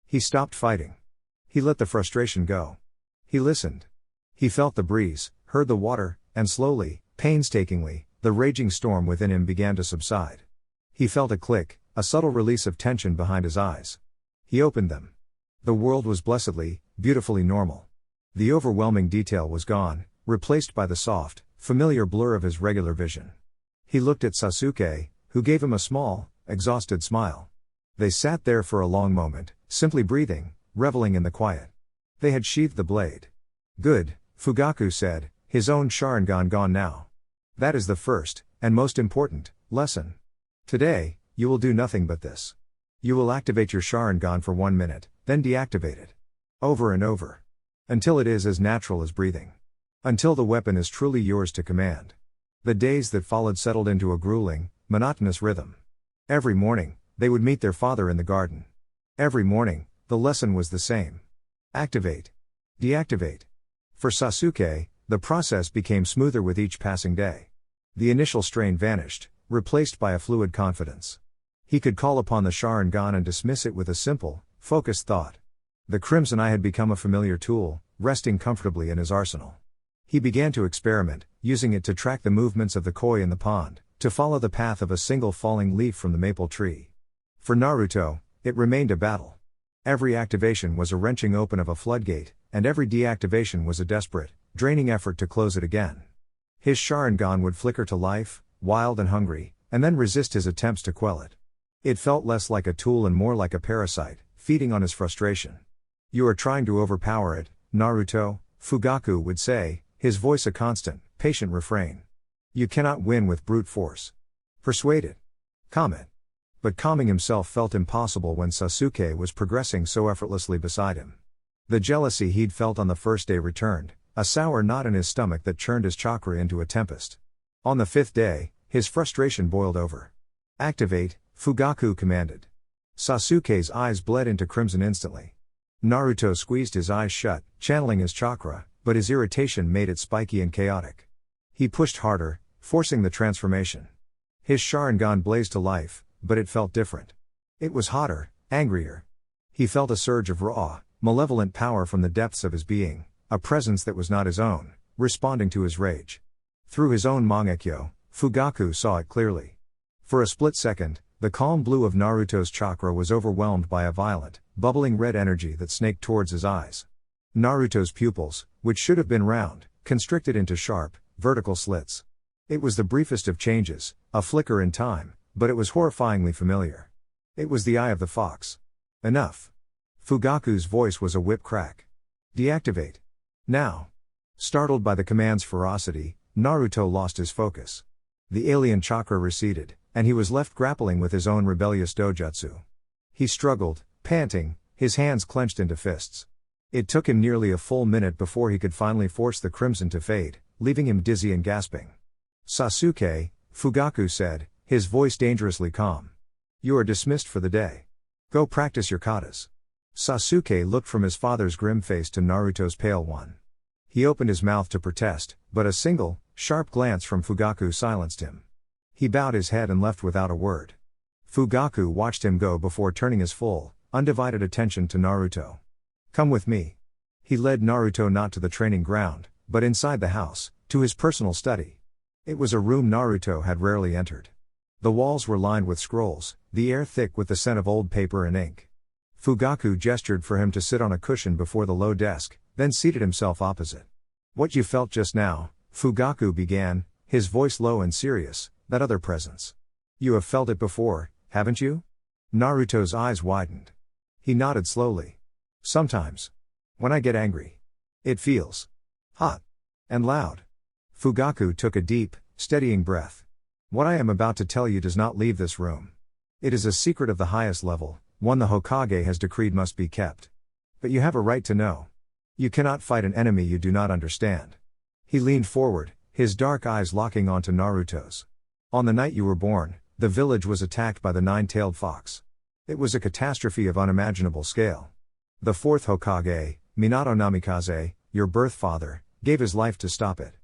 He stopped fighting. He let the frustration go. He listened. He felt the breeze, heard the water, and slowly, painstakingly, the raging storm within him began to subside. He felt a click, a subtle release of tension behind his eyes. He opened them. The world was blessedly, beautifully normal. The overwhelming detail was gone, replaced by the soft, familiar blur of his regular vision. He looked at Sasuke, who gave him a small, exhausted smile. They sat there for a long moment, simply breathing, reveling in the quiet. They had sheathed the blade. Good, Fugaku said, his own Sharingan gone now. That is the first, and most important, lesson. Today, you will do nothing but this. You will activate your Sharingan for 1 minute, then deactivate it. Over and over. Until it is as natural as breathing. Until the weapon is truly yours to command. The days that followed settled into a grueling, monotonous rhythm. Every morning, they would meet their father in the garden. Every morning, the lesson was the same. Activate. Deactivate. For Sasuke, the process became smoother with each passing day. The initial strain vanished, replaced by a fluid confidence. He could call upon the Sharingan and dismiss it with a simple, focused thought. The Crimson Eye had become a familiar tool, resting comfortably in his arsenal. He began to experiment, using it to track the movements of the koi in the pond, to follow the path of a single falling leaf from the maple tree. For Naruto, it remained a battle. Every activation was a wrenching open of a floodgate, and every deactivation was a desperate, draining effort to close it again. His Sharingan would flicker to life, wild and hungry, and then resist his attempts to quell it. It felt less like a tool and more like a parasite, feeding on his frustration. You are trying to overpower it, Naruto, Fugaku would say, his voice a constant, patient refrain. You cannot win with brute force. Persuade it. Calm it. But calming himself felt impossible when Sasuke was progressing so effortlessly beside him. The jealousy he'd felt on the first day returned, a sour knot in his stomach that churned his chakra into a tempest. On the 5th day, his frustration boiled over. Activate, Fugaku commanded. Sasuke's eyes bled into crimson instantly. Naruto squeezed his eyes shut, channeling his chakra, but his irritation made it spiky and chaotic. He pushed harder, forcing the transformation. His Sharingan blazed to life, but it felt different. It was hotter, angrier. He felt a surge of raw, malevolent power from the depths of his being, a presence that was not his own, responding to his rage. Through his own Mangekyo, Fugaku saw it clearly. For a split second, the calm blue of Naruto's chakra was overwhelmed by a violent, bubbling red energy that snaked towards his eyes. Naruto's pupils, which should have been round, constricted into sharp, vertical slits. It was the briefest of changes, a flicker in time, but it was horrifyingly familiar. It was the eye of the fox. Enough. Fugaku's voice was a whip crack. Deactivate. Now. Startled by the command's ferocity, Naruto lost his focus. The alien chakra receded, and he was left grappling with his own rebellious dojutsu. He struggled, panting, his hands clenched into fists. It took him nearly a full minute before he could finally force the crimson to fade, leaving him dizzy and gasping. "Sasuke," Fugaku said, his voice dangerously calm. "You are dismissed for the day. Go practice your katas." Sasuke looked from his father's grim face to Naruto's pale one. He opened his mouth to protest, but a single, sharp glance from Fugaku silenced him. He bowed his head and left without a word. Fugaku watched him go before turning his full, undivided attention to Naruto. "Come with me." He led Naruto not to the training ground, but inside the house, to his personal study. It was a room Naruto had rarely entered. The walls were lined with scrolls, the air thick with the scent of old paper and ink. Fugaku gestured for him to sit on a cushion before the low desk, then seated himself opposite. "What you felt just now," Fugaku began, his voice low and serious, "that other presence. You have felt it before, haven't you?" Naruto's eyes widened. He nodded slowly. "Sometimes. When I get angry. It feels hot and loud." Fugaku took a deep, steadying breath. "What I am about to tell you does not leave this room. It is a secret of the highest level, one the Hokage has decreed must be kept. But you have a right to know. You cannot fight an enemy you do not understand." He leaned forward, his dark eyes locking onto Naruto's. "On the night you were born, the village was attacked by the nine-tailed fox. It was a catastrophe of unimaginable scale. The fourth Hokage, Minato Namikaze, your birth father, gave his life to stop it."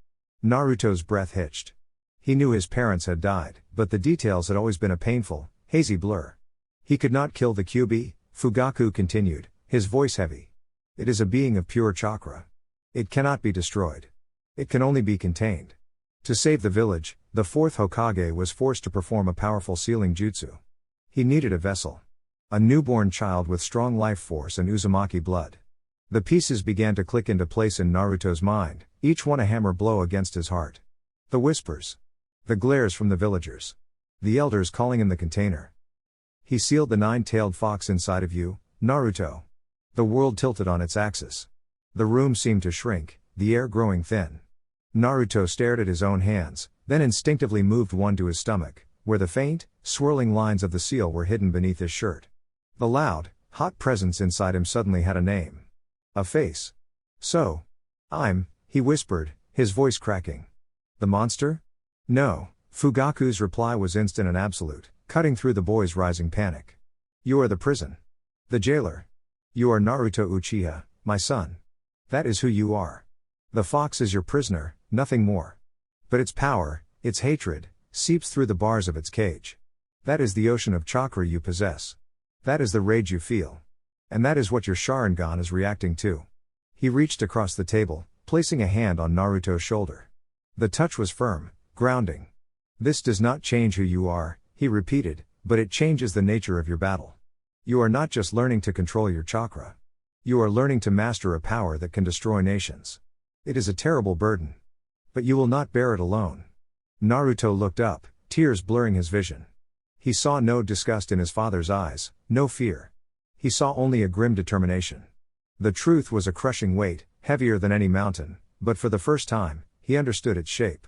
Naruto's breath hitched. He knew his parents had died, but the details had always been a painful, hazy blur. "He could not kill the Kyūbi," Fugaku continued, his voice heavy. "It is a being of pure chakra. It cannot be destroyed. It can only be contained. To save the village, the fourth Hokage was forced to perform a powerful sealing jutsu. He needed a vessel. A newborn child with strong life force and Uzumaki blood." The pieces began to click into place in Naruto's mind, each one a hammer blow against his heart. The whispers. The glares from the villagers. The elders calling in the container. "He sealed the nine-tailed fox inside of you, Naruto." The world tilted on its axis. The room seemed to shrink, the air growing thin. Naruto stared at his own hands, then instinctively moved one to his stomach, where the faint, swirling lines of the seal were hidden beneath his shirt. The loud, hot presence inside him suddenly had a name. A face. "So. He whispered, his voice cracking. "The monster?" "No," Fugaku's reply was instant and absolute, cutting through the boy's rising panic. "You are the prison. The jailer. You are Naruto Uchiha, my son. That is who you are. The fox is your prisoner, nothing more. But its power, its hatred, seeps through the bars of its cage. That is the ocean of chakra you possess. That is the rage you feel. And that is what your Sharingan is reacting to." He reached across the table, placing a hand on Naruto's shoulder. The touch was firm, grounding. "This does not change who you are," he repeated, "but it changes the nature of your battle. You are not just learning to control your chakra. You are learning to master a power that can destroy nations. It is a terrible burden. But you will not bear it alone." Naruto looked up, tears blurring his vision. He saw no disgust in his father's eyes, no fear. He saw only a grim determination. The truth was a crushing weight, heavier than any mountain, but for the first time, he understood its shape.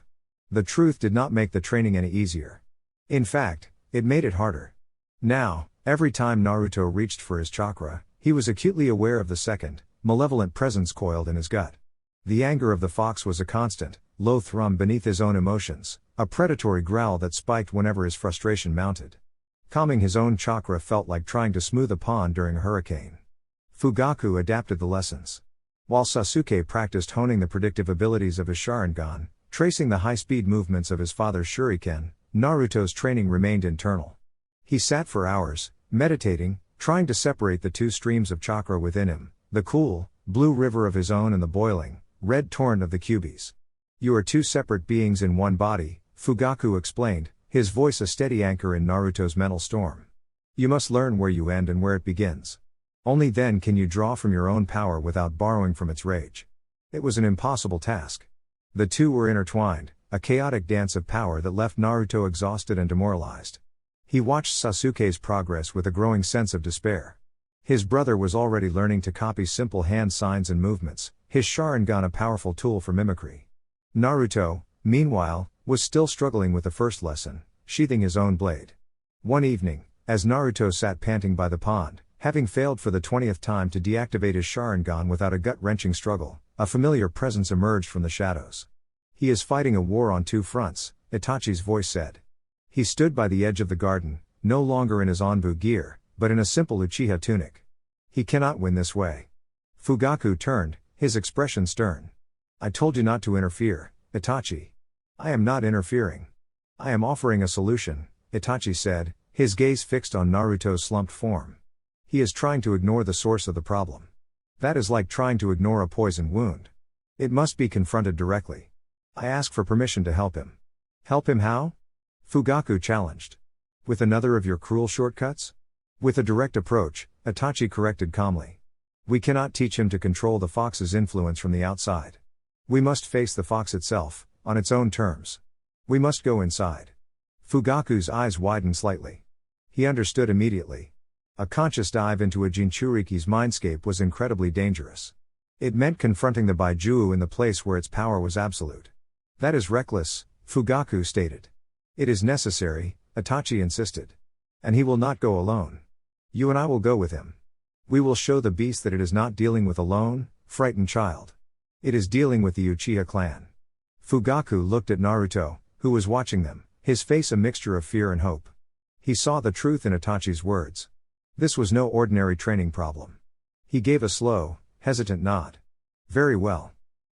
The truth did not make the training any easier. In fact, it made it harder. Now, every time Naruto reached for his chakra, he was acutely aware of the second, malevolent presence coiled in his gut. The anger of the fox was a constant, low thrum beneath his own emotions, a predatory growl that spiked whenever his frustration mounted. Calming his own chakra felt like trying to smooth a pond during a hurricane. Fugaku adapted the lessons. While Sasuke practiced honing the predictive abilities of his Sharingan, tracing the high-speed movements of his father's shuriken, Naruto's training remained internal. He sat for hours, meditating, trying to separate the two streams of chakra within him, the cool, blue river of his own and the boiling, red torrent of the Kyūbi's. "You are two separate beings in one body," Fugaku explained, his voice a steady anchor in Naruto's mental storm. "You must learn where you end and where it begins. Only then can you draw from your own power without borrowing from its rage." It was an impossible task. The two were intertwined, a chaotic dance of power that left Naruto exhausted and demoralized. He watched Sasuke's progress with a growing sense of despair. His brother was already learning to copy simple hand signs and movements, his Sharingan a powerful tool for mimicry. Naruto, meanwhile, was still struggling with the first lesson, sheathing his own blade. One evening, as Naruto sat panting by the pond, having failed for the 20th time to deactivate his Sharingan without a gut-wrenching struggle, a familiar presence emerged from the shadows. "He is fighting a war on two fronts," Itachi's voice said. He stood by the edge of the garden, no longer in his Anbu gear, but in a simple Uchiha tunic. "He cannot win this way." Fugaku turned, his expression stern. "I told you not to interfere, Itachi." "I am not interfering. I am offering a solution," Itachi said, his gaze fixed on Naruto's slumped form. "He is trying to ignore the source of the problem. That is like trying to ignore a poison wound. It must be confronted directly. I ask for permission to help him." "Help him how?" Fugaku challenged. "With another of your cruel shortcuts?" "With a direct approach," Itachi corrected calmly. "We cannot teach him to control the fox's influence from the outside. We must face the fox itself, on its own terms. We must go inside." Fugaku's eyes widened slightly. He understood immediately. A conscious dive into a Jinchuriki's mindscape was incredibly dangerous. It meant confronting the Baijuu in the place where its power was absolute. "That is reckless," Fugaku stated. "It is necessary," Itachi insisted. "And he will not go alone. You and I will go with him. We will show the beast that it is not dealing with a lone, frightened child. It is dealing with the Uchiha clan." Fugaku looked at Naruto, who was watching them, his face a mixture of fear and hope. He saw the truth in Itachi's words. This was no ordinary training problem. He gave a slow, hesitant nod. "Very well.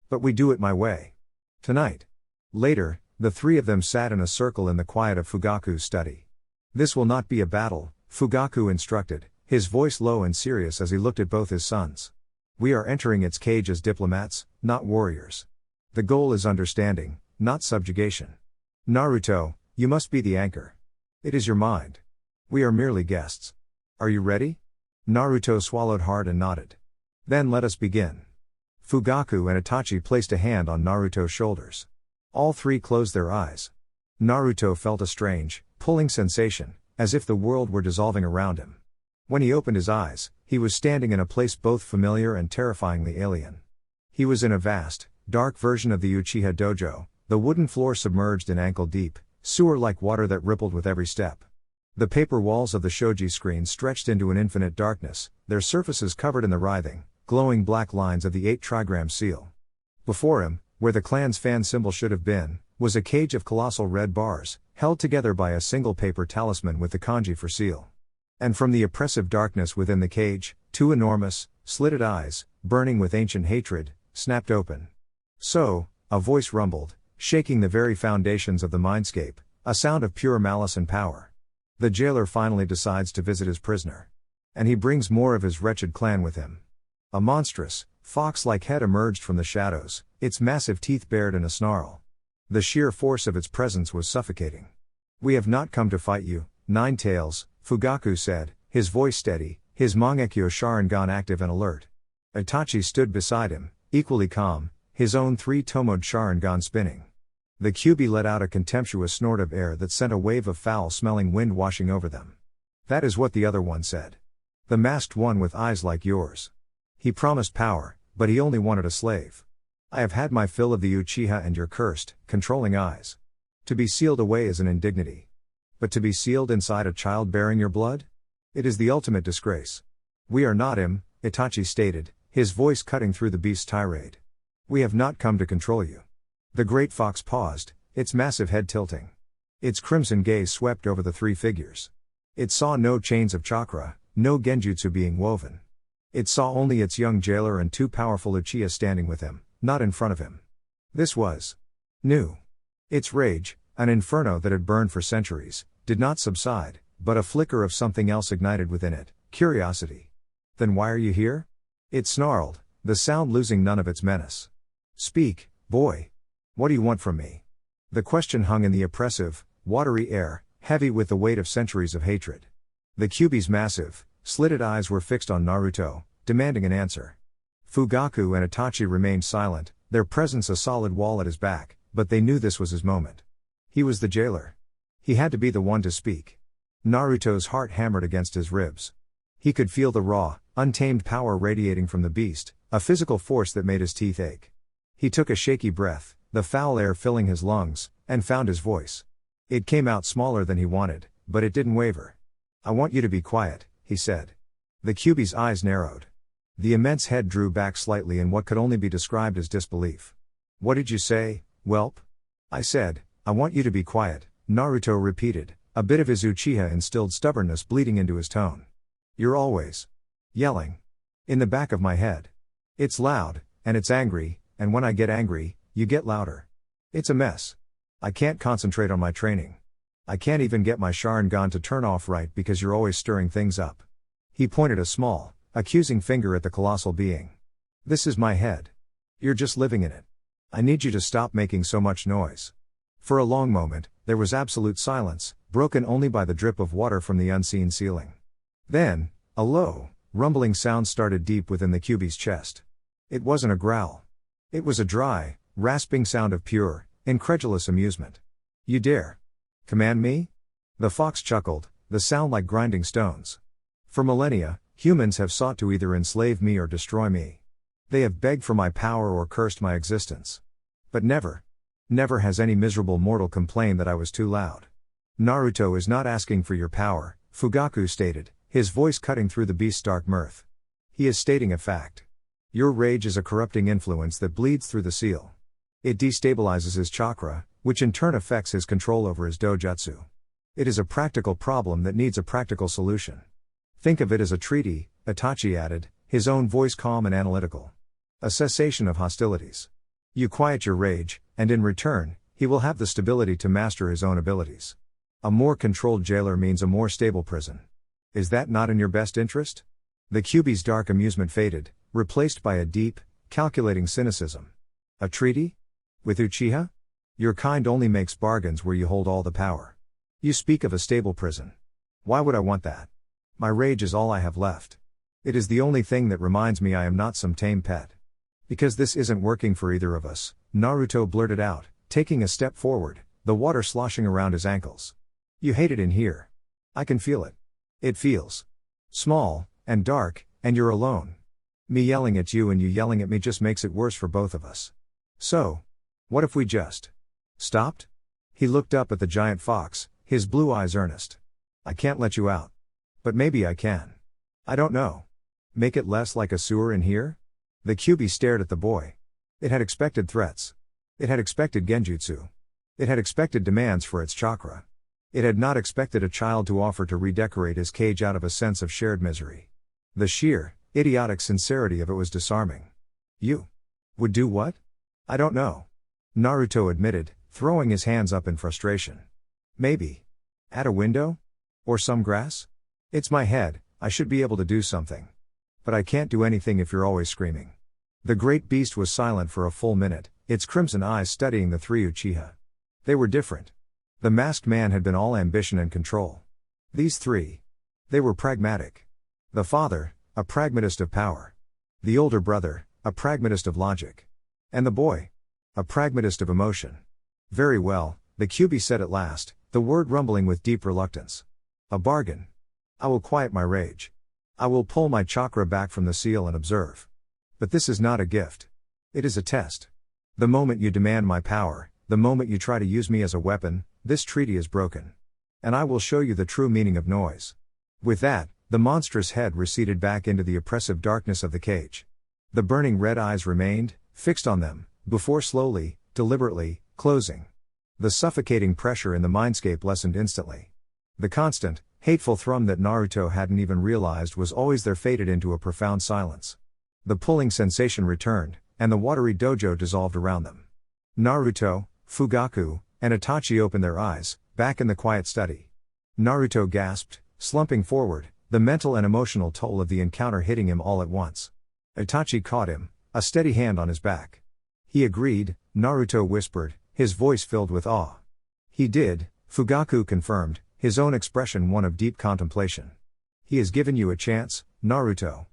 But we do it my way. Tonight." Later, the three of them sat in a circle in the quiet of Fugaku's study. "This will not be a battle," Fugaku instructed, his voice low and serious as he looked at both his sons. "We are entering its cage as diplomats, not warriors. The goal is understanding, not subjugation. Naruto, you must be the anchor. It is your mind. We are merely guests. Are you ready?" Naruto swallowed hard and nodded. "Then let us begin." Fugaku and Itachi placed a hand on Naruto's shoulders. All three closed their eyes. Naruto felt a strange, pulling sensation, as if the world were dissolving around him. When he opened his eyes, he was standing in a place both familiar and terrifyingly alien. He was in a vast, dark version of the Uchiha dojo, the wooden floor submerged in ankle-deep, sewer-like water that rippled with every step. The paper walls of the shoji screen stretched into an infinite darkness, their surfaces covered in the writhing, glowing black lines of the 8 trigram seal. Before him, where the clan's fan symbol should have been, was a cage of colossal red bars, held together by a single paper talisman with the kanji for seal. And from the oppressive darkness within the cage, 2 enormous, slitted eyes, burning with ancient hatred, snapped open. "So," a voice rumbled, shaking the very foundations of the mindscape, a sound of pure malice and power. "The jailer finally decides to visit his prisoner. And he brings more of his wretched clan with him." A monstrous, fox-like head emerged from the shadows, its massive teeth bared in a snarl. The sheer force of its presence was suffocating. "We have not come to fight you, Nine Tails," Fugaku said, his voice steady, his Mangekyo Sharingan active and alert. Itachi stood beside him, equally calm, his own 3-tomoed Sharingan spinning. The Kyūbi let out a contemptuous snort of air that sent a wave of foul-smelling wind washing over them. "That is what the other one said. The masked one with eyes like yours. He promised power, but he only wanted a slave. I have had my fill of the Uchiha and your cursed, controlling eyes. To be sealed away is an indignity. But to be sealed inside a child bearing your blood? It is the ultimate disgrace. We are not him," Itachi stated, his voice cutting through the beast's tirade. "We have not come to control you." The great fox paused, its massive head tilting. Its crimson gaze swept over the three figures. It saw no chains of chakra, no genjutsu being woven. It saw only its young jailer and 2 powerful Uchiha standing with him, not in front of him. This was new. Its rage, an inferno that had burned for centuries, did not subside, but a flicker of something else ignited within it, curiosity. "Then why are you here?" It snarled, the sound losing none of its menace. "Speak, boy. What do you want from me?" The question hung in the oppressive, watery air, heavy with the weight of centuries of hatred. The Kyūbi's massive, slitted eyes were fixed on Naruto, demanding an answer. Fugaku and Itachi remained silent, their presence a solid wall at his back, but they knew this was his moment. He was the jailer. He had to be the one to speak. Naruto's heart hammered against his ribs. He could feel the raw, untamed power radiating from the beast, a physical force that made his teeth ache. He took a shaky breath, the foul air filling his lungs, and found his voice. It came out smaller than he wanted, but it didn't waver. "I want you to be quiet," he said. The Kyūbi's eyes narrowed. The immense head drew back slightly in what could only be described as disbelief. "What did you say, whelp?" "I said, I want you to be quiet," Naruto repeated, a bit of his Uchiha instilled stubbornness bleeding into his tone. "You're always yelling. In the back of my head. It's loud, and it's angry, and when I get angry, you get louder. It's a mess. I can't concentrate on my training. I can't even get my Sharingan to turn off right because you're always stirring things up." He pointed a small, accusing finger at the colossal being. "This is my head. You're just living in it. I need you to stop making so much noise." For a long moment, there was absolute silence, broken only by the drip of water from the unseen ceiling. Then, a low, rumbling sound started deep within the Kyūbi's chest. It wasn't a growl. It was a dry, rasping sound of pure, incredulous amusement. "You dare command me?" The fox chuckled, the sound like grinding stones. "For millennia, humans have sought to either enslave me or destroy me. They have begged for my power or cursed my existence. But never has any miserable mortal complained that I was too loud." "Naruto is not asking for your power," Fugaku stated, his voice cutting through the beast's dark mirth. "He is stating a fact. Your rage is a corrupting influence that bleeds through the seal. It destabilizes his chakra, which in turn affects his control over his dojutsu. It is a practical problem that needs a practical solution. Think of it as a treaty," Itachi added, his own voice calm and analytical. "A cessation of hostilities. You quiet your rage, and in return, he will have the stability to master his own abilities. A more controlled jailer means a more stable prison. Is that not in your best interest?" The Kyūbi's dark amusement faded, replaced by a deep, calculating cynicism. "A treaty? With Uchiha? Your kind only makes bargains where you hold all the power. You speak of a stable prison. Why would I want that? My rage is all I have left. It is the only thing that reminds me I am not some tame pet. Because this isn't working for either of us," Naruto blurted out, taking a step forward, the water sloshing around his ankles. "You hate it in here. I can feel it. It feels small, and dark, and you're alone. Me yelling at you and you yelling at me just makes it worse for both of us. So, what if we just stopped?" He looked up at the giant fox, his blue eyes earnest. "I can't let you out. But maybe I can. I don't know. Make it less like a sewer in here?" The Kyūbi stared at the boy. It had expected threats. It had expected genjutsu. It had expected demands for its chakra. It had not expected a child to offer to redecorate his cage out of a sense of shared misery. The sheer, idiotic sincerity of it was disarming. "You would do what?" "I don't know," Naruto admitted, throwing his hands up in frustration. "Maybe at a window? Or some grass? It's my head, I should be able to do something. But I can't do anything if you're always screaming." The great beast was silent for a full minute, its crimson eyes studying the three Uchiha. They were different. The masked man had been all ambition and control. These three, they were pragmatic. The father, a pragmatist of power. The older brother, a pragmatist of logic. And the boy, a pragmatist of emotion. "Very well," the Kyūbi said at last, the word rumbling with deep reluctance. "A bargain. I will quiet my rage. I will pull my chakra back from the seal and observe. But this is not a gift. It is a test. The moment you demand my power, the moment you try to use me as a weapon, this treaty is broken. And I will show you the true meaning of noise." With that, the monstrous head receded back into the oppressive darkness of the cage. The burning red eyes remained, fixed on them, before slowly, deliberately, closing. The suffocating pressure in the mindscape lessened instantly. The constant, hateful thrum that Naruto hadn't even realized was always there faded into a profound silence. The pulling sensation returned, and the watery dojo dissolved around them. Naruto, Fugaku, and Itachi opened their eyes, back in the quiet study. Naruto gasped, slumping forward, the mental and emotional toll of the encounter hitting him all at once. Itachi caught him, a steady hand on his back. "He agreed," Naruto whispered, his voice filled with awe. "He did," Fugaku confirmed, his own expression one of deep contemplation. "He has given you a chance, Naruto.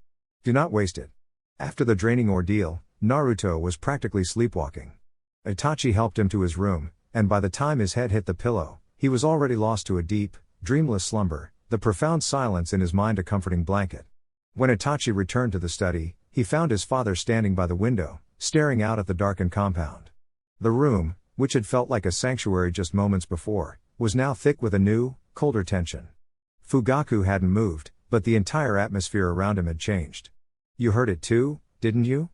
Do not waste it." After the draining ordeal, Naruto was practically sleepwalking. Itachi helped him to his room, and by the time his head hit the pillow, he was already lost to a deep, dreamless slumber, the profound silence in his mind a comforting blanket. When Itachi returned to the study, he found his father standing by the window, staring out at the darkened compound. The room, which had felt like a sanctuary just moments before, was now thick with a new, colder tension. Fugaku hadn't moved, but the entire atmosphere around him had changed. "You heard it too, didn't you?"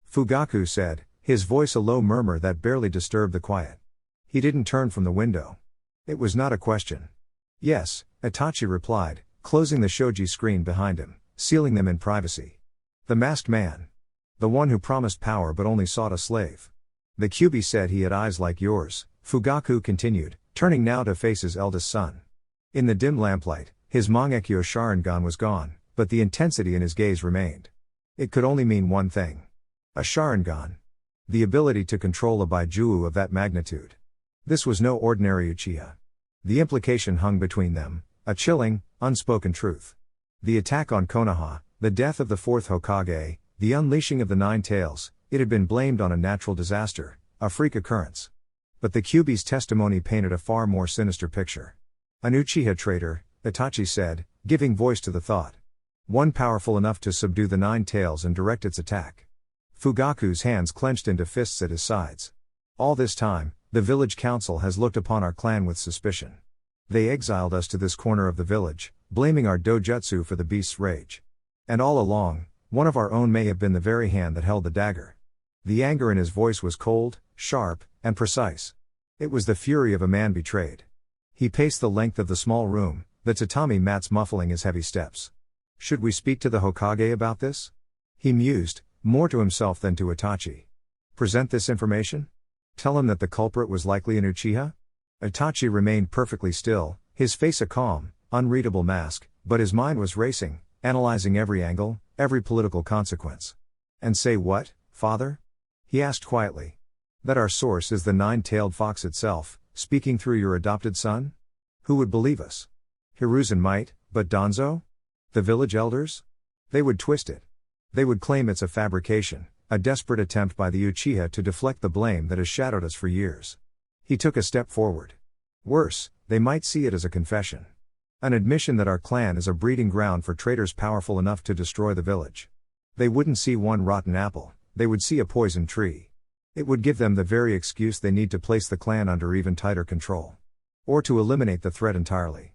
Fugaku said, his voice a low murmur that barely disturbed the quiet. He didn't turn from the window. It was not a question. "Yes," Itachi replied, closing the shoji screen behind him, sealing them in privacy. "The masked man. The one who promised power but only sought a slave. The Kyūbi said he had eyes like yours," Fugaku continued, turning now to face his eldest son. In the dim lamplight, his Mangekyo Sharingan was gone, but the intensity in his gaze remained. It could only mean one thing. A Sharingan. The ability to control a Baijuu of that magnitude. This was no ordinary Uchiha. The implication hung between them, a chilling, unspoken truth. The attack on Konoha, the death of the fourth Hokage, the unleashing of the Nine Tails, it had been blamed on a natural disaster, a freak occurrence. But the Kyūbi's testimony painted a far more sinister picture. An Uchiha traitor, Itachi said, giving voice to the thought. One powerful enough to subdue the Nine Tails and direct its attack. Fugaku's hands clenched into fists at his sides. "All this time, the village council has looked upon our clan with suspicion. They exiled us to this corner of the village, blaming our dojutsu for the beast's rage. And all along, one of our own may have been the very hand that held the dagger." The anger in his voice was cold, sharp, and precise. It was the fury of a man betrayed. He paced the length of the small room, the tatami mats muffling his heavy steps. "Should we speak to the Hokage about this?" He mused, more to himself than to Itachi. "Present this information? Tell him that the culprit was likely an Uchiha?" Itachi remained perfectly still, his face a calm, unreadable mask, but his mind was racing, analyzing every angle, every political consequence. "And say what, father?" he asked quietly. "That our source is the nine-tailed fox itself, speaking through your adopted son? Who would believe us? Hiruzen might, but Danzo? The village elders? They would twist it. They would claim it's a fabrication, a desperate attempt by the Uchiha to deflect the blame that has shadowed us for years." He took a step forward. "Worse, they might see it as a confession. An admission that our clan is a breeding ground for traitors powerful enough to destroy the village. They wouldn't see one rotten apple, they would see a poisoned tree. It would give them the very excuse they need to place the clan under even tighter control. Or to eliminate the threat entirely."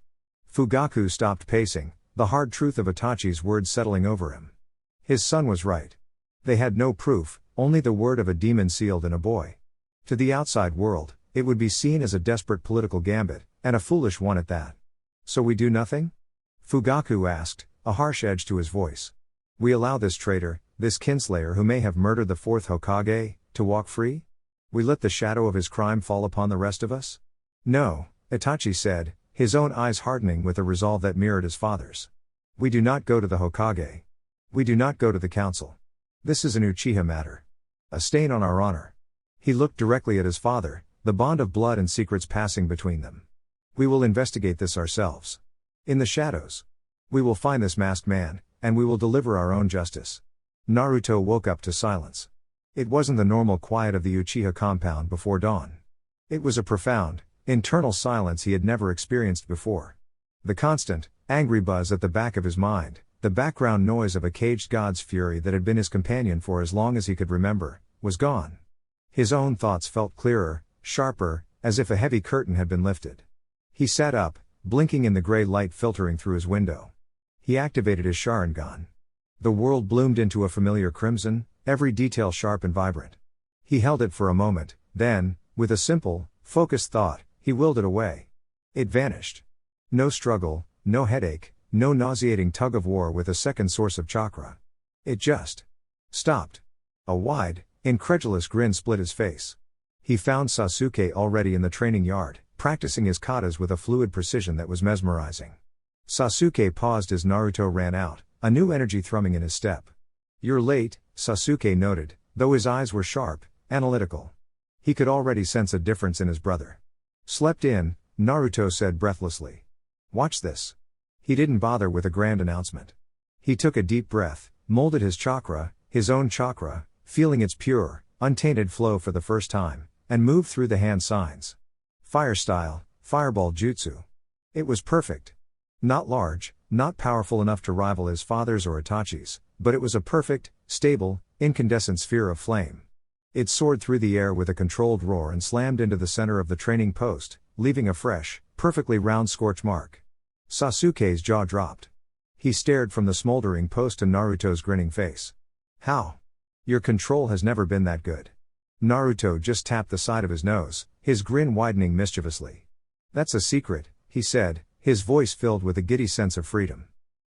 Fugaku stopped pacing, the hard truth of Itachi's words settling over him. His son was right. They had no proof, only the word of a demon sealed in a boy. To the outside world, it would be seen as a desperate political gambit, and a foolish one at that. "So we do nothing?" Fugaku asked, a harsh edge to his voice. "We allow this traitor, this kinslayer who may have murdered the fourth Hokage, to walk free? We let the shadow of his crime fall upon the rest of us?" "No," Itachi said, his own eyes hardening with a resolve that mirrored his father's. "We do not go to the Hokage. We do not go to the council. This is an Uchiha matter. A stain on our honor." He looked directly at his father, the bond of blood and secrets passing between them. "We will investigate this ourselves. In the shadows. We will find this masked man, and we will deliver our own justice." Naruto woke up to silence. It wasn't the normal quiet of the Uchiha compound before dawn. It was a profound, internal silence he had never experienced before. The constant, angry buzz at the back of his mind, the background noise of a caged god's fury that had been his companion for as long as he could remember, was gone. His own thoughts felt clearer, sharper, as if a heavy curtain had been lifted. He sat up, blinking in the gray light filtering through his window. He activated his Sharingan. The world bloomed into a familiar crimson, every detail sharp and vibrant. He held it for a moment, then, with a simple, focused thought, he willed it away. It vanished. No struggle, no headache, no nauseating tug-of-war with a second source of chakra. It just stopped. A wide, incredulous grin split his face. He found Sasuke already in the training yard, practicing his katas with a fluid precision that was mesmerizing. Sasuke paused as Naruto ran out, a new energy thrumming in his step. "You're late," Sasuke noted, though his eyes were sharp, analytical. He could already sense a difference in his brother. "Slept in," Naruto said breathlessly. "Watch this." He didn't bother with a grand announcement. He took a deep breath, molded his chakra, his own chakra, feeling its pure, untainted flow for the first time, and moved through the hand signs. Fire style, fireball jutsu. It was perfect. Not large, not powerful enough to rival his father's or Itachi's, but it was a perfect, stable, incandescent sphere of flame. It soared through the air with a controlled roar and slammed into the center of the training post, leaving a fresh, perfectly round scorch mark. Sasuke's jaw dropped. He stared from the smoldering post to Naruto's grinning face. How? Your control has never been that good. Naruto just tapped the side of his nose, his grin widening mischievously. That's a secret, he said, his voice filled with a giddy sense of freedom.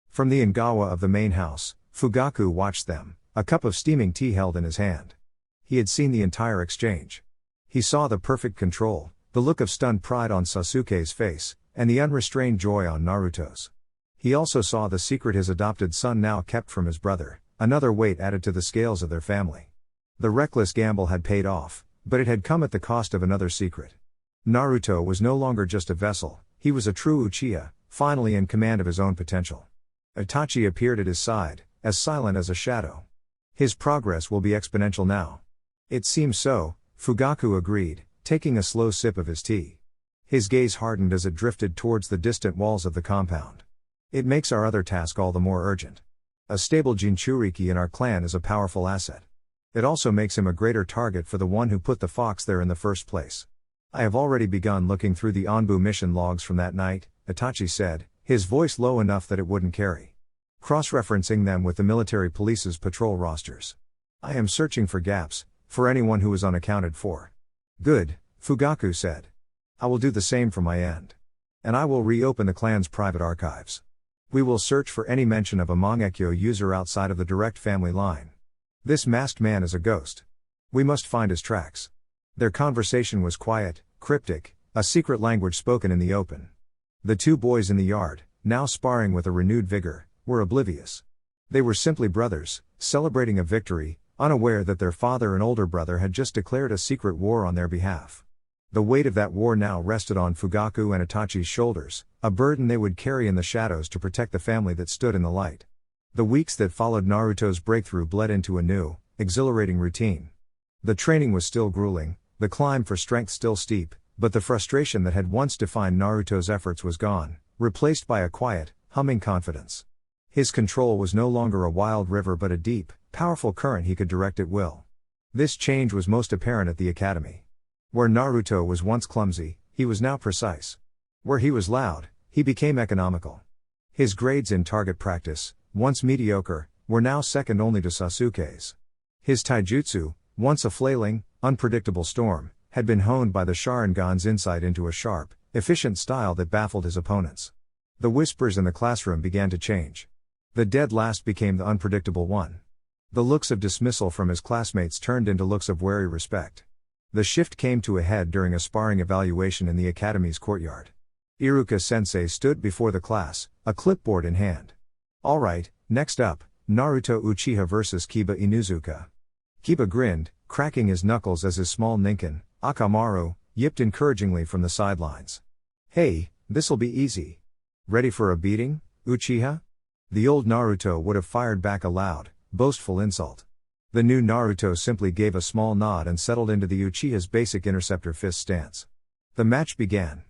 From the Ingawa of the main house, Fugaku watched them, a cup of steaming tea held in his hand. He had seen the entire exchange. He saw the perfect control, the look of stunned pride on Sasuke's face, and the unrestrained joy on Naruto's. He also saw the secret his adopted son now kept from his brother, another weight added to the scales of their family. The reckless gamble had paid off, but it had come at the cost of another secret. Naruto was no longer just a vessel, he was a true Uchiha, finally in command of his own potential. Itachi appeared at his side, as silent as a shadow. His progress will be exponential now. It seems so, Fugaku agreed, taking a slow sip of his tea. His gaze hardened as it drifted towards the distant walls of the compound. It makes our other task all the more urgent. A stable Jinchuriki in our clan is a powerful asset. It also makes him a greater target for the one who put the fox there in the first place. I have already begun looking through the Anbu mission logs from that night, Itachi said, his voice low enough that it wouldn't carry. Cross-referencing them with the military police's patrol rosters. I am searching for gaps, for anyone who is unaccounted for. Good, Fugaku said. I will do the same from my end. And I will reopen the clan's private archives. We will search for any mention of a Mangekyo user outside of the direct family line. This masked man is a ghost. We must find his tracks. Their conversation was quiet, cryptic, a secret language spoken in the open. The two boys in the yard, now sparring with a renewed vigor, were oblivious. They were simply brothers, celebrating a victory, unaware that their father and older brother had just declared a secret war on their behalf. The weight of that war now rested on Fugaku and Itachi's shoulders, a burden they would carry in the shadows to protect the family that stood in the light. The weeks that followed Naruto's breakthrough bled into a new, exhilarating routine. The training was still grueling, the climb for strength still steep, but the frustration that had once defined Naruto's efforts was gone, replaced by a quiet, humming confidence. His control was no longer a wild river but a deep, powerful current he could direct at will. This change was most apparent at the academy. Where Naruto was once clumsy, he was now precise. Where he was loud, he became economical. His grades in target practice, once mediocre, were now second only to Sasuke's. His taijutsu, once a flailing, unpredictable storm, had been honed by the Sharingan's insight into a sharp, efficient style that baffled his opponents. The whispers in the classroom began to change. The dead last became the unpredictable one. The looks of dismissal from his classmates turned into looks of wary respect. The shift came to a head during a sparring evaluation in the academy's courtyard. Iruka-sensei stood before the class, a clipboard in hand. Alright, next up, Naruto Uchiha vs Kiba Inuzuka. Kiba grinned, cracking his knuckles as his small ninkin, Akamaru, yipped encouragingly from the sidelines. Hey, this'll be easy. Ready for a beating, Uchiha? The old Naruto would have fired back a loud, boastful insult. The new Naruto simply gave a small nod and settled into the Uchiha's basic interceptor fist stance. The match began.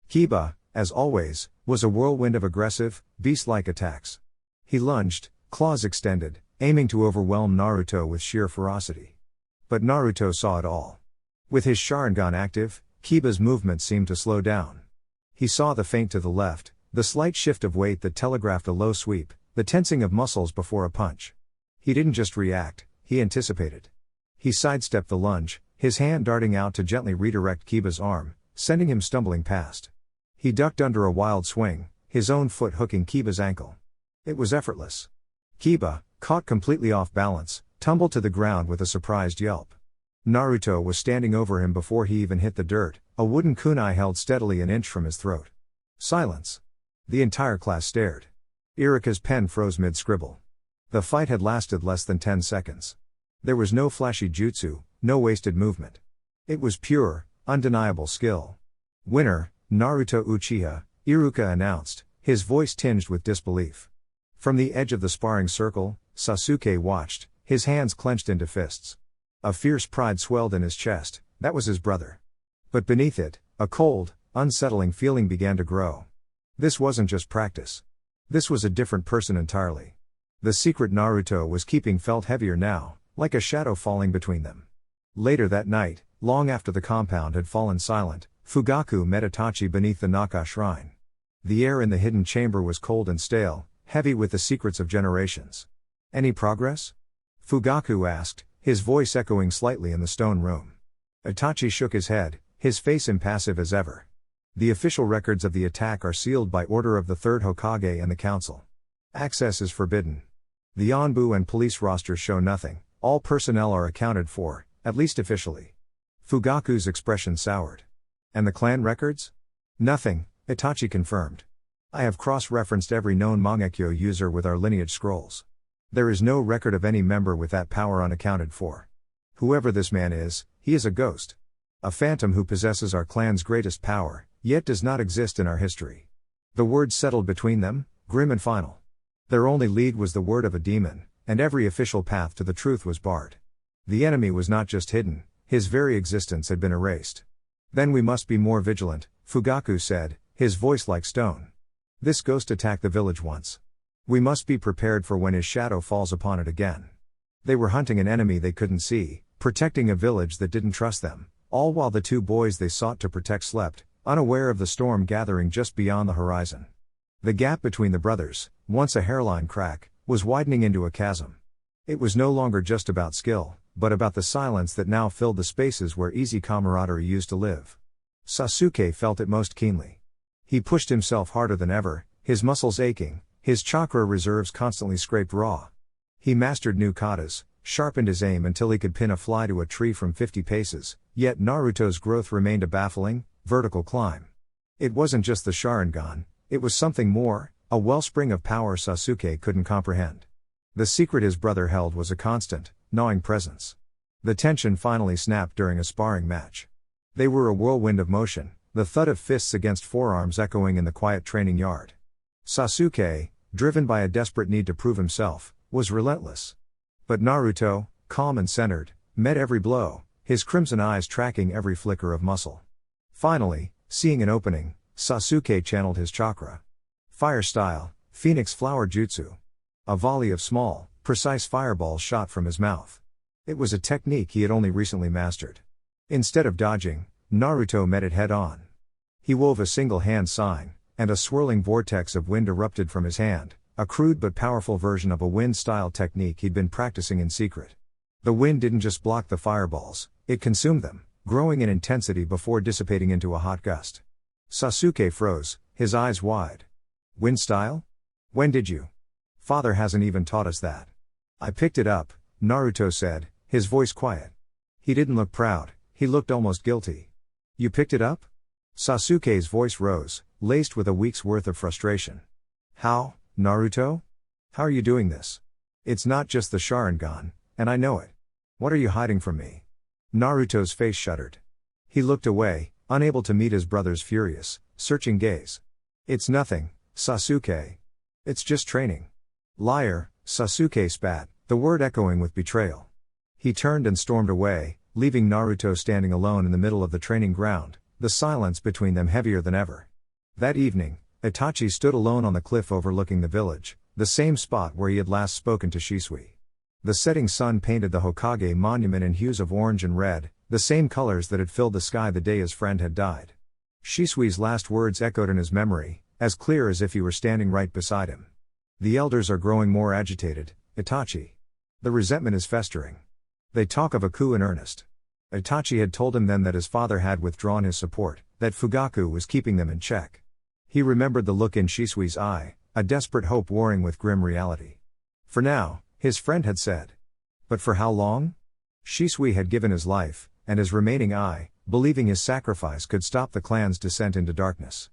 Kiba, as always, was a whirlwind of aggressive, beast-like attacks. He lunged, claws extended, aiming to overwhelm Naruto with sheer ferocity. But Naruto saw it all. With his Sharingan active, Kiba's movement seemed to slow down. He saw the feint to the left, the slight shift of weight that telegraphed a low sweep, the tensing of muscles before a punch. He didn't just react, he anticipated. He sidestepped the lunge, his hand darting out to gently redirect Kiba's arm, sending him stumbling past. He ducked under a wild swing, his own foot hooking Kiba's ankle. It was effortless. Kiba, caught completely off balance, tumbled to the ground with a surprised yelp. Naruto was standing over him before he even hit the dirt, a wooden kunai held steadily an inch from his throat. Silence. The entire class stared. Iruka's pen froze mid-scribble. The fight had lasted less than 10 seconds. There was no flashy jutsu, no wasted movement. It was pure, undeniable skill. Winner, Naruto Uchiha, Iruka announced, his voice tinged with disbelief. From the edge of the sparring circle, Sasuke watched, his hands clenched into fists. A fierce pride swelled in his chest, that was his brother. But beneath it, a cold, unsettling feeling began to grow. This wasn't just practice. This was a different person entirely. The secret Naruto was keeping felt heavier now, like a shadow falling between them. Later that night, long after the compound had fallen silent, Fugaku met Itachi beneath the Naka shrine. The air in the hidden chamber was cold and stale, heavy with the secrets of generations. Any progress? Fugaku asked, his voice echoing slightly in the stone room. Itachi shook his head, his face impassive as ever. The official records of the attack are sealed by order of the third Hokage and the council. Access is forbidden. The Anbu and police rosters show nothing, all personnel are accounted for, at least officially. Fugaku's expression soured. And the clan records? Nothing, Itachi confirmed. I have cross-referenced every known Mangekyo user with our lineage scrolls. There is no record of any member with that power unaccounted for. Whoever this man is, he is a ghost. A phantom who possesses our clan's greatest power, yet does not exist in our history. The words settled between them, grim and final. Their only lead was the word of a demon, and every official path to the truth was barred. The enemy was not just hidden, his very existence had been erased. Then we must be more vigilant, Fugaku said, his voice like stone. This ghost attacked the village once. We must be prepared for when his shadow falls upon it again. They were hunting an enemy they couldn't see, protecting a village that didn't trust them, all while the two boys they sought to protect slept, unaware of the storm gathering just beyond the horizon. The gap between the brothers, once a hairline crack, was widening into a chasm. It was no longer just about skill, but about the silence that now filled the spaces where easy camaraderie used to live. Sasuke felt it most keenly. He pushed himself harder than ever, his muscles aching, his chakra reserves constantly scraped raw. He mastered new katas, sharpened his aim until he could pin a fly to a tree from 50 paces, yet Naruto's growth remained a baffling, vertical climb. It wasn't just the Sharingan, it was something more, a wellspring of power Sasuke couldn't comprehend. The secret his brother held was a constant, gnawing presence. The tension finally snapped during a sparring match. They were a whirlwind of motion, the thud of fists against forearms echoing in the quiet training yard. Sasuke, driven by a desperate need to prove himself, was relentless. But Naruto, calm and centered, met every blow, his crimson eyes tracking every flicker of muscle. Finally, seeing an opening, Sasuke channeled his chakra. Fire style, Phoenix Flower Jutsu. A volley of small, precise fireballs shot from his mouth. It was a technique he had only recently mastered. Instead of dodging, Naruto met it head-on. He wove a single-hand sign, and a swirling vortex of wind erupted from his hand, a crude but powerful version of a wind-style technique he'd been practicing in secret. The wind didn't just block the fireballs, it consumed them, growing in intensity before dissipating into a hot gust. Sasuke froze, his eyes wide. Wind style? When did you? Father hasn't even taught us that. I picked it up, Naruto said, his voice quiet. He didn't look proud, he looked almost guilty. You picked it up? Sasuke's voice rose, laced with a week's worth of frustration. How, Naruto? How are you doing this? It's not just the Sharingan, and I know it. What are you hiding from me? Naruto's face shuddered. He looked away, unable to meet his brother's furious, searching gaze. It's nothing, Sasuke. It's just training. Liar, Sasuke spat, the word echoing with betrayal. He turned and stormed away, leaving Naruto standing alone in the middle of the training ground, the silence between them heavier than ever. That evening, Itachi stood alone on the cliff overlooking the village, the same spot where he had last spoken to Shisui. The setting sun painted the Hokage monument in hues of orange and red, the same colors that had filled the sky the day his friend had died. Shisui's last words echoed in his memory, as clear as if he were standing right beside him. The elders are growing more agitated, Itachi. The resentment is festering. They talk of a coup in earnest. Itachi had told him then that his father had withdrawn his support, that Fugaku was keeping them in check. He remembered the look in Shisui's eye, a desperate hope warring with grim reality. For now, his friend had said. But for how long? Shisui had given his life, and his remaining eye, believing his sacrifice could stop the clan's descent into darkness.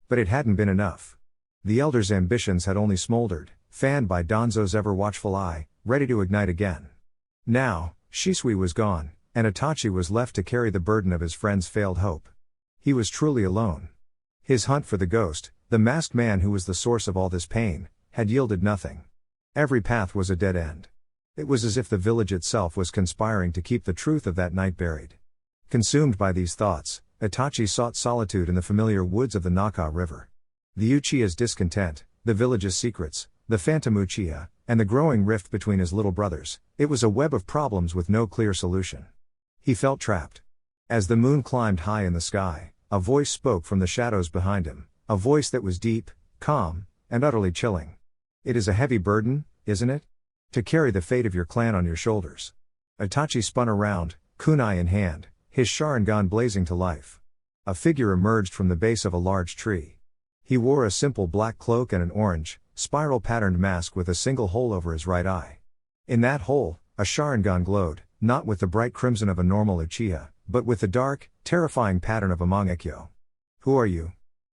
But it hadn't been enough. The elders' ambitions had only smoldered, fanned by Danzo's ever-watchful eye, ready to ignite again. Now, Shisui was gone, and Itachi was left to carry the burden of his friend's failed hope. He was truly alone. His hunt for the ghost, the masked man who was the source of all this pain, had yielded nothing. Every path was a dead end. It was as if the village itself was conspiring to keep the truth of that night buried. Consumed by these thoughts, Itachi sought solitude in the familiar woods of the Naka River. The Uchiha's discontent, the village's secrets, the phantom Uchiha, and the growing rift between his little brothers, it was a web of problems with no clear solution. He felt trapped. As the moon climbed high in the sky, a voice spoke from the shadows behind him, a voice that was deep, calm, and utterly chilling. It is a heavy burden, isn't it? To carry the fate of your clan on your shoulders. Itachi spun around, kunai in hand, his Sharingan blazing to life. A figure emerged from the base of a large tree. He wore a simple black cloak and an orange, spiral-patterned mask with a single hole over his right eye. In that hole, a Sharingan glowed, not with the bright crimson of a normal Uchiha, but with the dark, terrifying pattern of a Mangekyo. "Who are you?"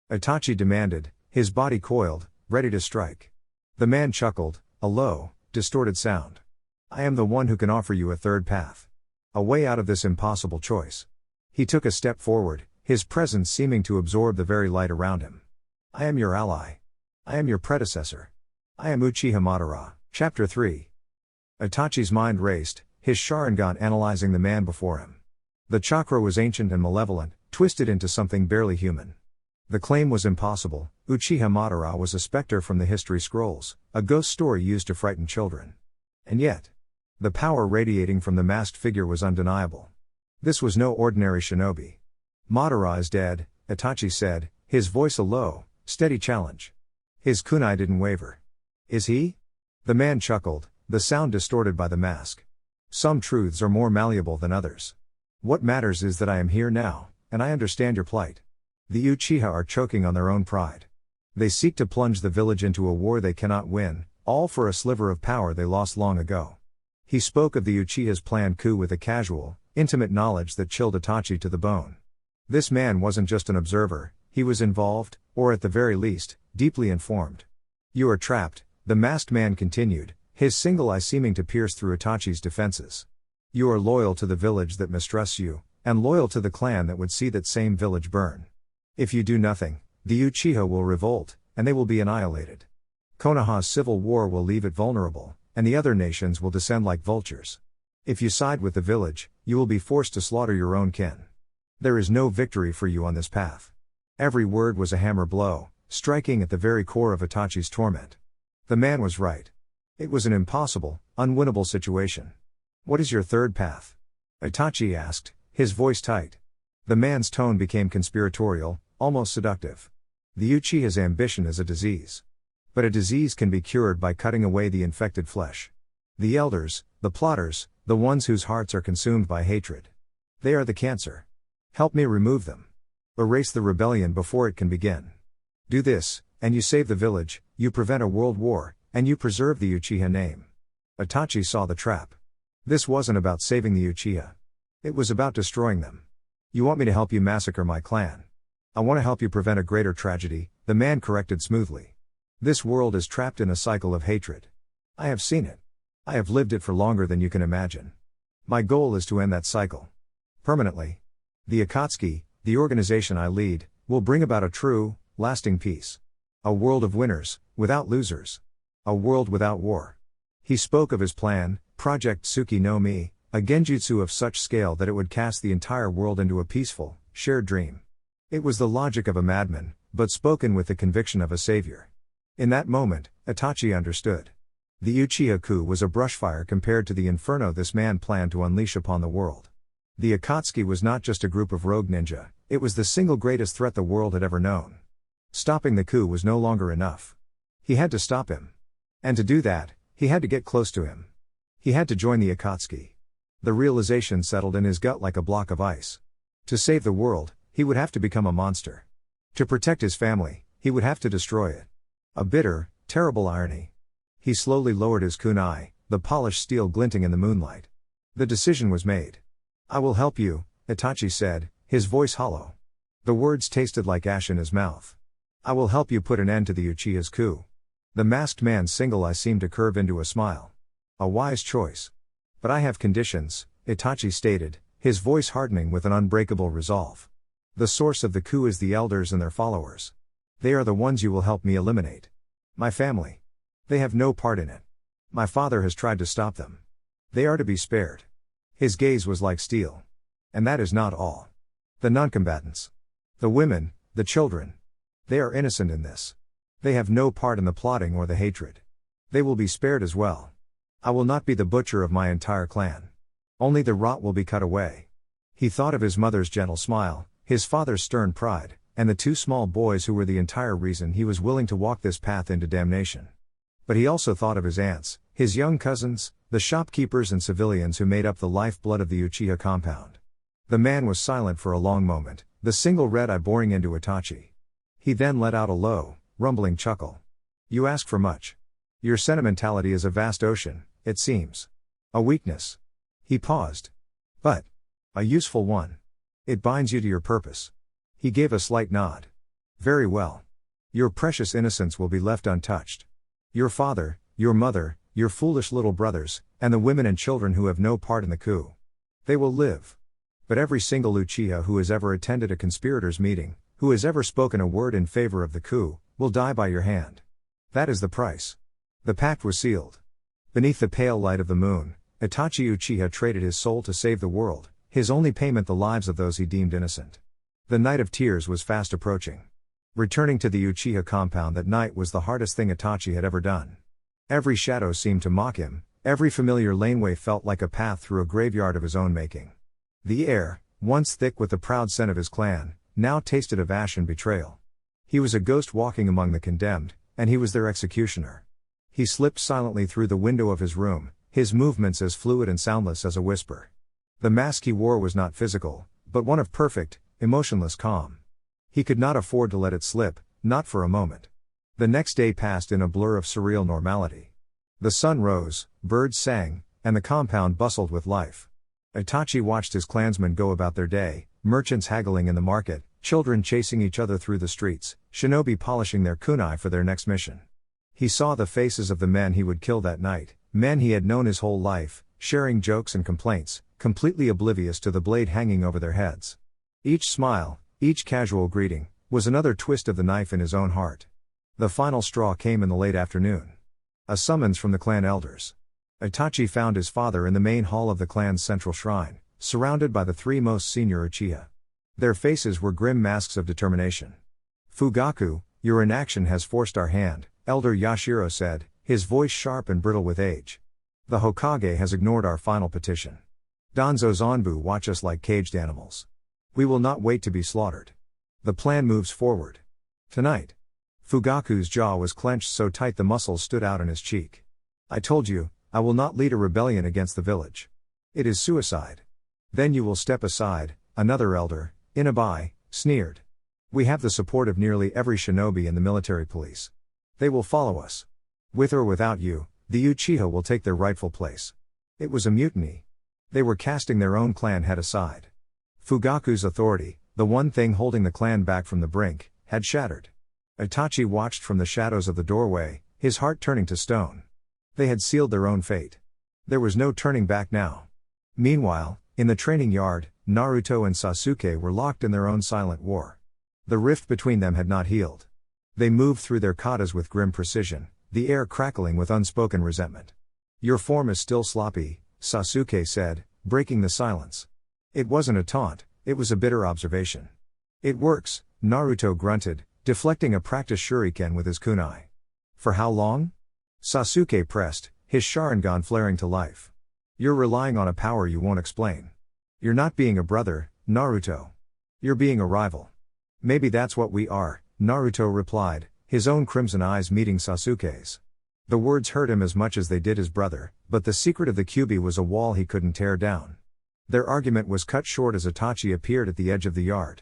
Itachi demanded, his body coiled, ready to strike. The man chuckled, a low, distorted sound. "I am the one who can offer you a third path. A way out of this impossible choice." He took a step forward, his presence seeming to absorb the very light around him. "I am your ally. I am your predecessor. I am Uchiha Madara." Chapter 3. Itachi's mind raced, his Sharingan analyzing the man before him. The chakra was ancient and malevolent, twisted into something barely human. The claim was impossible. Uchiha Madara was a specter from the history scrolls, a ghost story used to frighten children. And yet, the power radiating from the masked figure was undeniable. This was no ordinary shinobi. "Madara is dead," Itachi said, his voice a low, steady challenge. His kunai didn't waver. "Is he?" The man chuckled, the sound distorted by the mask. "Some truths are more malleable than others. What matters is that I am here now, and I understand your plight. The Uchiha are choking on their own pride. They seek to plunge the village into a war they cannot win, all for a sliver of power they lost long ago." He spoke of the Uchiha's planned coup with a casual, intimate knowledge that chilled Itachi to the bone. This man wasn't just an observer, he was involved, or at the very least, deeply informed. "You are trapped," the masked man continued, his single eye seeming to pierce through Itachi's defenses. "You are loyal to the village that mistrusts you, and loyal to the clan that would see that same village burn. If you do nothing, the Uchiha will revolt, and they will be annihilated. Konoha's civil war will leave it vulnerable, and the other nations will descend like vultures. If you side with the village, you will be forced to slaughter your own kin. There is no victory for you on this path." Every word was a hammer blow, striking at the very core of Itachi's torment. The man was right. It was an impossible, unwinnable situation. "What is your third path?" Itachi asked, his voice tight. The man's tone became conspiratorial, almost seductive. "The Uchiha's ambition is a disease. But a disease can be cured by cutting away the infected flesh. The elders, the plotters, the ones whose hearts are consumed by hatred. They are the cancer. Help me remove them. Erase the rebellion before it can begin. Do this, and you save the village, you prevent a world war, and you preserve the Uchiha name." Itachi saw the trap. This wasn't about saving the Uchiha. It was about destroying them. "You want me to help you massacre my clan. I want to help you prevent a greater tragedy," the man corrected smoothly. "This world is trapped in a cycle of hatred. I have seen it. I have lived it for longer than you can imagine. My goal is to end that cycle. Permanently. The Akatsuki, the organization I lead, will bring about a true, lasting peace. A world of winners, without losers. A world without war." He spoke of his plan, Project Tsuki no Mi, a genjutsu of such scale that it would cast the entire world into a peaceful, shared dream. It was the logic of a madman, but spoken with the conviction of a savior. In that moment, Itachi understood. The Uchiha coup was a brushfire compared to the inferno this man planned to unleash upon the world. The Akatsuki was not just a group of rogue ninja, it was the single greatest threat the world had ever known. Stopping the coup was no longer enough. He had to stop him. And to do that, he had to get close to him. He had to join the Akatsuki. The realization settled in his gut like a block of ice. To save the world, he would have to become a monster. To protect his family, he would have to destroy it. A bitter, terrible irony. He slowly lowered his kunai, the polished steel glinting in the moonlight. The decision was made. "I will help you," Itachi said, his voice hollow. The words tasted like ash in his mouth. "I will help you put an end to the Uchiha's coup." The masked man's single eye seemed to curve into a smile. "A wise choice. But I have conditions," Itachi stated, his voice hardening with an unbreakable resolve. "The source of the coup is the elders and their followers. They are the ones you will help me eliminate. My family. They have no part in it. My father has tried to stop them. They are to be spared." His gaze was like steel. "And that is not all. The noncombatants. The women, the children. They are innocent in this. They have no part in the plotting or the hatred. They will be spared as well. I will not be the butcher of my entire clan. Only the rot will be cut away." He thought of his mother's gentle smile, his father's stern pride, and the two small boys who were the entire reason he was willing to walk this path into damnation. But he also thought of his aunts, his young cousins, the shopkeepers and civilians who made up the lifeblood of the Uchiha compound. The man was silent for a long moment, the single red eye boring into Itachi. He then let out a low, rumbling chuckle. You ask for much. Your sentimentality is a vast ocean, it seems. A weakness. He paused. But a useful one. It binds you to your purpose. He gave a slight nod. Very well. Your precious innocence will be left untouched. Your father, your mother, your foolish little brothers, and the women and children who have no part in the coup. They will live. But every single Uchiha who has ever attended a conspirators' meeting, who has ever spoken a word in favor of the coup, will die by your hand. That is the price. The pact was sealed. Beneath the pale light of the moon, Itachi Uchiha traded his soul to save the world, his only payment the lives of those he deemed innocent. The night of tears was fast approaching. Returning to the Uchiha compound that night was the hardest thing Itachi had ever done. Every shadow seemed to mock him, every familiar laneway felt like a path through a graveyard of his own making. The air, once thick with the proud scent of his clan, now tasted of ash and betrayal. He was a ghost walking among the condemned, and he was their executioner. He slipped silently through the window of his room, his movements as fluid and soundless as a whisper. The mask he wore was not physical, but one of perfect, emotionless calm. He could not afford to let it slip, not for a moment. The next day passed in a blur of surreal normality. The sun rose, birds sang, and the compound bustled with life. Itachi watched his clansmen go about their day, merchants haggling in the market, children chasing each other through the streets, shinobi polishing their kunai for their next mission. He saw the faces of the men he would kill that night, men he had known his whole life, sharing jokes and complaints, completely oblivious to the blade hanging over their heads. Each smile, each casual greeting, was another twist of the knife in his own heart. The final straw came in the late afternoon. A summons from the clan elders. Itachi found his father in the main hall of the clan's central shrine, surrounded by the three most senior Uchiha. Their faces were grim masks of determination. Fugaku, your inaction has forced our hand, Elder Yashiro said, his voice sharp and brittle with age. The Hokage has ignored our final petition. Danzo Zanbu watch us like caged animals. We will not wait to be slaughtered. The plan moves forward. Tonight. Fugaku's jaw was clenched so tight the muscles stood out on his cheek. I told you, I will not lead a rebellion against the village. It is suicide. Then you will step aside, another elder, Inabai, sneered. We have the support of nearly every shinobi in the military police. They will follow us. With or without you, the Uchiha will take their rightful place. It was a mutiny. They were casting their own clan head aside. Fugaku's authority, the one thing holding the clan back from the brink, had shattered. Itachi watched from the shadows of the doorway, his heart turning to stone. They had sealed their own fate. There was no turning back now. Meanwhile, in the training yard, Naruto and Sasuke were locked in their own silent war. The rift between them had not healed. They moved through their katas with grim precision, the air crackling with unspoken resentment. Your form is still sloppy, Sasuke said, breaking the silence. It wasn't a taunt, it was a bitter observation. It works, Naruto grunted, deflecting a practice shuriken with his kunai. For how long? Sasuke pressed, his Sharingan flaring to life. You're relying on a power you won't explain. You're not being a brother, Naruto. You're being a rival. Maybe that's what we are, Naruto replied, his own crimson eyes meeting Sasuke's. The words hurt him as much as they did his brother, but the secret of the Kyūbi was a wall he couldn't tear down. Their argument was cut short as Itachi appeared at the edge of the yard.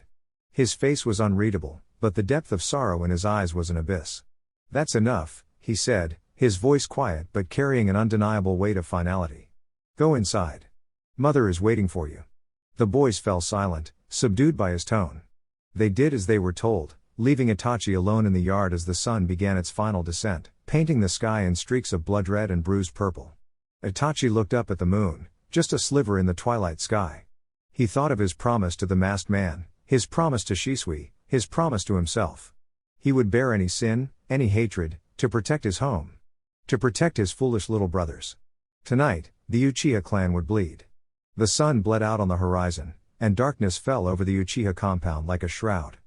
His face was unreadable, but the depth of sorrow in his eyes was an abyss. That's enough, he said, his voice quiet but carrying an undeniable weight of finality. Go inside. Mother is waiting for you. The boys fell silent, subdued by his tone. They did as they were told, leaving Itachi alone in the yard as the sun began its final descent, painting the sky in streaks of blood red and bruised purple. Itachi looked up at the moon, just a sliver in the twilight sky. He thought of his promise to the masked man, his promise to Shisui, his promise to himself. He would bear any sin, any hatred, to protect his home. To protect his foolish little brothers. Tonight, the Uchiha clan would bleed. The sun bled out on the horizon, and darkness fell over the Uchiha compound like a shroud.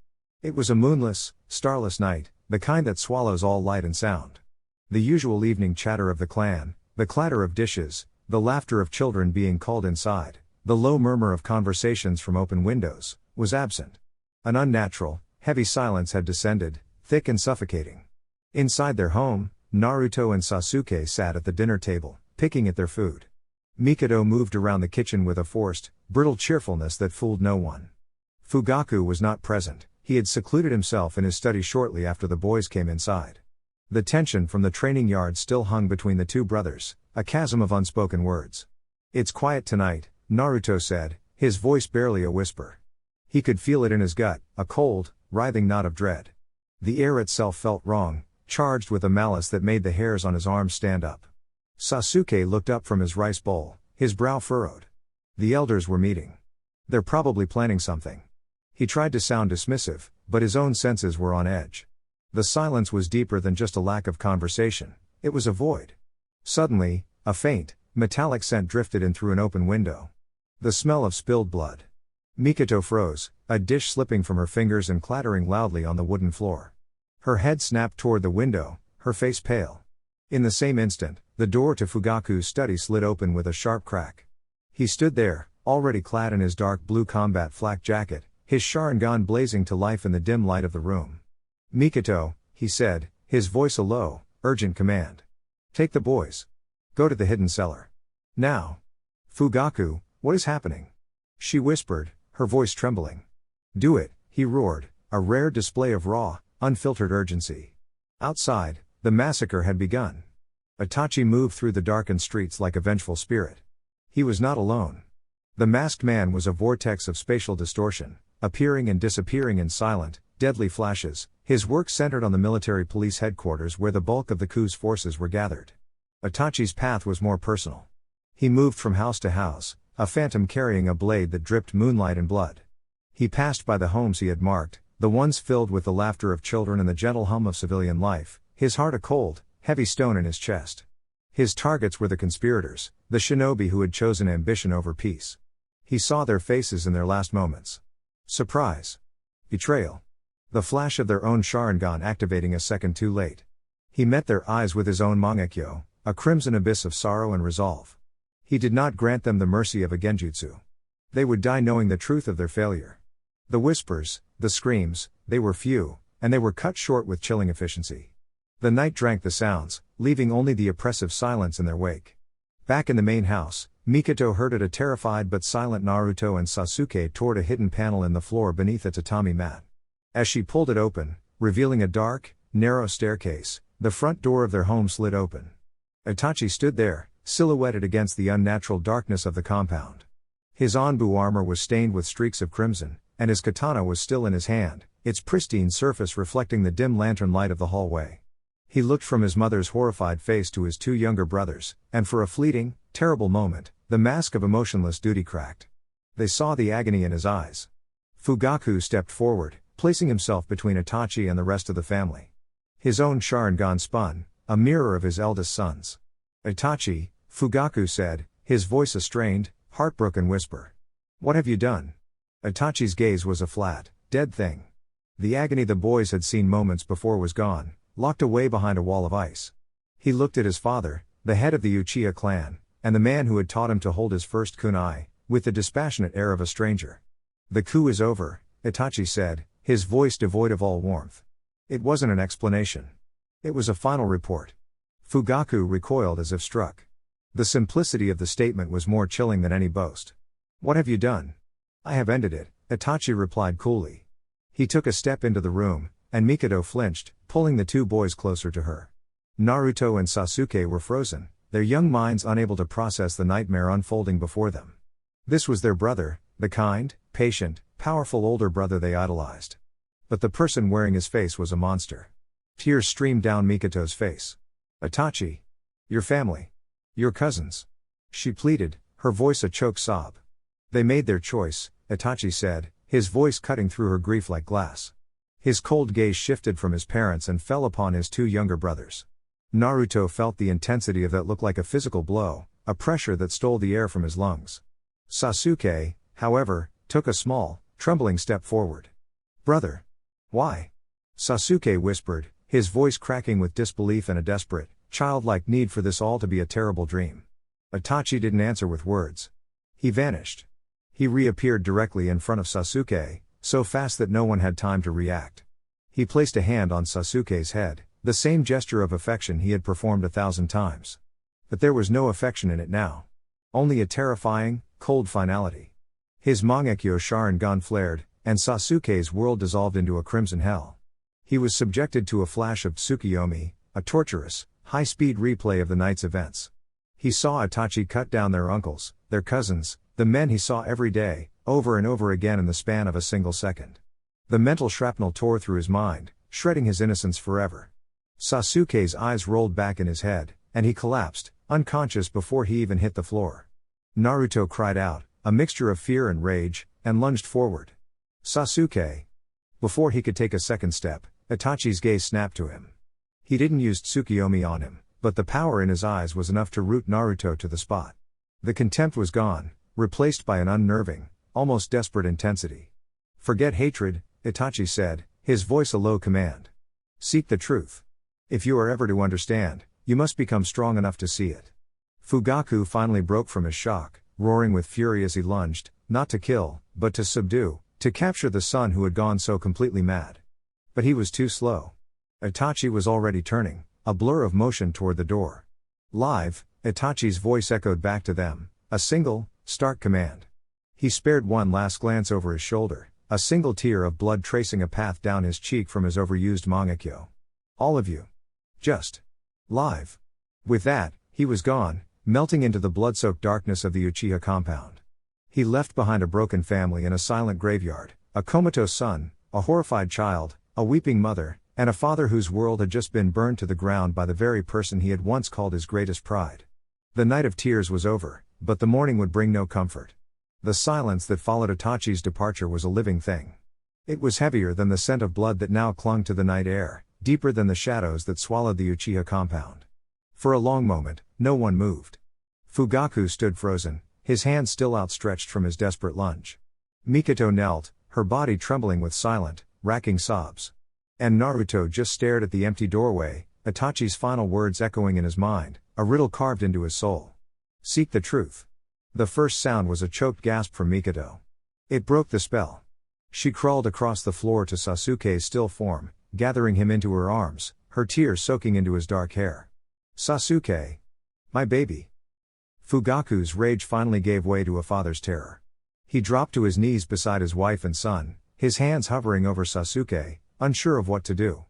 It was a moonless, starless night, the kind that swallows all light and sound. The usual evening chatter of the clan, the clatter of dishes, the laughter of children being called inside, the low murmur of conversations from open windows, was absent. An unnatural, heavy silence had descended, thick and suffocating. Inside their home, Naruto and Sasuke sat at the dinner table, picking at their food. Mikado moved around the kitchen with a forced, brittle cheerfulness that fooled no one. Fugaku was not present, he had secluded himself in his study shortly after the boys came inside. The tension from the training yard still hung between the two brothers, a chasm of unspoken words. "It's quiet tonight," Naruto said, his voice barely a whisper. He could feel it in his gut, a cold, writhing knot of dread. The air itself felt wrong, charged with a malice that made the hairs on his arms stand up. Sasuke looked up from his rice bowl, his brow furrowed. The elders were meeting. They're probably planning something. He tried to sound dismissive, but his own senses were on edge. The silence was deeper than just a lack of conversation, it was a void. Suddenly, a faint, metallic scent drifted in through an open window. The smell of spilled blood. Mikado froze, a dish slipping from her fingers and clattering loudly on the wooden floor. Her head snapped toward the window, her face pale. In the same instant, the door to Fugaku's study slid open with a sharp crack. He stood there, already clad in his dark blue combat flak jacket, his Sharingan blazing to life in the dim light of the room. "Mikado," he said, his voice a low, urgent command. "Take the boys. Go to the hidden cellar. Now." "Fugaku, what is happening?" she whispered, her voice trembling. "Do it," he roared, a rare display of raw, unfiltered urgency. Outside, the massacre had begun. Itachi moved through the darkened streets like a vengeful spirit. He was not alone. The masked man was a vortex of spatial distortion, appearing and disappearing in silent, deadly flashes. His work centered on the military police headquarters where the bulk of the coup's forces were gathered. Itachi's path was more personal. He moved from house to house, a phantom carrying a blade that dripped moonlight and blood. He passed by the homes he had marked, the ones filled with the laughter of children and the gentle hum of civilian life, his heart a cold, heavy stone in his chest. His targets were the conspirators, the shinobi who had chosen ambition over peace. He saw their faces in their last moments. Surprise. Betrayal. The flash of their own Sharingan activating a second too late. He met their eyes with his own Mangekyo, a crimson abyss of sorrow and resolve. He did not grant them the mercy of a genjutsu. They would die knowing the truth of their failure. The whispers, the screams, they were few, and they were cut short with chilling efficiency. The night drank the sounds, leaving only the oppressive silence in their wake. Back in the main house, Mikado herded a terrified but silent Naruto and Sasuke toward a hidden panel in the floor beneath a tatami mat. As she pulled it open, revealing a dark, narrow staircase, the front door of their home slid open. Itachi stood there, silhouetted against the unnatural darkness of the compound. His Anbu armor was stained with streaks of crimson, and his katana was still in his hand, its pristine surface reflecting the dim lantern light of the hallway. He looked from his mother's horrified face to his two younger brothers, and for a fleeting, terrible moment, the mask of emotionless duty cracked. They saw the agony in his eyes. Fugaku stepped forward, placing himself between Itachi and the rest of the family. His own Sharingan spun, a mirror of his eldest son's. "Itachi," Fugaku said, his voice a strained, heartbroken whisper. "What have you done?" Itachi's gaze was a flat, dead thing. The agony the boys had seen moments before was gone, locked away behind a wall of ice. He looked at his father, the head of the Uchiha clan, and the man who had taught him to hold his first kunai, with the dispassionate air of a stranger. "The coup is over," Itachi said, his voice devoid of all warmth. It wasn't an explanation. It was a final report. Fugaku recoiled as if struck. The simplicity of the statement was more chilling than any boast. "What have you done?" "I have ended it," Itachi replied coolly. He took a step into the room, and Mikado flinched, pulling the two boys closer to her. Naruto and Sasuke were frozen, their young minds unable to process the nightmare unfolding before them. This was their brother, the kind, patient, powerful older brother they idolized. But the person wearing his face was a monster. Tears streamed down Mikado's face. "Itachi. Your family. Your cousins." She pleaded, her voice a choked sob. "They made their choice," Itachi said, his voice cutting through her grief like glass. His cold gaze shifted from his parents and fell upon his two younger brothers. Naruto felt the intensity of that look like a physical blow, a pressure that stole the air from his lungs. Sasuke, however, took a small, trembling step forward. "Brother. Why?" Sasuke whispered, his voice cracking with disbelief and a desperate, childlike need for this all to be a terrible dream. Itachi didn't answer with words. He vanished. He reappeared directly in front of Sasuke, so fast that no one had time to react. He placed a hand on Sasuke's head, the same gesture of affection he had performed 1,000 times. But there was no affection in it now. Only a terrifying, cold finality. His Mangekyo Sharingan flared, and Sasuke's world dissolved into a crimson hell. He was subjected to a flash of Tsukiyomi, a torturous, high-speed replay of the night's events. He saw Itachi cut down their uncles, their cousins, the men he saw every day, over and over again in the span of a single second. The mental shrapnel tore through his mind, shredding his innocence forever. Sasuke's eyes rolled back in his head, and he collapsed, unconscious before he even hit the floor. Naruto cried out, a mixture of fear and rage, and lunged forward. Sasuke! Before he could take a second step, Itachi's gaze snapped to him. He didn't use Tsukiyomi on him, but the power in his eyes was enough to root Naruto to the spot. The contempt was gone, replaced by an unnerving, almost desperate intensity. Forget hatred, Itachi said, his voice a low command. Seek the truth. If you are ever to understand, you must become strong enough to see it. Fugaku finally broke from his shock, roaring with fury as he lunged, not to kill, but to subdue, to capture the son who had gone so completely mad. But he was too slow. Itachi was already turning, a blur of motion toward the door. Live, Itachi's voice echoed back to them, a single, stark command. He spared one last glance over his shoulder, a single tear of blood tracing a path down his cheek from his overused Mangekyo. All of you. Just. Live. With that, he was gone, melting into the blood-soaked darkness of the Uchiha compound. He left behind a broken family in a silent graveyard, a comatose son, a horrified child, a weeping mother, and a father whose world had just been burned to the ground by the very person he had once called his greatest pride. The night of tears was over, but the morning would bring no comfort. The silence that followed Itachi's departure was a living thing. It was heavier than the scent of blood that now clung to the night air, deeper than the shadows that swallowed the Uchiha compound. For a long moment, no one moved. Fugaku stood frozen, his hand still outstretched from his desperate lunge. Mikoto knelt, her body trembling with silent, racking sobs. And Naruto just stared at the empty doorway, Itachi's final words echoing in his mind, a riddle carved into his soul. Seek the truth. The first sound was a choked gasp from Mikoto. It broke the spell. She crawled across the floor to Sasuke's still form, gathering him into her arms, her tears soaking into his dark hair. Sasuke! My baby! Fugaku's rage finally gave way to a father's terror. He dropped to his knees beside his wife and son, his hands hovering over Sasuke, unsure of what to do.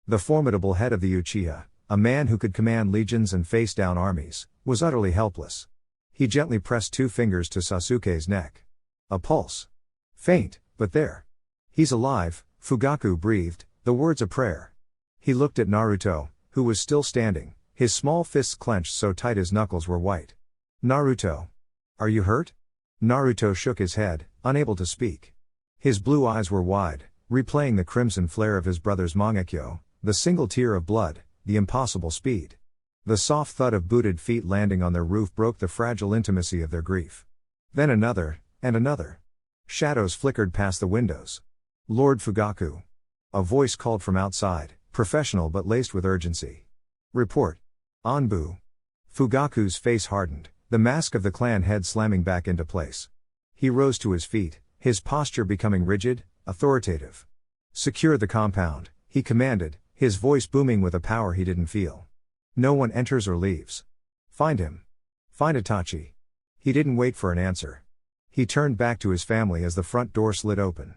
The formidable head of the Uchiha, a man who could command legions and face down armies, was utterly helpless. He gently pressed 2 fingers to Sasuke's neck. A pulse. Faint, but there. He's alive, Fugaku breathed, the words a prayer. He looked at Naruto, who was still standing, his small fists clenched so tight his knuckles were white. Naruto. Are you hurt? Naruto shook his head, unable to speak. His blue eyes were wide, replaying the crimson flare of his brother's Mangekyo, the single tear of blood, the impossible speed. The soft thud of booted feet landing on their roof broke the fragile intimacy of their grief. Then another, and another. Shadows flickered past the windows. Lord Fugaku. A voice called from outside, professional but laced with urgency. Report. Anbu. Fugaku's face hardened, the mask of the clan head slamming back into place. He rose to his feet, his posture becoming rigid, authoritative. Secure the compound, he commanded, his voice booming with a power he didn't feel. No one enters or leaves. Find him. Find Itachi. He didn't wait for an answer. He turned back to his family as the front door slid open.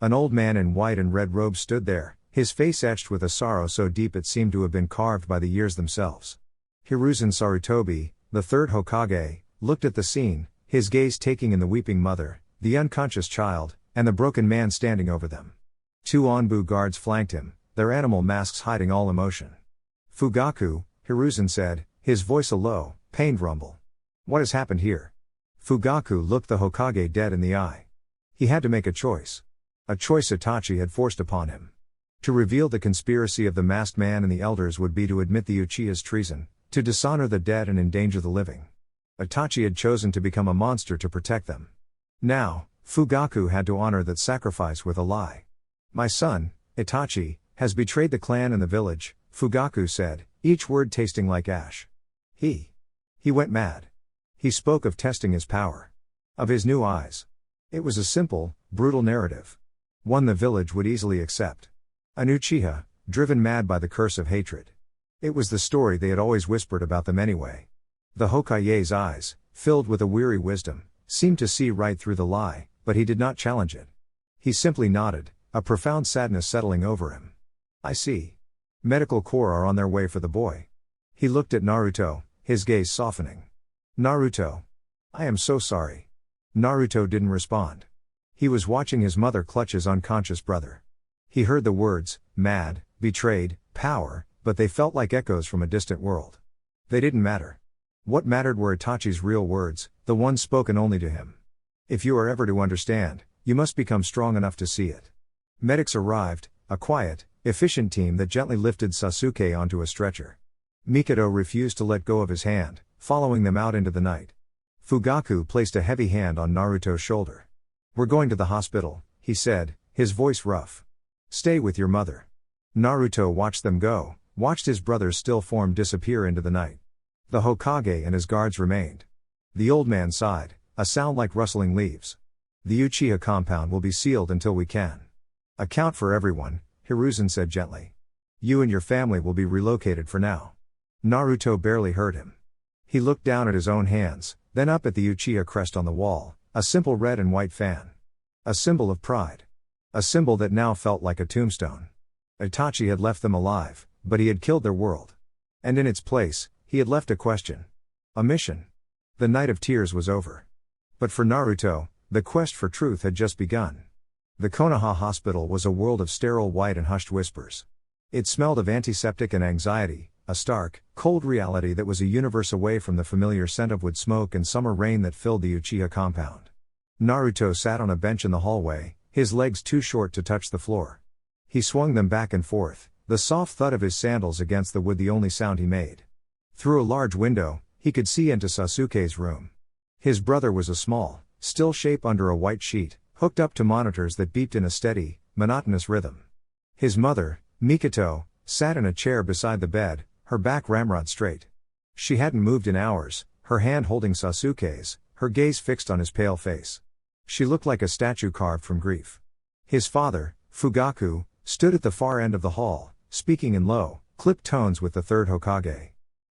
An old man in white and red robes stood there, his face etched with a sorrow so deep it seemed to have been carved by the years themselves. Hiruzen Sarutobi, the 3rd Hokage, looked at the scene, his gaze taking in the weeping mother, the unconscious child, and the broken man standing over them. 2 Anbu guards flanked him, their animal masks hiding all emotion. Fugaku, Hiruzen said, his voice a low, pained rumble. What has happened here? Fugaku looked the Hokage dead in the eye. He had to make a choice. A choice Itachi had forced upon him. To reveal the conspiracy of the masked man and the elders would be to admit the Uchiha's treason, to dishonor the dead and endanger the living. Itachi had chosen to become a monster to protect them. Now, Fugaku had to honor that sacrifice with a lie. My son, Itachi, has betrayed the clan and the village, Fugaku said, each word tasting like ash. He went mad. He spoke of testing his power. Of his new eyes. It was a simple, brutal narrative. One the village would easily accept. An Uchiha, driven mad by the curse of hatred. It was the story they had always whispered about them anyway. The Hokage's eyes, filled with a weary wisdom, seemed to see right through the lie, but he did not challenge it. He simply nodded, a profound sadness settling over him. I see. Medical corps are on their way for the boy. He looked at Naruto, his gaze softening. Naruto. I am so sorry. Naruto didn't respond. He was watching his mother clutch his unconscious brother. He heard the words, mad, betrayed, power, but they felt like echoes from a distant world. They didn't matter. What mattered were Itachi's real words, the ones spoken only to him. If you are ever to understand, you must become strong enough to see it. Medics arrived, a quiet, efficient team that gently lifted Sasuke onto a stretcher. Mikado refused to let go of his hand, following them out into the night. Fugaku placed a heavy hand on Naruto's shoulder. We're going to the hospital, he said, his voice rough. Stay with your mother. Naruto watched them go, watched his brother's still form disappear into the night. The Hokage and his guards remained. The old man sighed, a sound like rustling leaves. The Uchiha compound will be sealed until we can account for everyone, Hiruzen said gently. You and your family will be relocated for now. Naruto barely heard him. He looked down at his own hands, then up at the Uchiha crest on the wall, a simple red and white fan. A symbol of pride. A symbol that now felt like a tombstone. Itachi had left them alive, but he had killed their world. And in its place, he had left a question. A mission. The night of tears was over. But for Naruto, the quest for truth had just begun. The Konoha hospital was a world of sterile white and hushed whispers. It smelled of antiseptic and anxiety, a stark, cold reality that was a universe away from the familiar scent of wood smoke and summer rain that filled the Uchiha compound. Naruto sat on a bench in the hallway, his legs too short to touch the floor. He swung them back and forth, the soft thud of his sandals against the wood the only sound he made. Through a large window, he could see into Sasuke's room. His brother was a small, still shape under a white sheet, hooked up to monitors that beeped in a steady, monotonous rhythm. His mother, Mikado, sat in a chair beside the bed, her back ramrod straight. She hadn't moved in hours, her hand holding Sasuke's, her gaze fixed on his pale face. She looked like a statue carved from grief. His father, Fugaku, stood at the far end of the hall, speaking in low, clipped tones with the third Hokage.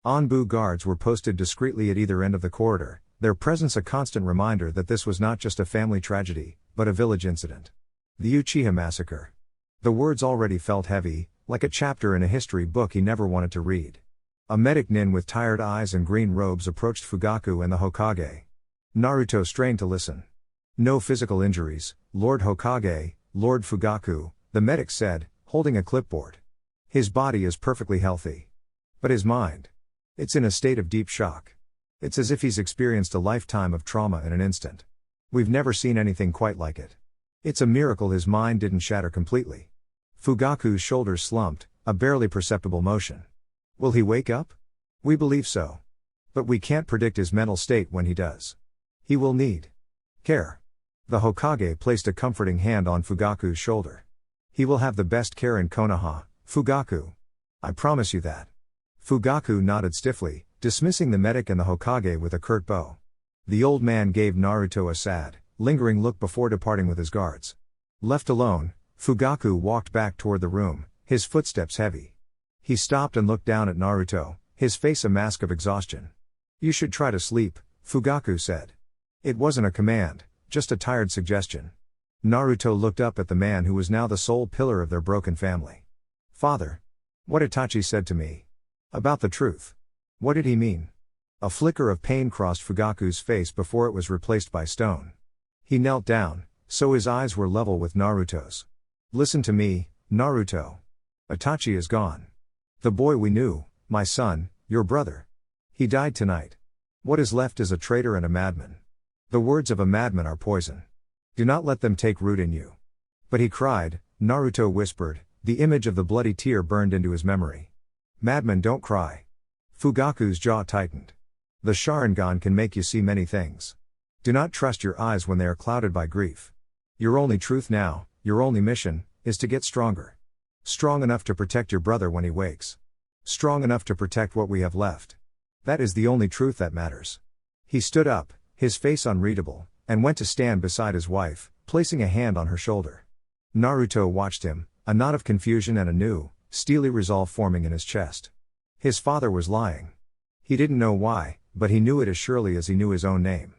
Anbu guards were posted discreetly at either end of the corridor, their presence a constant reminder that this was not just a family tragedy, but a village incident. The Uchiha massacre. The words already felt heavy, like a chapter in a history book he never wanted to read. A medic nin with tired eyes and green robes approached Fugaku and the Hokage. Naruto strained to listen. No physical injuries, Lord Hokage, Lord Fugaku, the medic said, holding a clipboard. His body is perfectly healthy. But his mind? It's in a state of deep shock. It's as if he's experienced a lifetime of trauma in an instant. We've never seen anything quite like it. It's a miracle his mind didn't shatter completely. Fugaku's shoulders slumped, a barely perceptible motion. Will he wake up? We believe so. But we can't predict his mental state when he does. He will need care. The Hokage placed a comforting hand on Fugaku's shoulder. He will have the best care in Konoha, Fugaku. I promise you that. Fugaku nodded stiffly, dismissing the medic and the Hokage with a curt bow. The old man gave Naruto a sad, lingering look before departing with his guards. Left alone, Fugaku walked back toward the room, his footsteps heavy. He stopped and looked down at Naruto, his face a mask of exhaustion. You should try to sleep, Fugaku said. It wasn't a command, just a tired suggestion. Naruto looked up at the man who was now the sole pillar of their broken family. Father. What Itachi said to me. About the truth. What did he mean? A flicker of pain crossed Fugaku's face before it was replaced by stone. He knelt down, so his eyes were level with Naruto's. Listen to me, Naruto. Itachi is gone. The boy we knew, my son, your brother. He died tonight. What is left is a traitor and a madman. The words of a madman are poison. Do not let them take root in you. But he cried, Naruto whispered, the image of the bloody tear burned into his memory. Madmen don't cry. Fugaku's jaw tightened. The Sharingan can make you see many things. Do not trust your eyes when they are clouded by grief. Your only truth now, your only mission, is to get stronger. Strong enough to protect your brother when he wakes. Strong enough to protect what we have left. That is the only truth that matters. He stood up, his face unreadable, and went to stand beside his wife, placing a hand on her shoulder. Naruto watched him, a knot of confusion and a new, steely resolve forming in his chest. His father was lying. He didn't know why, but he knew it as surely as he knew his own name.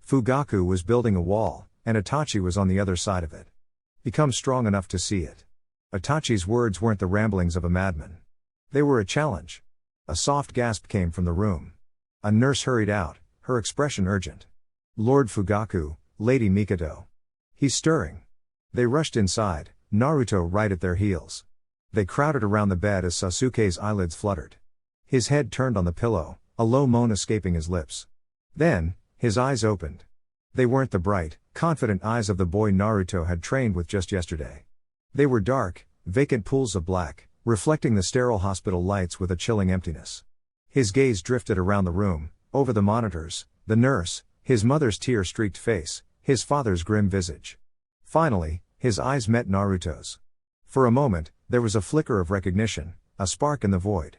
Fugaku was building a wall, and Itachi was on the other side of it. Become strong enough to see it. Itachi's words weren't the ramblings of a madman. They were a challenge. A soft gasp came from the room. A nurse hurried out, her expression urgent. Lord Fugaku, Lady Mikoto. He's stirring. They rushed inside, Naruto right at their heels. They crowded around the bed as Sasuke's eyelids fluttered. His head turned on the pillow, a low moan escaping his lips. Then, his eyes opened. They weren't the bright, confident eyes of the boy Naruto had trained with just yesterday. They were dark, vacant pools of black, reflecting the sterile hospital lights with a chilling emptiness. His gaze drifted around the room, over the monitors, the nurse, his mother's tear-streaked face, his father's grim visage. Finally, his eyes met Naruto's. For a moment, there was a flicker of recognition, a spark in the void.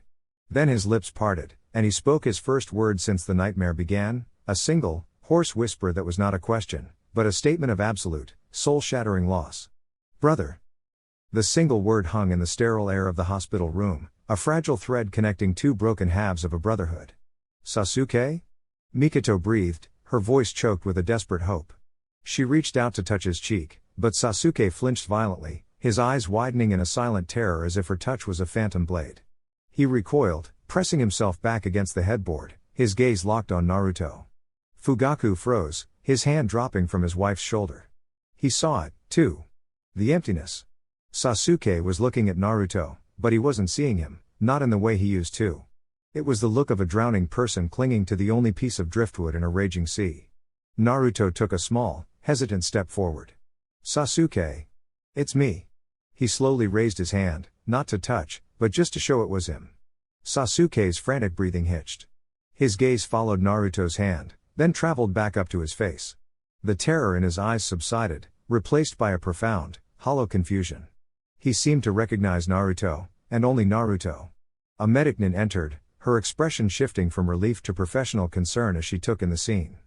Then his lips parted, and he spoke his first word since the nightmare began, a single, hoarse whisper that was not a question, but a statement of absolute, soul-shattering loss. Brother. The single word hung in the sterile air of the hospital room, a fragile thread connecting two broken halves of a brotherhood. Sasuke? Mikoto breathed, her voice choked with a desperate hope. She reached out to touch his cheek, but Sasuke flinched violently, his eyes widening in a silent terror as if her touch was a phantom blade. He recoiled, pressing himself back against the headboard, his gaze locked on Naruto. Fugaku froze, his hand dropping from his wife's shoulder. He saw it, too. The emptiness. Sasuke was looking at Naruto, but he wasn't seeing him, not in the way he used to. It was the look of a drowning person clinging to the only piece of driftwood in a raging sea. Naruto took a small, hesitant step forward. Sasuke. It's me. He slowly raised his hand, not to touch, but just to show it was him. Sasuke's frantic breathing hitched. His gaze followed Naruto's hand, then traveled back up to his face. The terror in his eyes subsided, replaced by a profound, hollow confusion. He seemed to recognize Naruto, and only Naruto. A medicnin entered, her expression shifting from relief to professional concern as she took in the scene.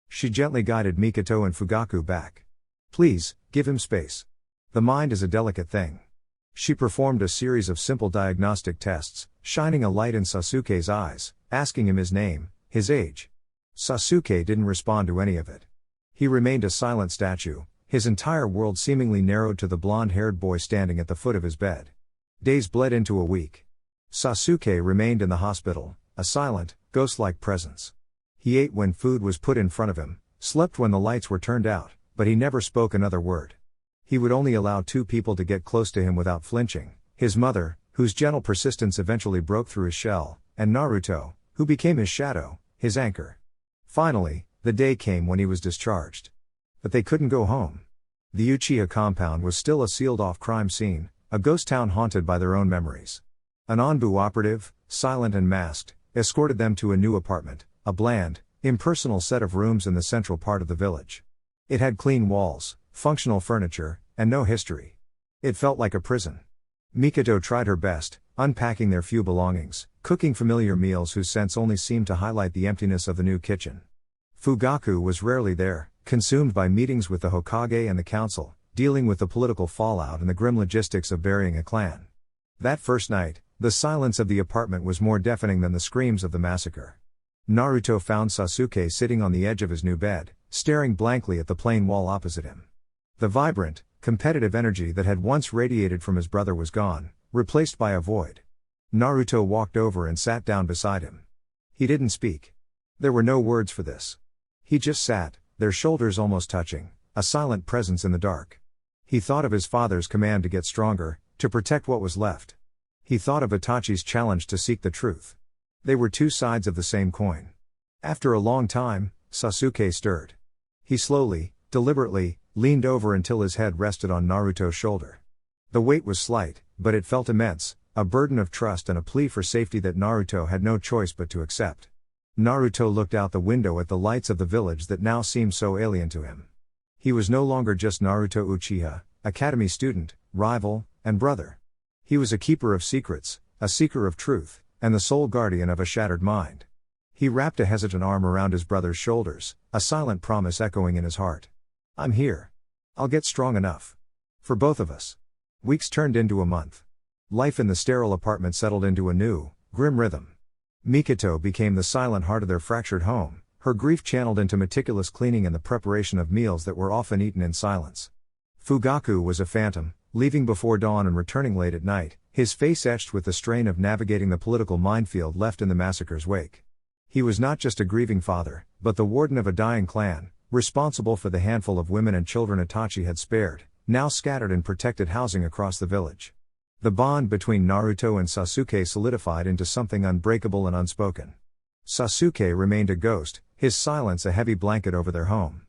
She gently guided Mikoto and Fugaku back. Please, give him space. The mind is a delicate thing. She performed a series of simple diagnostic tests, shining a light in Sasuke's eyes, asking him his name, his age. Sasuke didn't respond to any of it. He remained a silent statue, his entire world seemingly narrowed to the blonde-haired boy standing at the foot of his bed. Days bled into a week. Sasuke remained in the hospital, a silent, ghost-like presence. He ate when food was put in front of him, slept when the lights were turned out, but he never spoke another word. He would only allow two people to get close to him without flinching, his mother, whose gentle persistence eventually broke through his shell, and Naruto, who became his shadow, his anchor. Finally, the day came when he was discharged. But they couldn't go home. The Uchiha compound was still a sealed-off crime scene, a ghost town haunted by their own memories. An Anbu operative, silent and masked, escorted them to a new apartment, a bland, impersonal set of rooms in the central part of the village. It had clean walls, functional furniture, and no history. It felt like a prison. Mikoto tried her best, unpacking their few belongings, cooking familiar meals whose scents only seemed to highlight the emptiness of the new kitchen. Fugaku was rarely there, consumed by meetings with the Hokage and the council, dealing with the political fallout and the grim logistics of burying a clan. That first night, the silence of the apartment was more deafening than the screams of the massacre. Naruto found Sasuke sitting on the edge of his new bed, staring blankly at the plain wall opposite him. The vibrant, competitive energy that had once radiated from his brother was gone, replaced by a void. Naruto walked over and sat down beside him. He didn't speak. There were no words for this. He just sat, their shoulders almost touching, a silent presence in the dark. He thought of his father's command to get stronger, to protect what was left. He thought of Itachi's challenge to seek the truth. They were two sides of the same coin. After a long time, Sasuke stirred. He slowly, deliberately, leaned over until his head rested on Naruto's shoulder. The weight was slight, but it felt immense, a burden of trust and a plea for safety that Naruto had no choice but to accept. Naruto looked out the window at the lights of the village that now seemed so alien to him. He was no longer just Naruto Uchiha, academy student, rival, and brother. He was a keeper of secrets, a seeker of truth, and the sole guardian of a shattered mind. He wrapped a hesitant arm around his brother's shoulders, a silent promise echoing in his heart. I'm here. I'll get strong enough. For both of us. Weeks turned into a month. Life in the sterile apartment settled into a new, grim rhythm. Mikito became the silent heart of their fractured home, her grief channeled into meticulous cleaning and the preparation of meals that were often eaten in silence. Fugaku was a phantom, leaving before dawn and returning late at night, his face etched with the strain of navigating the political minefield left in the massacre's wake. He was not just a grieving father, but the warden of a dying clan, responsible for the handful of women and children Itachi had spared, now scattered in protected housing across the village. The bond between Naruto and Sasuke solidified into something unbreakable and unspoken. Sasuke remained a ghost, his silence a heavy blanket over their home.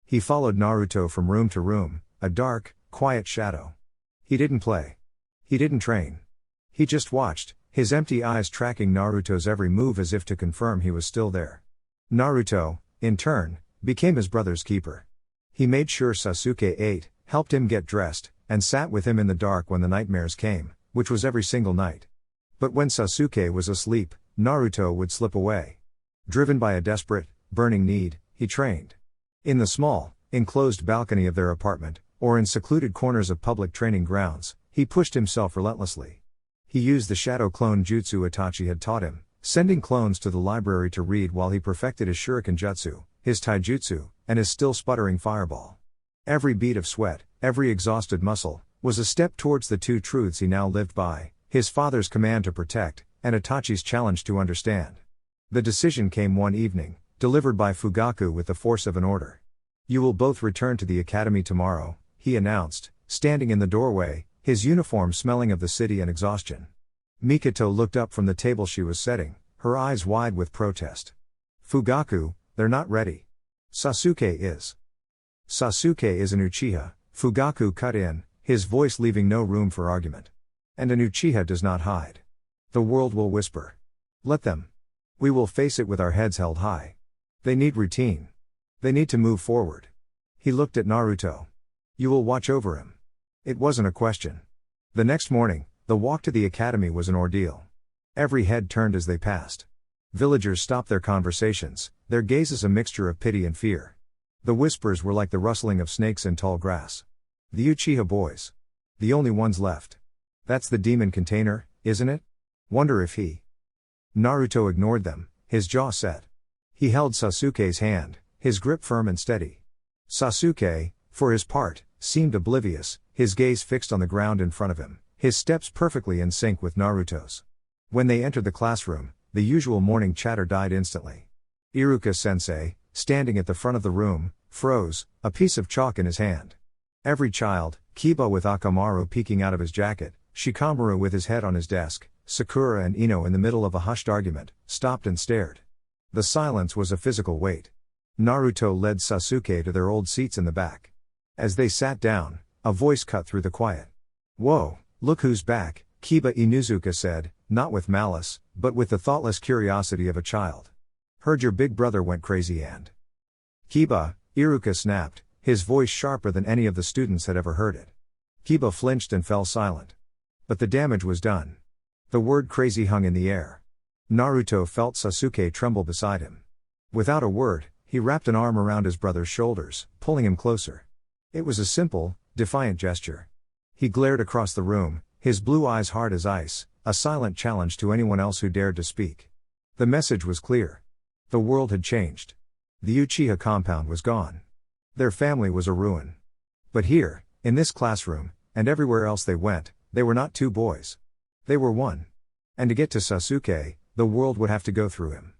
He followed Naruto from room to room, a dark, quiet shadow. He didn't play. He didn't train. He just watched, his empty eyes tracking Naruto's every move as if to confirm he was still there. Naruto, in turn, became his brother's keeper. He made sure Sasuke ate, helped him get dressed, and sat with him in the dark when the nightmares came, which was every single night. But when Sasuke was asleep, Naruto would slip away. Driven by a desperate, burning need, he trained. In the small, enclosed balcony of their apartment, or in secluded corners of public training grounds, he pushed himself relentlessly. He used the shadow clone jutsu Itachi had taught him, sending clones to the library to read while he perfected his shuriken jutsu, his taijutsu, and his still sputtering fireball. Every bead of sweat, every exhausted muscle, was a step towards the two truths he now lived by, his father's command to protect, and Itachi's challenge to understand. The decision came one evening, delivered by Fugaku with the force of an order. "You will both return to the academy tomorrow," he announced, standing in the doorway, his uniform smelling of the city and exhaustion. Mikito looked up from the table she was setting, her eyes wide with protest. "Fugaku, they're not ready. Sasuke is." "Sasuke is an Uchiha," Fugaku cut in, his voice leaving no room for argument. "And an Uchiha does not hide. The world will whisper. Let them. We will face it with our heads held high. They need routine. They need to move forward." He looked at Naruto. "You will watch over him." It wasn't a question. The next morning, the walk to the academy was an ordeal. Every head turned as they passed. Villagers stopped their conversations, their gazes a mixture of pity and fear. The whispers were like the rustling of snakes in tall grass. "The Uchiha boys. The only ones left. That's the demon container, isn't it? Wonder if he..." Naruto ignored them, his jaw set. He held Sasuke's hand, his grip firm and steady. Sasuke, for his part, seemed oblivious, his gaze fixed on the ground in front of him, his steps perfectly in sync with Naruto's. When they entered the classroom, the usual morning chatter died instantly. Iruka-sensei, standing at the front of the room, froze, a piece of chalk in his hand. Every child, Kiba with Akamaru peeking out of his jacket, Shikamaru with his head on his desk, Sakura and Ino in the middle of a hushed argument, stopped and stared. The silence was a physical weight. Naruto led Sasuke to their old seats in the back. As they sat down, a voice cut through the quiet. "Whoa, look who's back," Kiba Inuzuka said, not with malice, but with the thoughtless curiosity of a child. "Heard your big brother went crazy and..." "Kiba," Iruka snapped, his voice sharper than any of the students had ever heard it. Kiba flinched and fell silent. But the damage was done. The word crazy hung in the air. Naruto felt Sasuke tremble beside him. Without a word, he wrapped an arm around his brother's shoulders, pulling him closer. It was a simple, defiant gesture. He glared across the room, his blue eyes hard as ice, a silent challenge to anyone else who dared to speak. The message was clear. The world had changed. The Uchiha compound was gone. Their family was a ruin. But here, in this classroom, and everywhere else they went, they were not two boys. They were one. And to get to Sasuke, the world would have to go through him.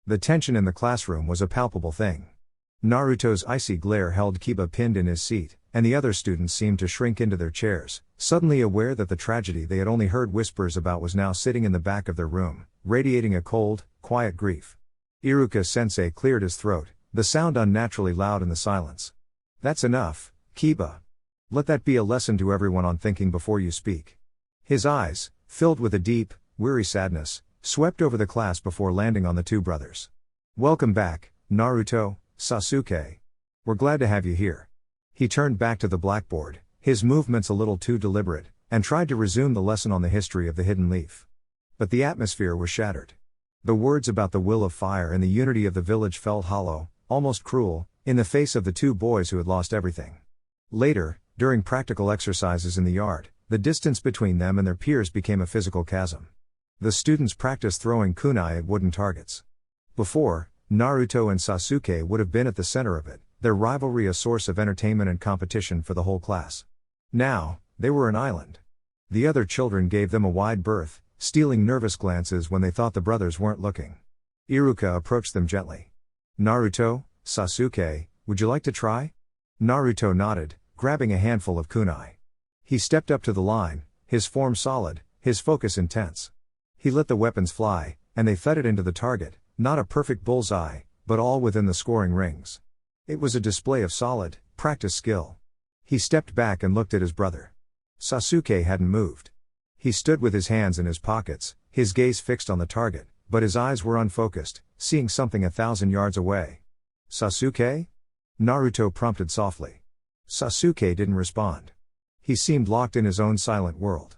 The tension in the classroom was a palpable thing. Naruto's icy glare held Kiba pinned in his seat, and the other students seemed to shrink into their chairs, suddenly aware that the tragedy they had only heard whispers about was now sitting in the back of their room, radiating a cold, quiet grief. Iruka-sensei cleared his throat, the sound unnaturally loud in the silence. "That's enough, Kiba. Let that be a lesson to everyone on thinking before you speak." His eyes, filled with a deep, weary sadness, swept over the class before landing on the two brothers. "Welcome back, Naruto, Sasuke. We're glad to have you here." He turned back to the blackboard, his movements a little too deliberate, and tried to resume the lesson on the history of the hidden leaf. But the atmosphere was shattered. The words about the will of fire and the unity of the village felt hollow, almost cruel, in the face of the two boys who had lost everything. Later, During practical exercises in the art, the distance between them and their peers became a physical chasm. The students practiced throwing kunai at wooden targets. Before, Naruto and Sasuke would have been at the center of it, their rivalry a source of entertainment and competition for the whole class. Now, they were an island. The other children gave them a wide berth, stealing nervous glances when they thought the brothers weren't looking. Iruka approached them gently. "Naruto, Sasuke, would you like to try?" Naruto nodded, grabbing a handful of kunai. He stepped up to the line, his form solid, his focus intense. He let the weapons fly, and they thudded into the target, not a perfect bullseye, but all within the scoring rings. It was a display of solid, practiced skill. He stepped back and looked at his brother. Sasuke hadn't moved. He stood with his hands in his pockets, his gaze fixed on the target, but his eyes were unfocused, seeing something 1,000 yards away. "Sasuke?" Naruto prompted softly. Sasuke didn't respond. He seemed locked in his own silent world.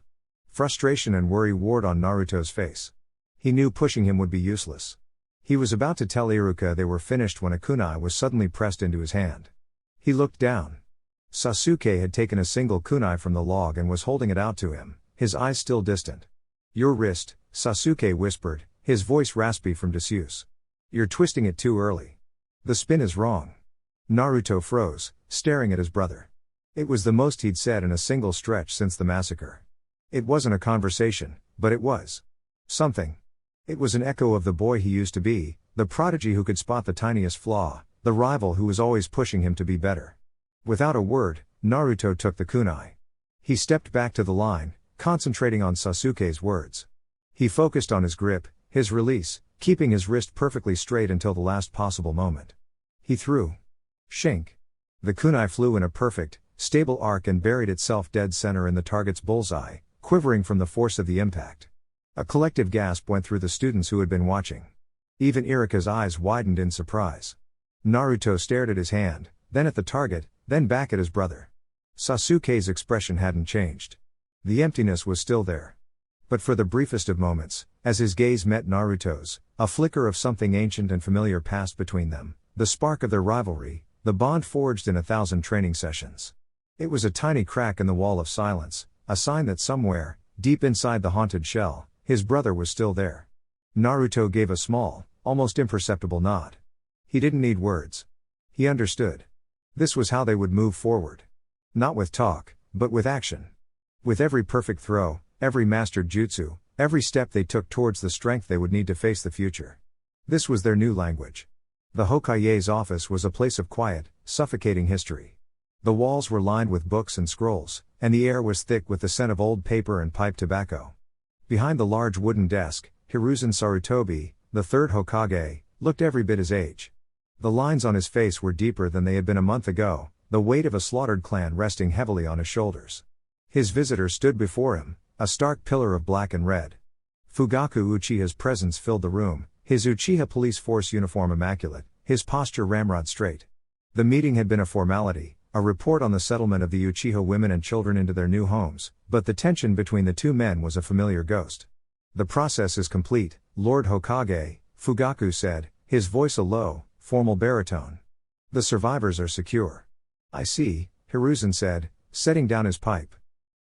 Frustration and worry warred on Naruto's face. He knew pushing him would be useless. He was about to tell Iruka they were finished when a kunai was suddenly pressed into his hand. He looked down. Sasuke had taken a single kunai from the log and was holding it out to him, his eyes still distant. "Your wrist," Sasuke whispered, his voice raspy from disuse. "You're twisting it too early. The spin is wrong." Naruto froze, staring at his brother. It was the most he'd said in a single stretch since the massacre. It wasn't a conversation, but it was something. It was an echo of the boy he used to be, the prodigy who could spot the tiniest flaw, the rival who was always pushing him to be better. Without a word, Naruto took the kunai. He stepped back to the line, concentrating on Sasuke's words. He focused on his grip, his release, keeping his wrist perfectly straight until the last possible moment. He threw. Shink. The kunai flew in a perfect, stable arc and buried itself dead center in the target's bullseye, quivering from the force of the impact. A collective gasp went through the students who had been watching. Even Iruka's eyes widened in surprise. Naruto stared at his hand, then at the target, then back at his brother. Sasuke's expression hadn't changed. The emptiness was still there. But for the briefest of moments, as his gaze met Naruto's, a flicker of something ancient and familiar passed between them, the spark of their rivalry, the bond forged in 1,000 training sessions. It was a tiny crack in the wall of silence, a sign that somewhere, deep inside the haunted shell, his brother was still there. Naruto gave a small, almost imperceptible nod. He didn't need words. He understood. This was how they would move forward. Not with talk, but with action. With every perfect throw, every mastered jutsu, every step they took towards the strength they would need to face the future. This was their new language. The Hokage's office was a place of quiet, suffocating history. The walls were lined with books and scrolls, and the air was thick with the scent of old paper and pipe tobacco. Behind the large wooden desk, Hiruzen Sarutobi, the third Hokage, looked every bit his age. The lines on his face were deeper than they had been a month ago, the weight of a slaughtered clan resting heavily on his shoulders. His visitor stood before him, a stark pillar of black and red. Fugaku Uchiha's presence filled the room, his Uchiha police force uniform immaculate, his posture ramrod straight. The meeting had been a formality, a report on the settlement of the Uchiha women and children into their new homes, but the tension between the two men was a familiar ghost. "The process is complete, Lord Hokage," Fugaku said, his voice a low, formal baritone. "The survivors are secure." "I see," Hiruzen said, setting down his pipe.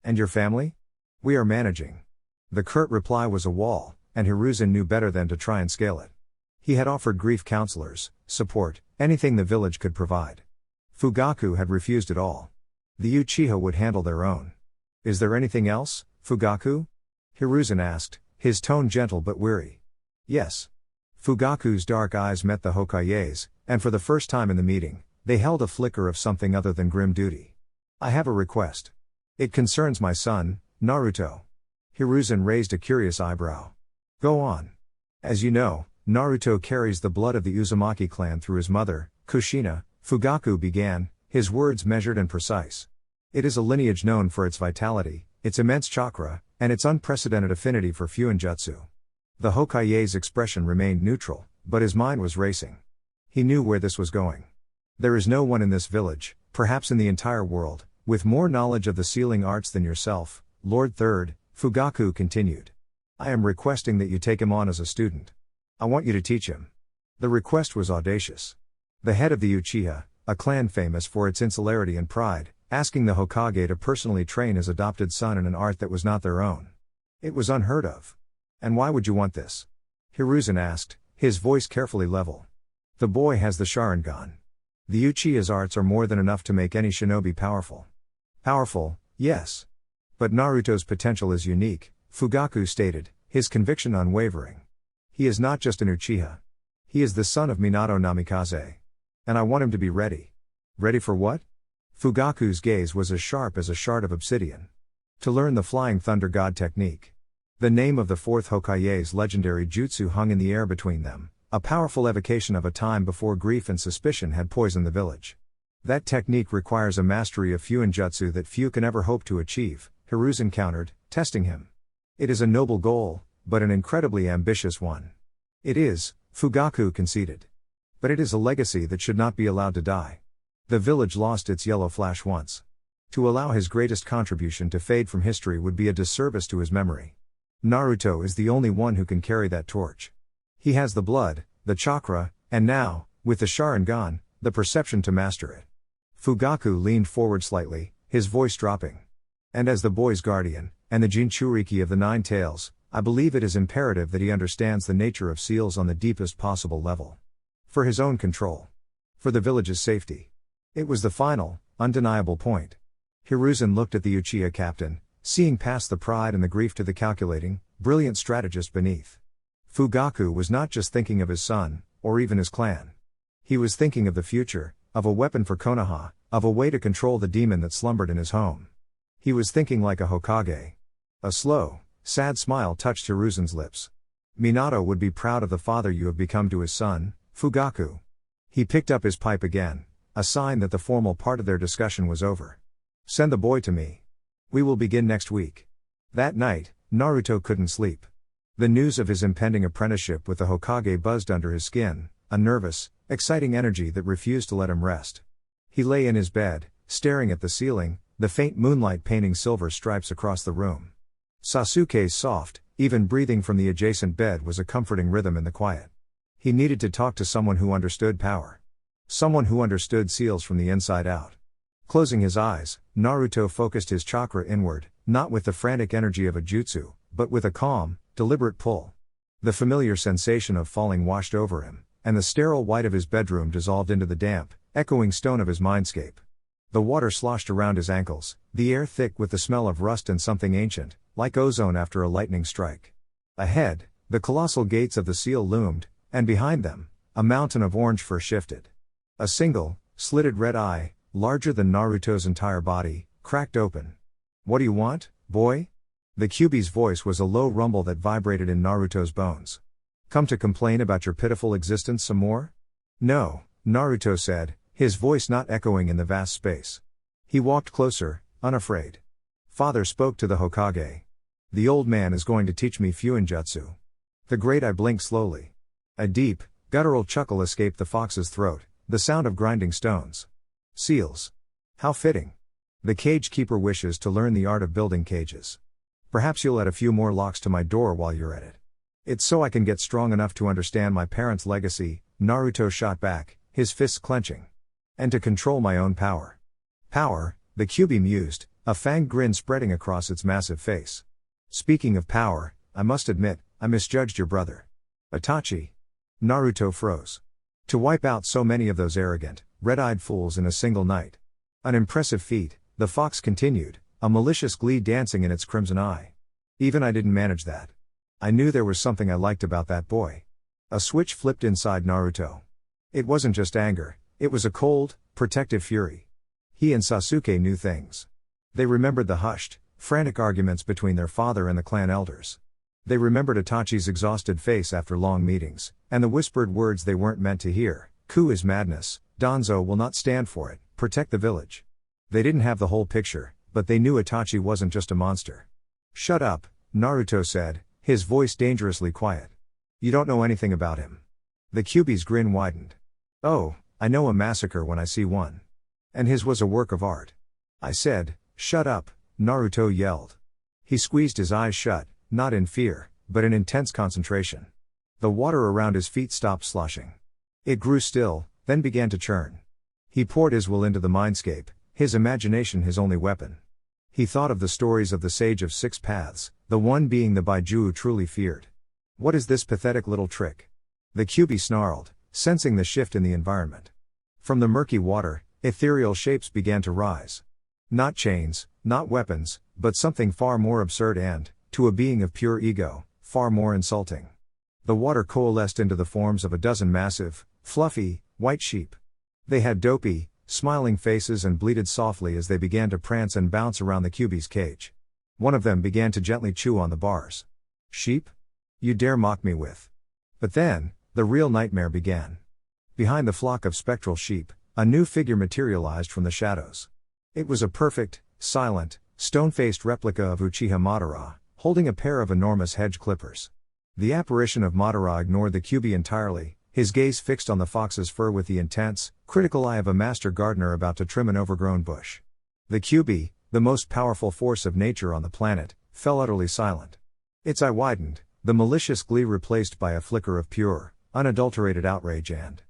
"And your family?" "We are managing." The curt reply was a wall, and Hiruzen knew better than to try and scale it. He had offered grief counselors, support, anything the village could provide. Fugaku had refused it all. The Uchiha would handle their own. "Is there anything else, Fugaku?" Hiruzen asked, his tone gentle but weary. "Yes." Fugaku's dark eyes met the Hokage's, and for the first time in the meeting, they held a flicker of something other than grim duty. "I have a request. It concerns my son, Naruto." Hiruzen raised a curious eyebrow. "Go on." "As you know, Naruto carries the blood of the Uzumaki clan through his mother, Kushina," Fugaku began, his words measured and precise. "It is a lineage known for its vitality, its immense chakra, and its unprecedented affinity for Fuinjutsu." The Hokage's expression remained neutral, but his mind was racing. He knew where this was going. "There is no one in this village, perhaps in the entire world, with more knowledge of the sealing arts than yourself, Lord Third," Fugaku continued. "I am requesting that you take him on as a student. I want you to teach him." The request was audacious. The head of the Uchiha, a clan famous for its insularity and pride, asking the Hokage to personally train his adopted son in an art that was not their own. It was unheard of. And why would you want this? Hiruzen asked, his voice carefully level. The boy has the Sharingan. The Uchiha's arts are more than enough to make any shinobi powerful. Powerful, yes. But Naruto's potential is unique, Fugaku stated, his conviction unwavering. He is not just an Uchiha. He is the son of Minato Namikaze. And I want him to be ready. Ready for what? Fugaku's gaze was as sharp as a shard of obsidian. To learn the Flying Thunder God technique. The name of the fourth Hokage's legendary jutsu hung in the air between them, a powerful evocation of a time before grief and suspicion had poisoned the village. That technique requires a mastery of Fuinjutsu that few can ever hope to achieve, Hiruzen countered, testing him. It is a noble goal, but an incredibly ambitious one. It is, Fugaku conceded. But it is a legacy that should not be allowed to die. The village lost its yellow flash once. To allow his greatest contribution to fade from history would be a disservice to his memory. Naruto is the only one who can carry that torch. He has the blood, the chakra, and now, with the Sharingan, the perception to master it. Fugaku leaned forward slightly, his voice dropping. And as the boy's guardian, and the Jinchuriki of the Nine Tails, I believe it is imperative that he understands the nature of seals on the deepest possible level. For his own control. For the village's safety. It was the final, undeniable point. Hiruzen looked at the Uchiha captain, seeing past the pride and the grief to the calculating, brilliant strategist beneath. Fugaku was not just thinking of his son, or even his clan. He was thinking of the future, of a weapon for Konoha, of a way to control the demon that slumbered in his home. He was thinking like a Hokage. A slow, sad smile touched Hiruzen's lips. Minato would be proud of the father you have become to his son, Fugaku. He picked up his pipe again, a sign that the formal part of their discussion was over. Send the boy to me. We will begin next week. That night, Naruto couldn't sleep. The news of his impending apprenticeship with the Hokage buzzed under his skin, a nervous, exciting energy that refused to let him rest. He lay in his bed, staring at the ceiling, the faint moonlight painting silver stripes across the room. Sasuke's soft, even breathing from the adjacent bed was a comforting rhythm in the quiet. He needed to talk to someone who understood power. Someone who understood seals from the inside out. Closing his eyes, Naruto focused his chakra inward, not with the frantic energy of a jutsu, but with a calm, deliberate pull. The familiar sensation of falling washed over him, and the sterile white of his bedroom dissolved into the damp, echoing stone of his mindscape. The water sloshed around his ankles, the air thick with the smell of rust and something ancient, like ozone after a lightning strike. Ahead, the colossal gates of the seal loomed, and behind them, a mountain of orange fur shifted. A single, slitted red eye, larger than Naruto's entire body, cracked open. What do you want, boy? The Kyūbi's voice was a low rumble that vibrated in Naruto's bones. Come to complain about your pitiful existence some more? No, Naruto said, his voice not echoing in the vast space. He walked closer, unafraid. Father spoke to the Hokage. The old man is going to teach me Fuinjutsu. The great eye blinked slowly. A deep, guttural chuckle escaped the fox's throat, the sound of grinding stones. Seals. How fitting. The cage keeper wishes to learn the art of building cages. Perhaps you'll add a few more locks to my door while you're at it. It's so I can get strong enough to understand my parents' legacy, Naruto shot back, his fists clenching. And to control my own power. Power, the Kyūbi mused, a fanged grin spreading across its massive face. Speaking of power, I must admit, I misjudged your brother. Itachi. Naruto froze. To wipe out so many of those arrogant, red-eyed fools in a single night. An impressive feat, the fox continued, a malicious glee dancing in its crimson eye. Even I didn't manage that. I knew there was something I liked about that boy. A switch flipped inside Naruto. It wasn't just anger, it was a cold, protective fury. He and Sasuke knew things. They remembered the hushed, frantic arguments between their father and the clan elders. They remembered Itachi's exhausted face after long meetings, and the whispered words they weren't meant to hear. Coup is madness, Danzo will not stand for it, protect the village. They didn't have the whole picture, but they knew Itachi wasn't just a monster. Shut up, Naruto said, his voice dangerously quiet. You don't know anything about him. The Kyūbi's grin widened. Oh, I know a massacre when I see one. And his was a work of art. I said, shut up, Naruto yelled. He squeezed his eyes shut, not in fear, but in intense concentration. The water around his feet stopped sloshing. It grew still, then began to churn. He poured his will into the mindscape, his imagination his only weapon. He thought of the stories of the Sage of Six Paths, the one being the Baiju truly feared. What is this pathetic little trick? The Kyūbi snarled, sensing the shift in the environment. From the murky water, ethereal shapes began to rise. Not chains, not weapons, but something far more absurd and, to a being of pure ego, far more insulting. The water coalesced into the forms of a dozen massive, fluffy, white sheep. They had dopey, smiling faces and bleated softly as they began to prance and bounce around the Kyūbi's cage. One of them began to gently chew on the bars. Sheep? You dare mock me with. But then, the real nightmare began. Behind the flock of spectral sheep, a new figure materialized from the shadows. It was a perfect, silent, stone-faced replica of Uchiha Madara, holding a pair of enormous hedge clippers. The apparition of Madara ignored the Kyūbi entirely, his gaze fixed on the fox's fur with the intense, critical eye of a master gardener about to trim an overgrown bush. The Kyūbi, the most powerful force of nature on the planet, fell utterly silent. Its eye widened, the malicious glee replaced by a flicker of pure, unadulterated outrage and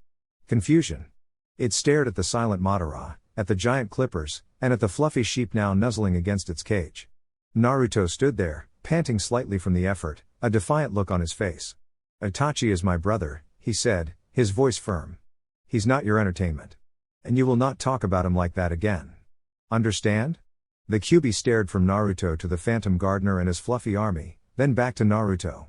confusion. It stared at the silent Madara, at the giant clippers, and at the fluffy sheep now nuzzling against its cage. Naruto stood there, panting slightly from the effort, a defiant look on his face. Itachi is my brother, he said, his voice firm. He's not your entertainment. And you will not talk about him like that again. Understand? The Kyūbi stared from Naruto to the phantom gardener and his fluffy army, then back to Naruto.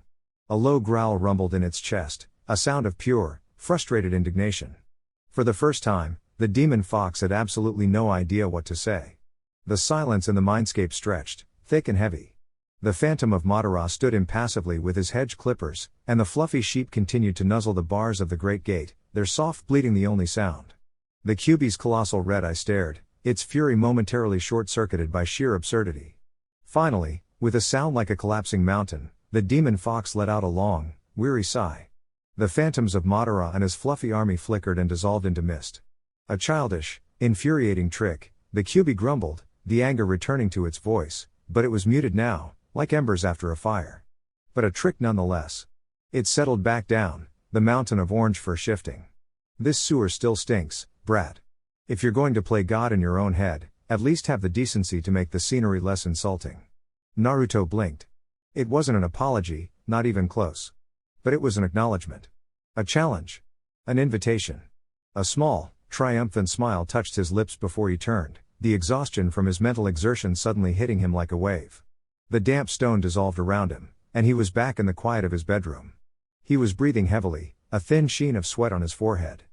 A low growl rumbled in its chest, a sound of pure, frustrated indignation. For the first time, the demon fox had absolutely no idea what to say. The silence in the mindscape stretched, thick and heavy. The phantom of Madara stood impassively with his hedge clippers, and the fluffy sheep continued to nuzzle the bars of the great gate, their soft bleating the only sound. The Kyūbi's colossal red eye stared, its fury momentarily short-circuited by sheer absurdity. Finally, with a sound like a collapsing mountain, the demon fox let out a long, weary sigh. The phantoms of Madara and his fluffy army flickered and dissolved into mist. A childish, infuriating trick, the Kyūbi grumbled, the anger returning to its voice, but it was muted now, like embers after a fire. But a trick nonetheless. It settled back down, the mountain of orange fur shifting. This sewer still stinks, brat. If you're going to play God in your own head, at least have the decency to make the scenery less insulting. Naruto blinked. It wasn't an apology, not even close. But it was an acknowledgement. A challenge. An invitation. A small, triumphant smile touched his lips before he turned, the exhaustion from his mental exertion suddenly hitting him like a wave. The damp stone dissolved around him, and he was back in the quiet of his bedroom. He was breathing heavily, a thin sheen of sweat on his forehead.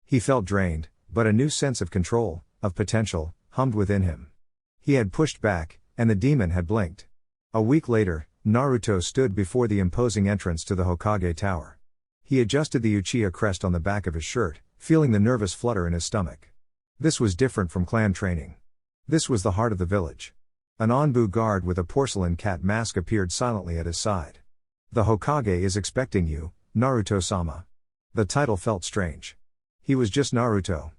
He felt drained, but a new sense of control, of potential, hummed within him. He had pushed back, and the demon had blinked. A week later, Naruto stood before the imposing entrance to the Hokage tower. He adjusted the Uchiha crest on the back of his shirt, feeling the nervous flutter in his stomach. This was different from clan training. This was the heart of the village. An Anbu guard with a porcelain cat mask appeared silently at his side. The Hokage is expecting you, Naruto-sama. The title felt strange. He was just Naruto.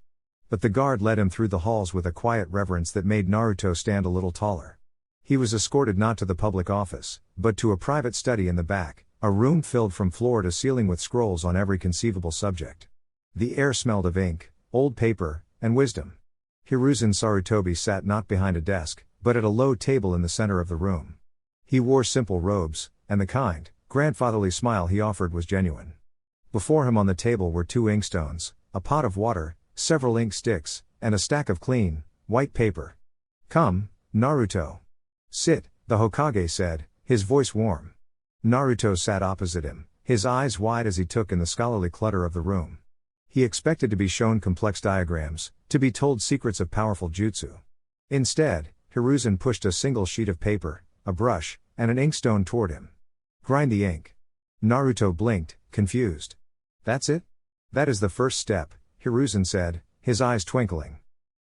But the guard led him through the halls with a quiet reverence that made Naruto stand a little taller. He was escorted not to the public office, but to a private study in the back, a room filled from floor to ceiling with scrolls on every conceivable subject. The air smelled of ink, old paper, and wisdom. Hiruzen Sarutobi sat not behind a desk, but at a low table in the center of the room. He wore simple robes, and the kind, grandfatherly smile he offered was genuine. Before him on the table were 2 inkstones, a pot of water, several ink sticks, and a stack of clean, white paper. Come, Naruto. Sit, the Hokage said, his voice warm. Naruto sat opposite him, his eyes wide as he took in the scholarly clutter of the room. He expected to be shown complex diagrams, to be told secrets of powerful jutsu. Instead, Hiruzen pushed a single sheet of paper, a brush, and an inkstone toward him. Grind the ink. Naruto blinked, confused. That's it? That is the first step, Hiruzen said, his eyes twinkling.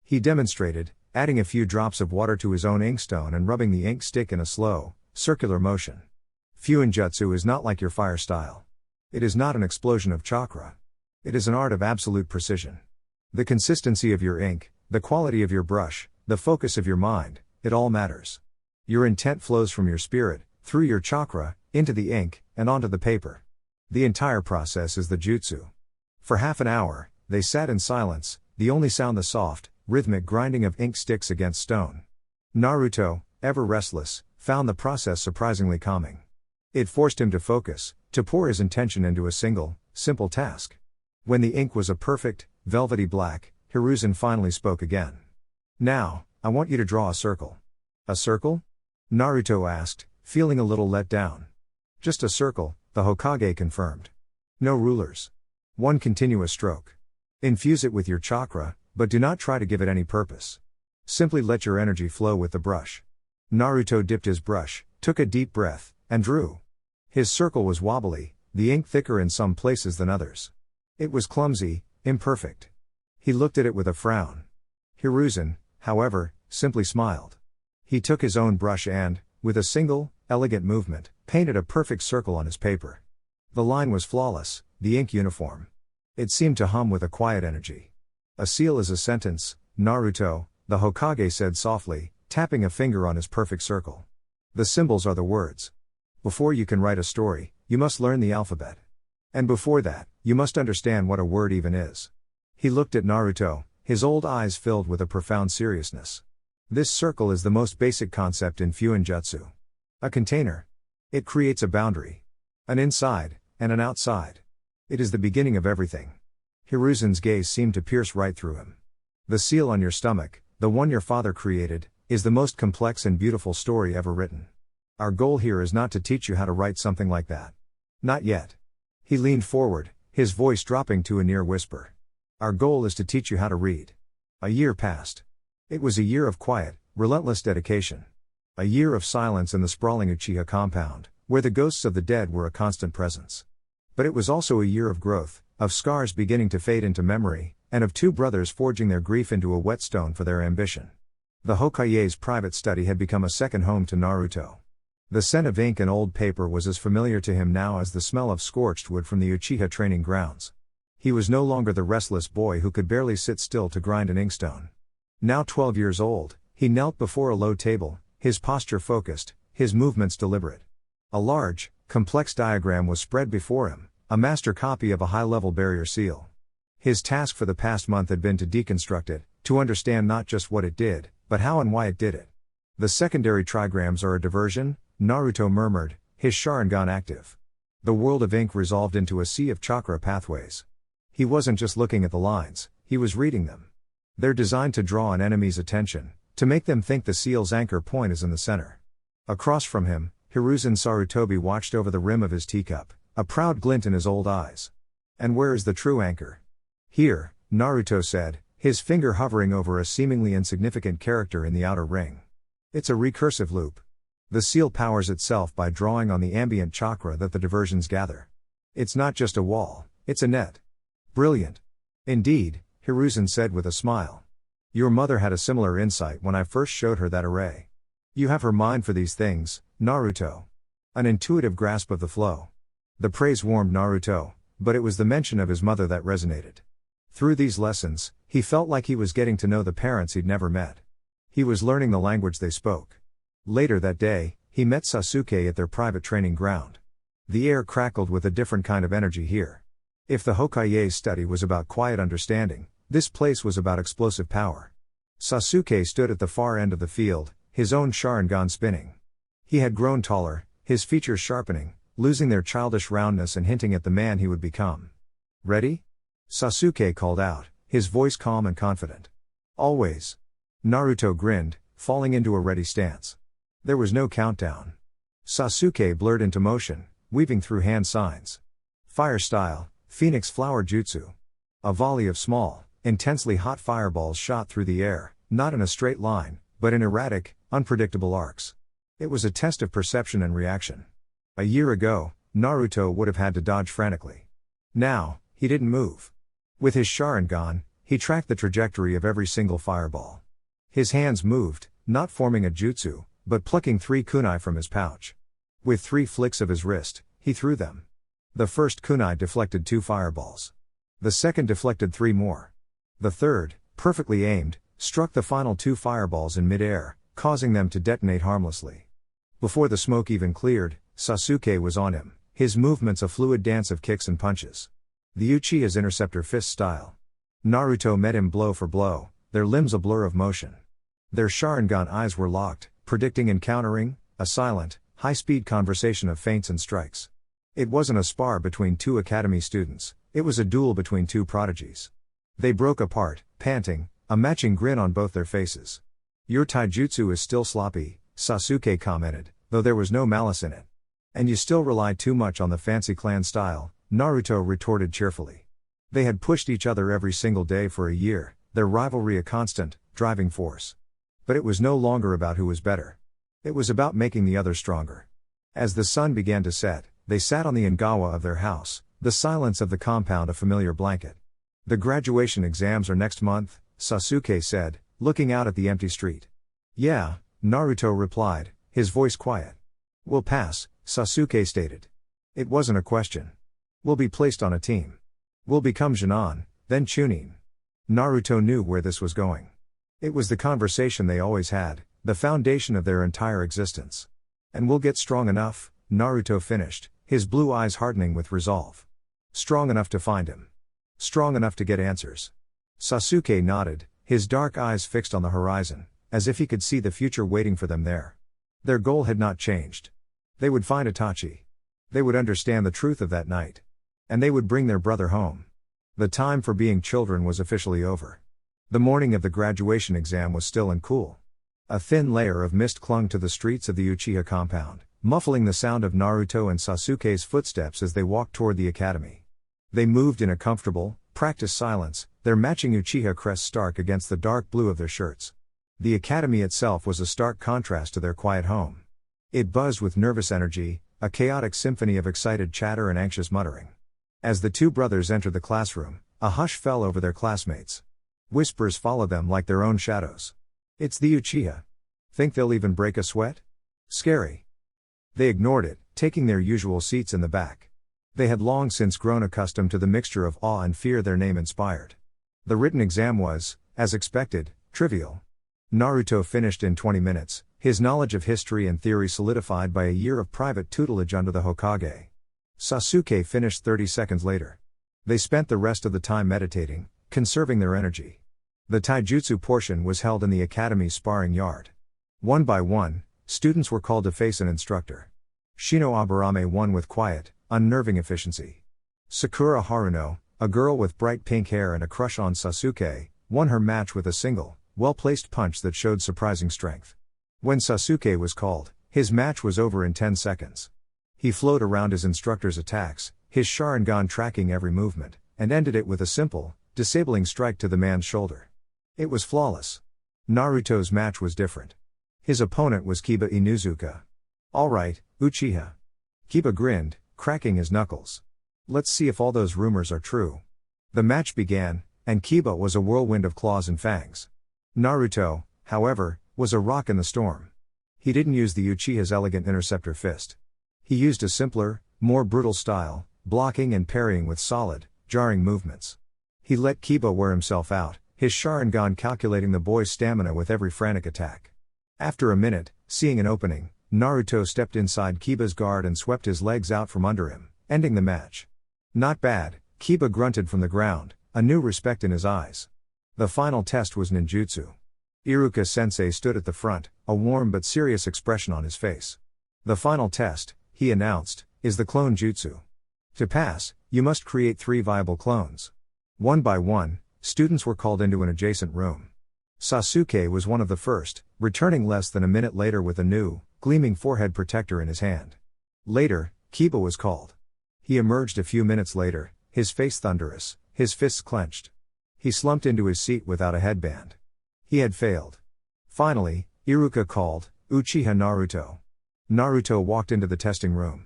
He demonstrated, adding a few drops of water to his own inkstone and rubbing the ink stick in a slow, circular motion. Fuinjutsu is not like your fire style. It is not an explosion of chakra. It is an art of absolute precision. The consistency of your ink, the quality of your brush, the focus of your mind, it all matters. Your intent flows from your spirit, through your chakra, into the ink, and onto the paper. The entire process is the jutsu. For half an hour, they sat in silence, the only sound the soft, rhythmic grinding of ink sticks against stone. Naruto, ever restless, found the process surprisingly calming. It forced him to focus, to pour his intention into a single, simple task. When the ink was a perfect, velvety black, Hiruzen finally spoke again. "Now, I want you to draw a circle." "A circle?" Naruto asked, feeling a little let down. "Just a circle," the Hokage confirmed. "No rulers. One continuous stroke. Infuse it with your chakra, but do not try to give it any purpose. Simply let your energy flow with the brush." Naruto dipped his brush, took a deep breath, and drew. His circle was wobbly, the ink thicker in some places than others. It was clumsy, imperfect. He looked at it with a frown. Hiruzen, however, simply smiled. He took his own brush and, with a single, elegant movement, painted a perfect circle on his paper. The line was flawless, the ink uniform. It seemed to hum with a quiet energy. "A seal is a sentence, Naruto," the Hokage said softly, tapping a finger on his perfect circle. "The symbols are the words. Before you can write a story, you must learn the alphabet. And before that, you must understand what a word even is." He looked at Naruto, his old eyes filled with a profound seriousness. "This circle is the most basic concept in Fuinjutsu. A container. It creates a boundary. An inside, and an outside. It is the beginning of everything." Hiruzen's gaze seemed to pierce right through him. "The seal on your stomach, the one your father created, is the most complex and beautiful story ever written. Our goal here is not to teach you how to write something like that. Not yet." He leaned forward, his voice dropping to a near whisper. "Our goal is to teach you how to read." A year passed. It was a year of quiet, relentless dedication. A year of silence in the sprawling Uchiha compound, where the ghosts of the dead were a constant presence. But it was also a year of growth, of scars beginning to fade into memory, and of two brothers forging their grief into a whetstone for their ambition. The Hokage's private study had become a second home to Naruto. The scent of ink and old paper was as familiar to him now as the smell of scorched wood from the Uchiha training grounds. He was no longer the restless boy who could barely sit still to grind an inkstone. Now 12 years old, he knelt before a low table, his posture focused, his movements deliberate. A large, complex diagram was spread before him, a master copy of a high-level barrier seal. His task for the past month had been to deconstruct it, to understand not just what it did, but how and why it did it. "The secondary trigrams are a diversion," Naruto murmured, his Sharingan active. The world of ink resolved into a sea of chakra pathways. He wasn't just looking at the lines, he was reading them. They're designed to draw an enemy's attention, to make them think the seal's anchor point is in the center. Across from him, Hiruzen Sarutobi watched over the rim of his teacup, a proud glint in his old eyes. "And where is the true anchor?" "Here," Naruto said, his finger hovering over a seemingly insignificant character in the outer ring. "It's a recursive loop. The seal powers itself by drawing on the ambient chakra that the diversions gather. It's not just a wall, it's a net." "Brilliant." "Indeed," Hiruzen said with a smile. "Your mother had a similar insight when I first showed her that array. You have her mind for these things, Naruto. An intuitive grasp of the flow." The praise warmed Naruto, but it was the mention of his mother that resonated. Through these lessons, he felt like he was getting to know the parents he'd never met. He was learning the language they spoke. Later that day, he met Sasuke at their private training ground. The air crackled with a different kind of energy here. If the Hokage's study was about quiet understanding, this place was about explosive power. Sasuke stood at the far end of the field, his own Sharingan spinning. He had grown taller, his features sharpening, losing their childish roundness and hinting at the man he would become. "Ready?" Sasuke called out, his voice calm and confident. "Always." Naruto grinned, falling into a ready stance. There was no countdown. Sasuke blurred into motion, weaving through hand signs. Fire style, Phoenix Flower Jutsu. A volley of small, intensely hot fireballs shot through the air, not in a straight line, but in erratic, unpredictable arcs. It was a test of perception and reaction. A year ago, Naruto would have had to dodge frantically. Now, he didn't move. With his Sharingan, he tracked the trajectory of every single fireball. His hands moved, not forming a jutsu, but plucking 3 kunai from his pouch. With 3 flicks of his wrist, he threw them. The first kunai deflected 2 fireballs. The second deflected 3 more. The third, perfectly aimed, struck the final 2 fireballs in mid-air, causing them to detonate harmlessly. Before the smoke even cleared, Sasuke was on him, his movements a fluid dance of kicks and punches. The Uchiha's interceptor fist style. Naruto met him blow for blow, their limbs a blur of motion. Their Sharingan eyes were locked, predicting and countering, a silent, high-speed conversation of feints and strikes. It wasn't a spar between two academy students, it was a duel between two prodigies. They broke apart, panting, a matching grin on both their faces. "Your taijutsu is still sloppy," Sasuke commented, though there was no malice in it. "And you still rely too much on the fancy clan style," Naruto retorted cheerfully. They had pushed each other every single day for a year, their rivalry a constant, driving force. But it was no longer about who was better. It was about making the other stronger. As the sun began to set, they sat on the Engawa of their house, the silence of the compound a familiar blanket. "The graduation exams are next month," Sasuke said, looking out at the empty street. "Yeah," Naruto replied, his voice quiet. "We'll pass," Sasuke stated. It wasn't a question. "We'll be placed on a team. We'll become Jonin, then Chunin." Naruto knew where this was going. It was the conversation they always had, the foundation of their entire existence. "And we'll get strong enough," Naruto finished, his blue eyes hardening with resolve. "Strong enough to find him. Strong enough to get answers." Sasuke nodded, his dark eyes fixed on the horizon, as if he could see the future waiting for them there. Their goal had not changed. They would find Itachi. They would understand the truth of that night. And they would bring their brother home. The time for being children was officially over. The morning of the graduation exam was still and cool. A thin layer of mist clung to the streets of the Uchiha compound, muffling the sound of Naruto and Sasuke's footsteps as they walked toward the academy. They moved in a comfortable, practiced silence, their matching Uchiha crests stark against the dark blue of their shirts. The academy itself was a stark contrast to their quiet home. It buzzed with nervous energy, a chaotic symphony of excited chatter and anxious muttering. As the two brothers entered the classroom, a hush fell over their classmates. Whispers followed them like their own shadows. "It's the Uchiha. Think they'll even break a sweat? Scary." They ignored it, taking their usual seats in the back. They had long since grown accustomed to the mixture of awe and fear their name inspired. The written exam was, as expected, trivial. Naruto finished in 20 minutes, his knowledge of history and theory solidified by a year of private tutelage under the Hokage. Sasuke finished 30 seconds later. They spent the rest of the time meditating, conserving their energy. The taijutsu portion was held in the academy's sparring yard. One by one, students were called to face an instructor. Shino Aburame won with quiet, unnerving efficiency. Sakura Haruno, a girl with bright pink hair and a crush on Sasuke, won her match with a single, well-placed punch that showed surprising strength. When Sasuke was called, his match was over in 10 seconds. He flowed around his instructor's attacks, his Sharingan tracking every movement, and ended it with a simple, disabling strike to the man's shoulder. It was flawless. Naruto's match was different. His opponent was Kiba Inuzuka. "All right, Uchiha." Kiba grinned, cracking his knuckles. "Let's see if all those rumors are true." The match began, and Kiba was a whirlwind of claws and fangs. Naruto, however, was a rock in the storm. He didn't use the Uchiha's elegant interceptor fist. He used a simpler, more brutal style, blocking and parrying with solid, jarring movements. He let Kiba wear himself out, his Sharingan calculating the boy's stamina with every frantic attack. After a minute, seeing an opening, Naruto stepped inside Kiba's guard and swept his legs out from under him, ending the match. "Not bad," Kiba grunted from the ground, a new respect in his eyes. The final test was ninjutsu. Iruka-sensei stood at the front, a warm but serious expression on his face. "The final test," he announced, "is the clone jutsu. To pass, you must create 3 viable clones." One by one, students were called into an adjacent room. Sasuke was one of the first, returning less than a minute later with a new, gleaming forehead protector in his hand. Later, Kiba was called. He emerged a few minutes later, his face thunderous, his fists clenched. He slumped into his seat without a headband. He had failed. Finally, Iruka called, "Uchiha Naruto." Naruto walked into the testing room.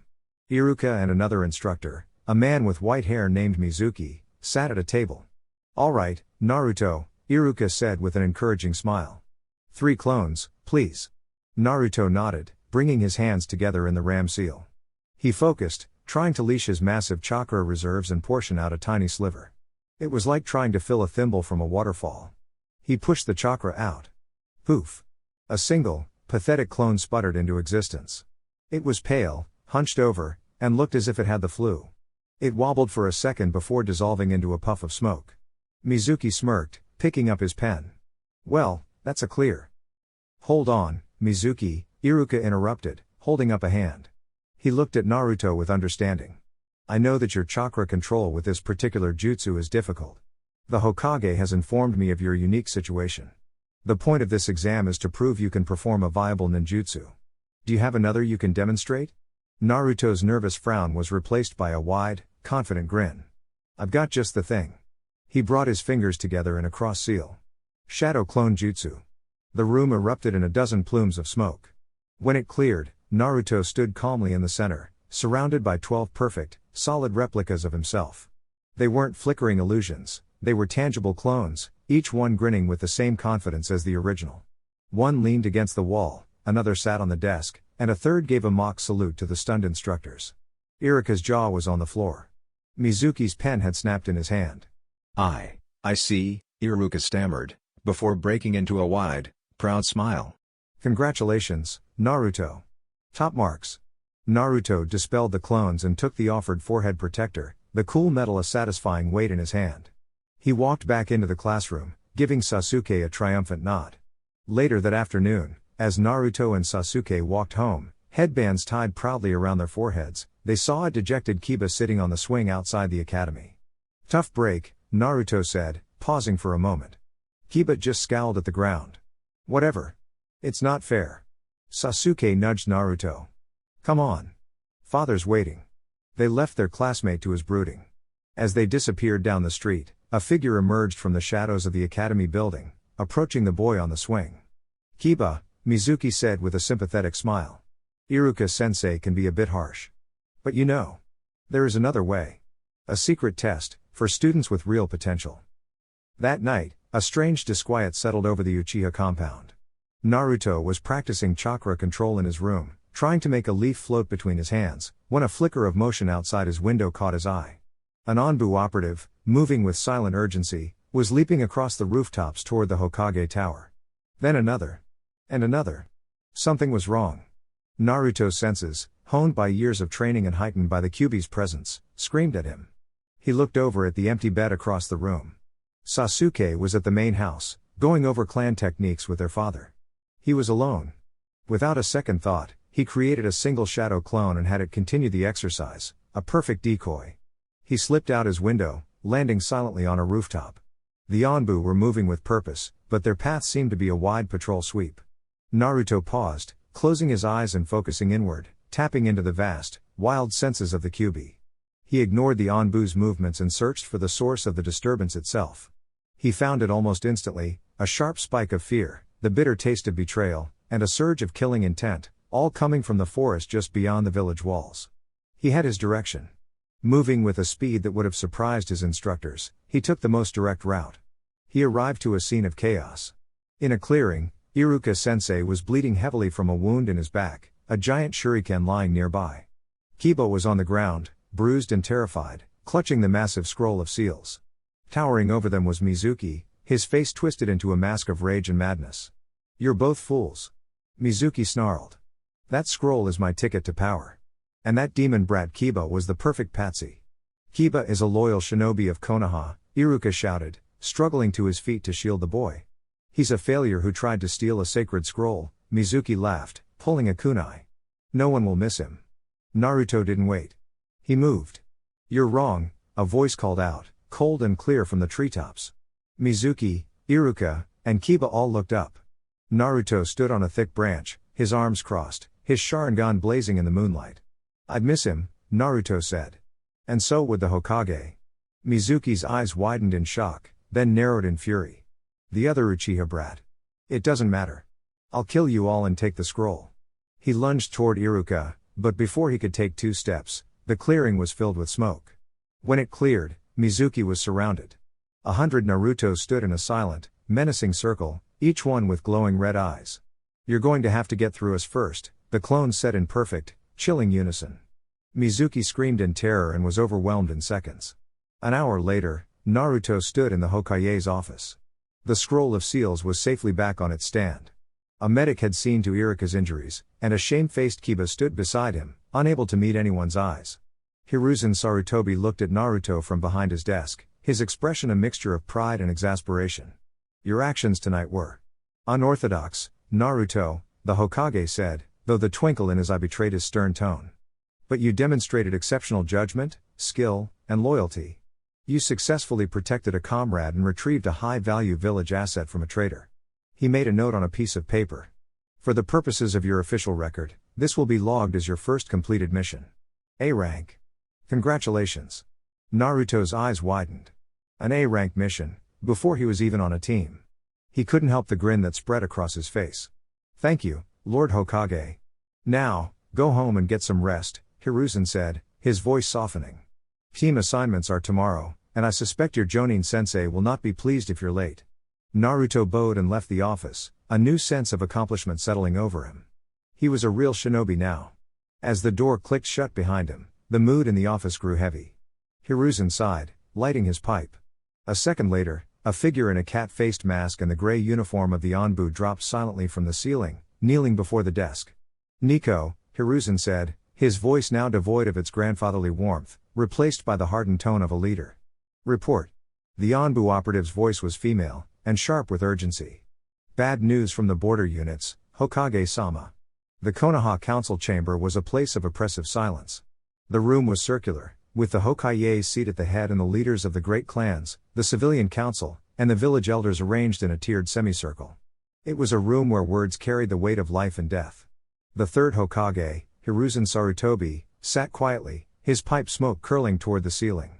Iruka and another instructor, a man with white hair named Mizuki, sat at a table. "All right, Naruto," Iruka said with an encouraging smile. 3 clones, please." Naruto nodded, bringing his hands together in the ram seal. He focused, trying to leash his massive chakra reserves and portion out a tiny sliver. It was like trying to fill a thimble from a waterfall. He pushed the chakra out. Poof! A single, pathetic clone sputtered into existence. It was pale, hunched over, and looked as if it had the flu. It wobbled for a second before dissolving into a puff of smoke. Mizuki smirked, picking up his pen. Well, that's a clear. Hold on, Mizuki, Iruka interrupted, holding up a hand. He looked at Naruto with understanding. I know that your chakra control with this particular jutsu is difficult. The Hokage has informed me of your unique situation. The point of this exam is to prove you can perform a viable ninjutsu. Do you have another you can demonstrate? Naruto's nervous frown was replaced by a wide, confident grin. I've got just the thing. He brought his fingers together in a cross seal. Shadow clone jutsu. The room erupted in a dozen plumes of smoke. When it cleared, Naruto stood calmly in the center, surrounded by 12 perfect, solid replicas of himself. They weren't flickering illusions, they were tangible clones, each one grinning with the same confidence as the original. One leaned against the wall, another sat on the desk, and a third gave a mock salute to the stunned instructors. Iruka's jaw was on the floor. Mizuki's pen had snapped in his hand. I see, Iruka stammered, before breaking into a wide, proud smile. Congratulations, Naruto. Top marks. Naruto dispelled the clones and took the offered forehead protector, the cool metal a satisfying weight in his hand. He walked back into the classroom, giving Sasuke a triumphant nod. Later that afternoon, as Naruto and Sasuke walked home, headbands tied proudly around their foreheads, they saw a dejected Kiba sitting on the swing outside the academy. Tough break, Naruto said, pausing for a moment. Kiba just scowled at the ground. Whatever. It's not fair. Sasuke nudged Naruto. Come on. Father's waiting. They left their classmate to his brooding. As they disappeared down the street, a figure emerged from the shadows of the academy building, approaching the boy on the swing. Kiba, Mizuki said with a sympathetic smile. Iruka-sensei can be a bit harsh. But you know. There is another way. A secret test, for students with real potential. That night, a strange disquiet settled over the Uchiha compound. Naruto was practicing chakra control in his room, trying to make a leaf float between his hands, when a flicker of motion outside his window caught his eye. An Anbu operative, moving with silent urgency, was leaping across the rooftops toward the Hokage tower. Then another. And another. Something was wrong. Naruto's senses, honed by years of training and heightened by the Kyūbi's presence, screamed at him. He looked over at the empty bed across the room. Sasuke was at the main house, going over clan techniques with their father. He was alone. Without a second thought, he created a single shadow clone and had it continue the exercise, a perfect decoy. He slipped out his window, landing silently on a rooftop. The Anbu were moving with purpose, but their path seemed to be a wide patrol sweep. Naruto paused, closing his eyes and focusing inward, tapping into the vast, wild senses of the Kyūbi. He ignored the Anbu's movements and searched for the source of the disturbance itself. He found it almost instantly, a sharp spike of fear, the bitter taste of betrayal, and a surge of killing intent, all coming from the forest just beyond the village walls. He had his direction. Moving with a speed that would have surprised his instructors, he took the most direct route. He arrived to a scene of chaos. In a clearing, Iruka-sensei was bleeding heavily from a wound in his back, a giant shuriken lying nearby. Kiba was on the ground, bruised and terrified, clutching the massive scroll of seals. Towering over them was Mizuki, his face twisted into a mask of rage and madness. You're both fools. Mizuki snarled. That scroll is my ticket to power. And that demon brat Kiba was the perfect patsy. Kiba is a loyal shinobi of Konoha, Iruka shouted, struggling to his feet to shield the boy. He's a failure who tried to steal a sacred scroll, Mizuki laughed, pulling a kunai. No one will miss him. Naruto didn't wait. He moved. You're wrong, a voice called out, cold and clear from the treetops. Mizuki, Iruka, and Kiba all looked up. Naruto stood on a thick branch, his arms crossed, his Sharingan blazing in the moonlight. I'd miss him, Naruto said. And so would the Hokage. Mizuki's eyes widened in shock, then narrowed in fury. The other Uchiha brat. It doesn't matter. I'll kill you all and take the scroll. He lunged toward Iruka, but before he could take 2 steps, the clearing was filled with smoke. When it cleared, Mizuki was surrounded. 100 Naruto stood in a silent, menacing circle, each one with glowing red eyes. You're going to have to get through us first, the clones said in perfect, chilling unison. Mizuki screamed in terror and was overwhelmed in seconds. An hour later, Naruto stood in the Hokage's office. The scroll of seals was safely back on its stand. A medic had seen to Iruka's injuries, and a shame-faced Kiba stood beside him, unable to meet anyone's eyes. Hiruzen Sarutobi looked at Naruto from behind his desk, his expression a mixture of pride and exasperation. Your actions tonight were unorthodox, Naruto, the Hokage said, though the twinkle in his eye betrayed his stern tone. But you demonstrated exceptional judgment, skill, and loyalty. You successfully protected a comrade and retrieved a high-value village asset from a traitor. He made a note on a piece of paper. For the purposes of your official record, this will be logged as your first completed mission. A rank. Congratulations. Naruto's eyes widened. An A-rank mission, before he was even on a team. He couldn't help the grin that spread across his face. Thank you, Lord Hokage. Now, go home and get some rest, Hiruzen said, his voice softening. Team assignments are tomorrow, and I suspect your Jonin-sensei will not be pleased if you're late. Naruto bowed and left the office, a new sense of accomplishment settling over him. He was a real shinobi now. As the door clicked shut behind him, the mood in the office grew heavy. Hiruzen sighed, lighting his pipe. A second later, a figure in a cat-faced mask and the gray uniform of the Anbu dropped silently from the ceiling, kneeling before the desk. Nico, Hiruzen said, his voice now devoid of its grandfatherly warmth, replaced by the hardened tone of a leader. Report. The Anbu operative's voice was female, and sharp with urgency. Bad news from the border units, Hokage-sama. The Konoha council chamber was a place of oppressive silence. The room was circular, with the Hokage's seat at the head and the leaders of the great clans, the civilian council, and the village elders arranged in a tiered semicircle. It was a room where words carried the weight of life and death. The third Hokage, Hiruzen Sarutobi, sat quietly, his pipe smoke curling toward the ceiling.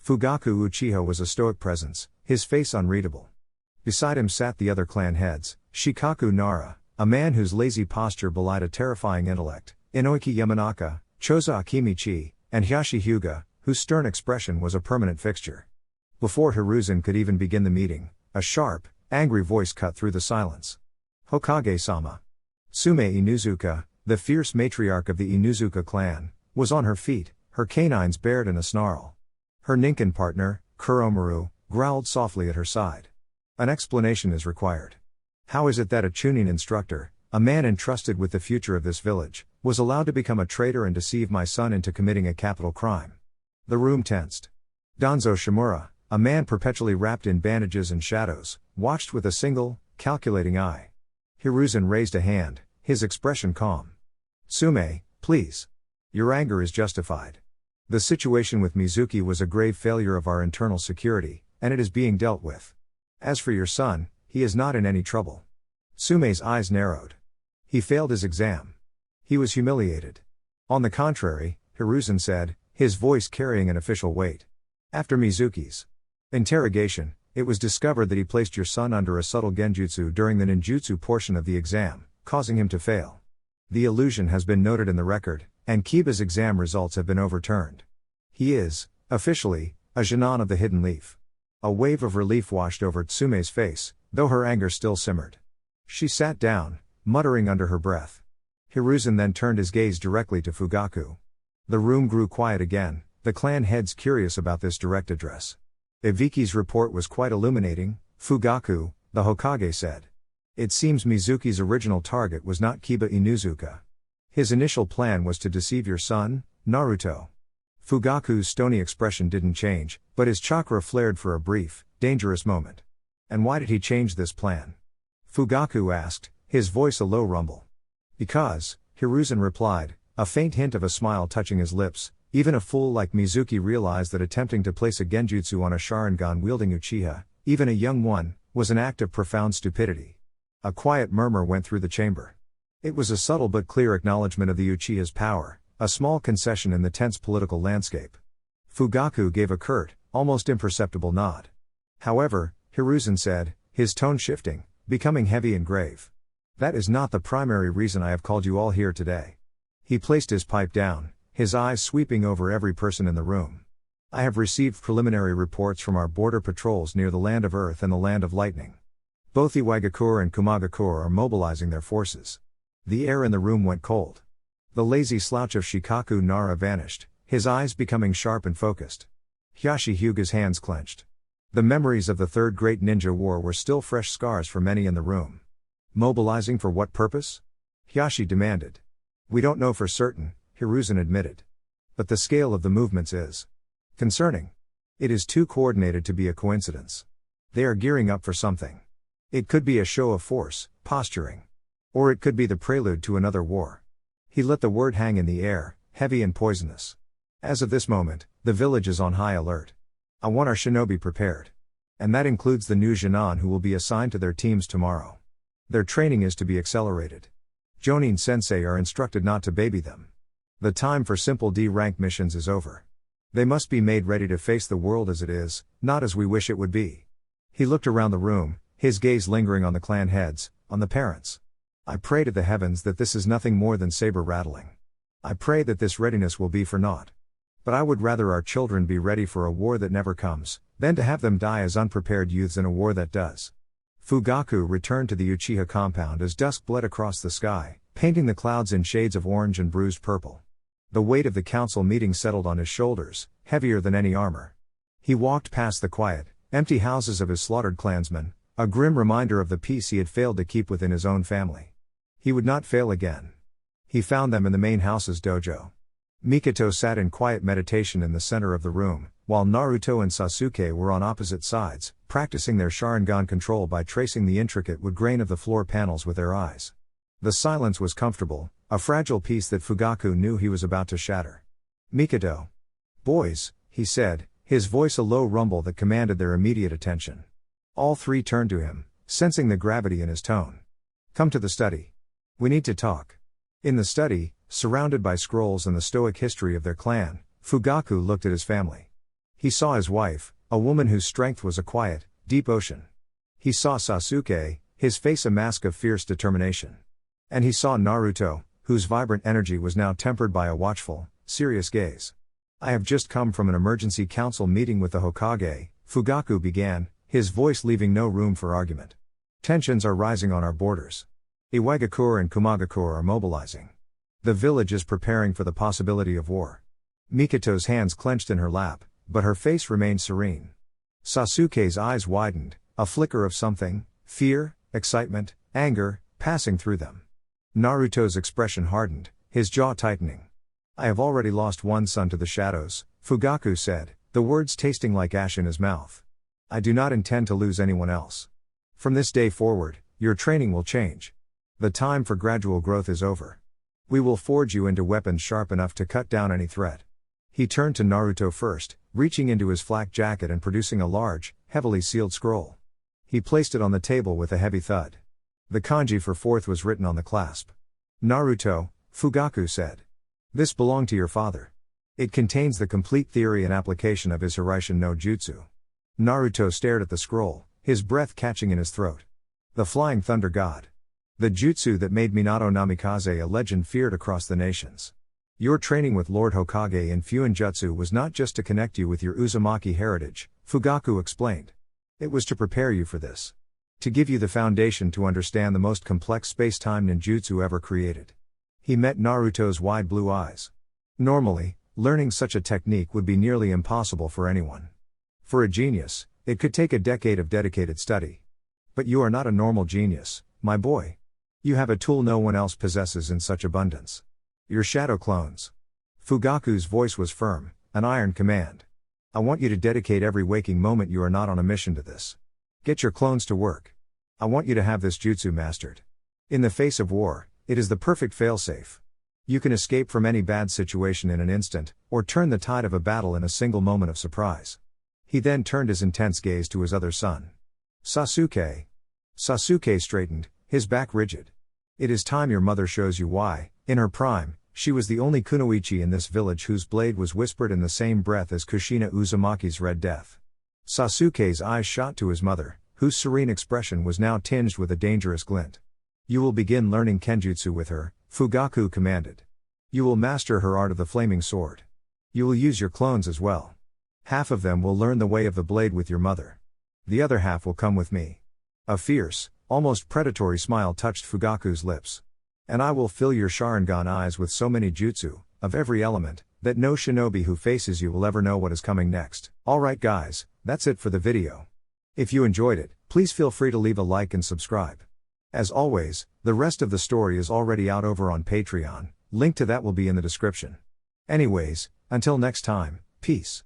Fugaku Uchiha was a stoic presence, his face unreadable. Beside him sat the other clan heads, Shikaku Nara, a man whose lazy posture belied a terrifying intellect, Inoiki Yamanaka, Choza Akimichi, and Hiyashi Hyuga, whose stern expression was a permanent fixture. Before Hiruzen could even begin the meeting, a sharp, angry voice cut through the silence. Hokage-sama. Sume Inuzuka, the fierce matriarch of the Inuzuka clan, was on her feet, her canines bared in a snarl. Her Ninken partner, Kuromaru, growled softly at her side. An explanation is required. How is it that a Chunin instructor, a man entrusted with the future of this village, was allowed to become a traitor and deceive my son into committing a capital crime? The room tensed. Danzo Shimura, a man perpetually wrapped in bandages and shadows, watched with a single, calculating eye. Hiruzen raised a hand, his expression calm. Sume, please. Your anger is justified. The situation with Mizuki was a grave failure of our internal security, and it is being dealt with. As for your son, he is not in any trouble. Sume's eyes narrowed. He failed his exam. He was humiliated. On the contrary, Hiruzen said, his voice carrying an official weight. After Mizuki's interrogation, it was discovered that he placed your son under a subtle genjutsu during the ninjutsu portion of the exam, causing him to fail. The illusion has been noted in the record, and Kiba's exam results have been overturned. He is, officially, a Genin of the Hidden Leaf. A wave of relief washed over Tsume's face, though her anger still simmered. She sat down, muttering under her breath. Hiruzen then turned his gaze directly to Fugaku. The room grew quiet again, the clan heads curious about this direct address. Iviki's report was quite illuminating, Fugaku, the Hokage said. It seems Mizuki's original target was not Kiba Inuzuka. His initial plan was to deceive your son, Naruto. Fugaku's stony expression didn't change, but his chakra flared for a brief, dangerous moment. And why did he change this plan? Fugaku asked, his voice a low rumble. Because, Hiruzen replied, a faint hint of a smile touching his lips. Even a fool like Mizuki realized that attempting to place a genjutsu on a Sharingan-wielding Uchiha, even a young one, was an act of profound stupidity. A quiet murmur went through the chamber. It was a subtle but clear acknowledgement of the Uchiha's power, a small concession in the tense political landscape. Fugaku gave a curt, almost imperceptible nod. However, Hiruzen said, his tone shifting, becoming heavy and grave. That is not the primary reason I have called you all here today. He placed his pipe down, his eyes sweeping over every person in the room. I have received preliminary reports from our border patrols near the Land of Earth and the Land of Lightning. Both Iwagakure and Kumagakure are mobilizing their forces. The air in the room went cold. The lazy slouch of Shikaku Nara vanished, his eyes becoming sharp and focused. Hiyashi Hyuga's hands clenched. The memories of the Third Great Ninja War were still fresh scars for many in the room. Mobilizing for what purpose? Hiyashi demanded. We don't know for certain, Hiruzen admitted. But the scale of the movements is concerning. It is too coordinated to be a coincidence. They are gearing up for something. It could be a show of force, posturing. Or it could be the prelude to another war. He let the word hang in the air, heavy and poisonous. As of this moment, the village is on high alert. I want our shinobi prepared. And that includes the new Genin who will be assigned to their teams tomorrow. Their training is to be accelerated. Jonin sensei are instructed not to baby them. The time for simple D-rank missions is over. They must be made ready to face the world as it is, not as we wish it would be. He looked around the room, his gaze lingering on the clan heads, on the parents. I pray to the heavens that this is nothing more than saber rattling. I pray that this readiness will be for naught. But I would rather our children be ready for a war that never comes, than to have them die as unprepared youths in a war that does. Fugaku returned to the Uchiha compound as dusk bled across the sky, painting the clouds in shades of orange and bruised purple. The weight of the council meeting settled on his shoulders, heavier than any armor. He walked past the quiet, empty houses of his slaughtered clansmen, a grim reminder of the peace he had failed to keep within his own family. He would not fail again. He found them in the main house's dojo. Mikoto sat in quiet meditation in the center of the room, while Naruto and Sasuke were on opposite sides, practicing their Sharingan control by tracing the intricate wood grain of the floor panels with their eyes. The silence was comfortable, a fragile peace that Fugaku knew he was about to shatter. Mikoto. Boys, he said, his voice a low rumble that commanded their immediate attention. All three turned to him, sensing the gravity in his tone. Come to the study. We need to talk. In the study, surrounded by scrolls and the stoic history of their clan, Fugaku looked at his family. He saw his wife, a woman whose strength was a quiet, deep ocean. He saw Sasuke, his face a mask of fierce determination. And he saw Naruto, whose vibrant energy was now tempered by a watchful, serious gaze. I have just come from an emergency council meeting with the Hokage, Fugaku began, his voice leaving no room for argument. Tensions are rising on our borders. Iwagakure and Kumagakure are mobilizing. The village is preparing for the possibility of war. Mikoto's hands clenched in her lap, but her face remained serene. Sasuke's eyes widened, a flicker of something, fear, excitement, anger, passing through them. Naruto's expression hardened, his jaw tightening. I have already lost one son to the shadows, Fugaku said, the words tasting like ash in his mouth. I do not intend to lose anyone else. From this day forward, your training will change. The time for gradual growth is over. We will forge you into weapons sharp enough to cut down any threat. He turned to Naruto first, reaching into his flak jacket and producing a large, heavily sealed scroll. He placed it on the table with a heavy thud. The kanji for fourth was written on the clasp. Naruto, Fugaku said. This belonged to your father. It contains the complete theory and application of his Hiraishin no Jutsu. Naruto stared at the scroll, his breath catching in his throat. The Flying Thunder God. The jutsu that made Minato Namikaze a legend feared across the nations. Your training with Lord Hokage in Fuinjutsu was not just to connect you with your Uzumaki heritage, Fugaku explained. It was to prepare you for this. To give you the foundation to understand the most complex space-time ninjutsu ever created. He met Naruto's wide blue eyes. Normally, learning such a technique would be nearly impossible for anyone. For a genius, it could take a decade of dedicated study. But you are not a normal genius, my boy. You have a tool no one else possesses in such abundance. Your shadow clones. Fugaku's voice was firm, an iron command. I want you to dedicate every waking moment you are not on a mission to this. Get your clones to work. I want you to have this jutsu mastered. In the face of war, it is the perfect failsafe. You can escape from any bad situation in an instant, or turn the tide of a battle in a single moment of surprise. He then turned his intense gaze to his other son. Sasuke. Sasuke straightened, his back rigid. It is time your mother shows you why, in her prime, she was the only kunoichi in this village whose blade was whispered in the same breath as Kushina Uzumaki's Red Death. Sasuke's eyes shot to his mother, whose serene expression was now tinged with a dangerous glint. You will begin learning kenjutsu with her, Fugaku commanded. You will master her art of the flaming sword. You will use your clones as well. Half of them will learn the way of the blade with your mother. The other half will come with me. A fierce, almost predatory smile touched Fugaku's lips. And I will fill your Sharingan eyes with so many jutsu, of every element, that no shinobi who faces you will ever know what is coming next. Alright guys, that's it for the video. If you enjoyed it, please feel free to leave a like and subscribe. As always, the rest of the story is already out over on Patreon, link to that will be in the description. Anyways, until next time, peace.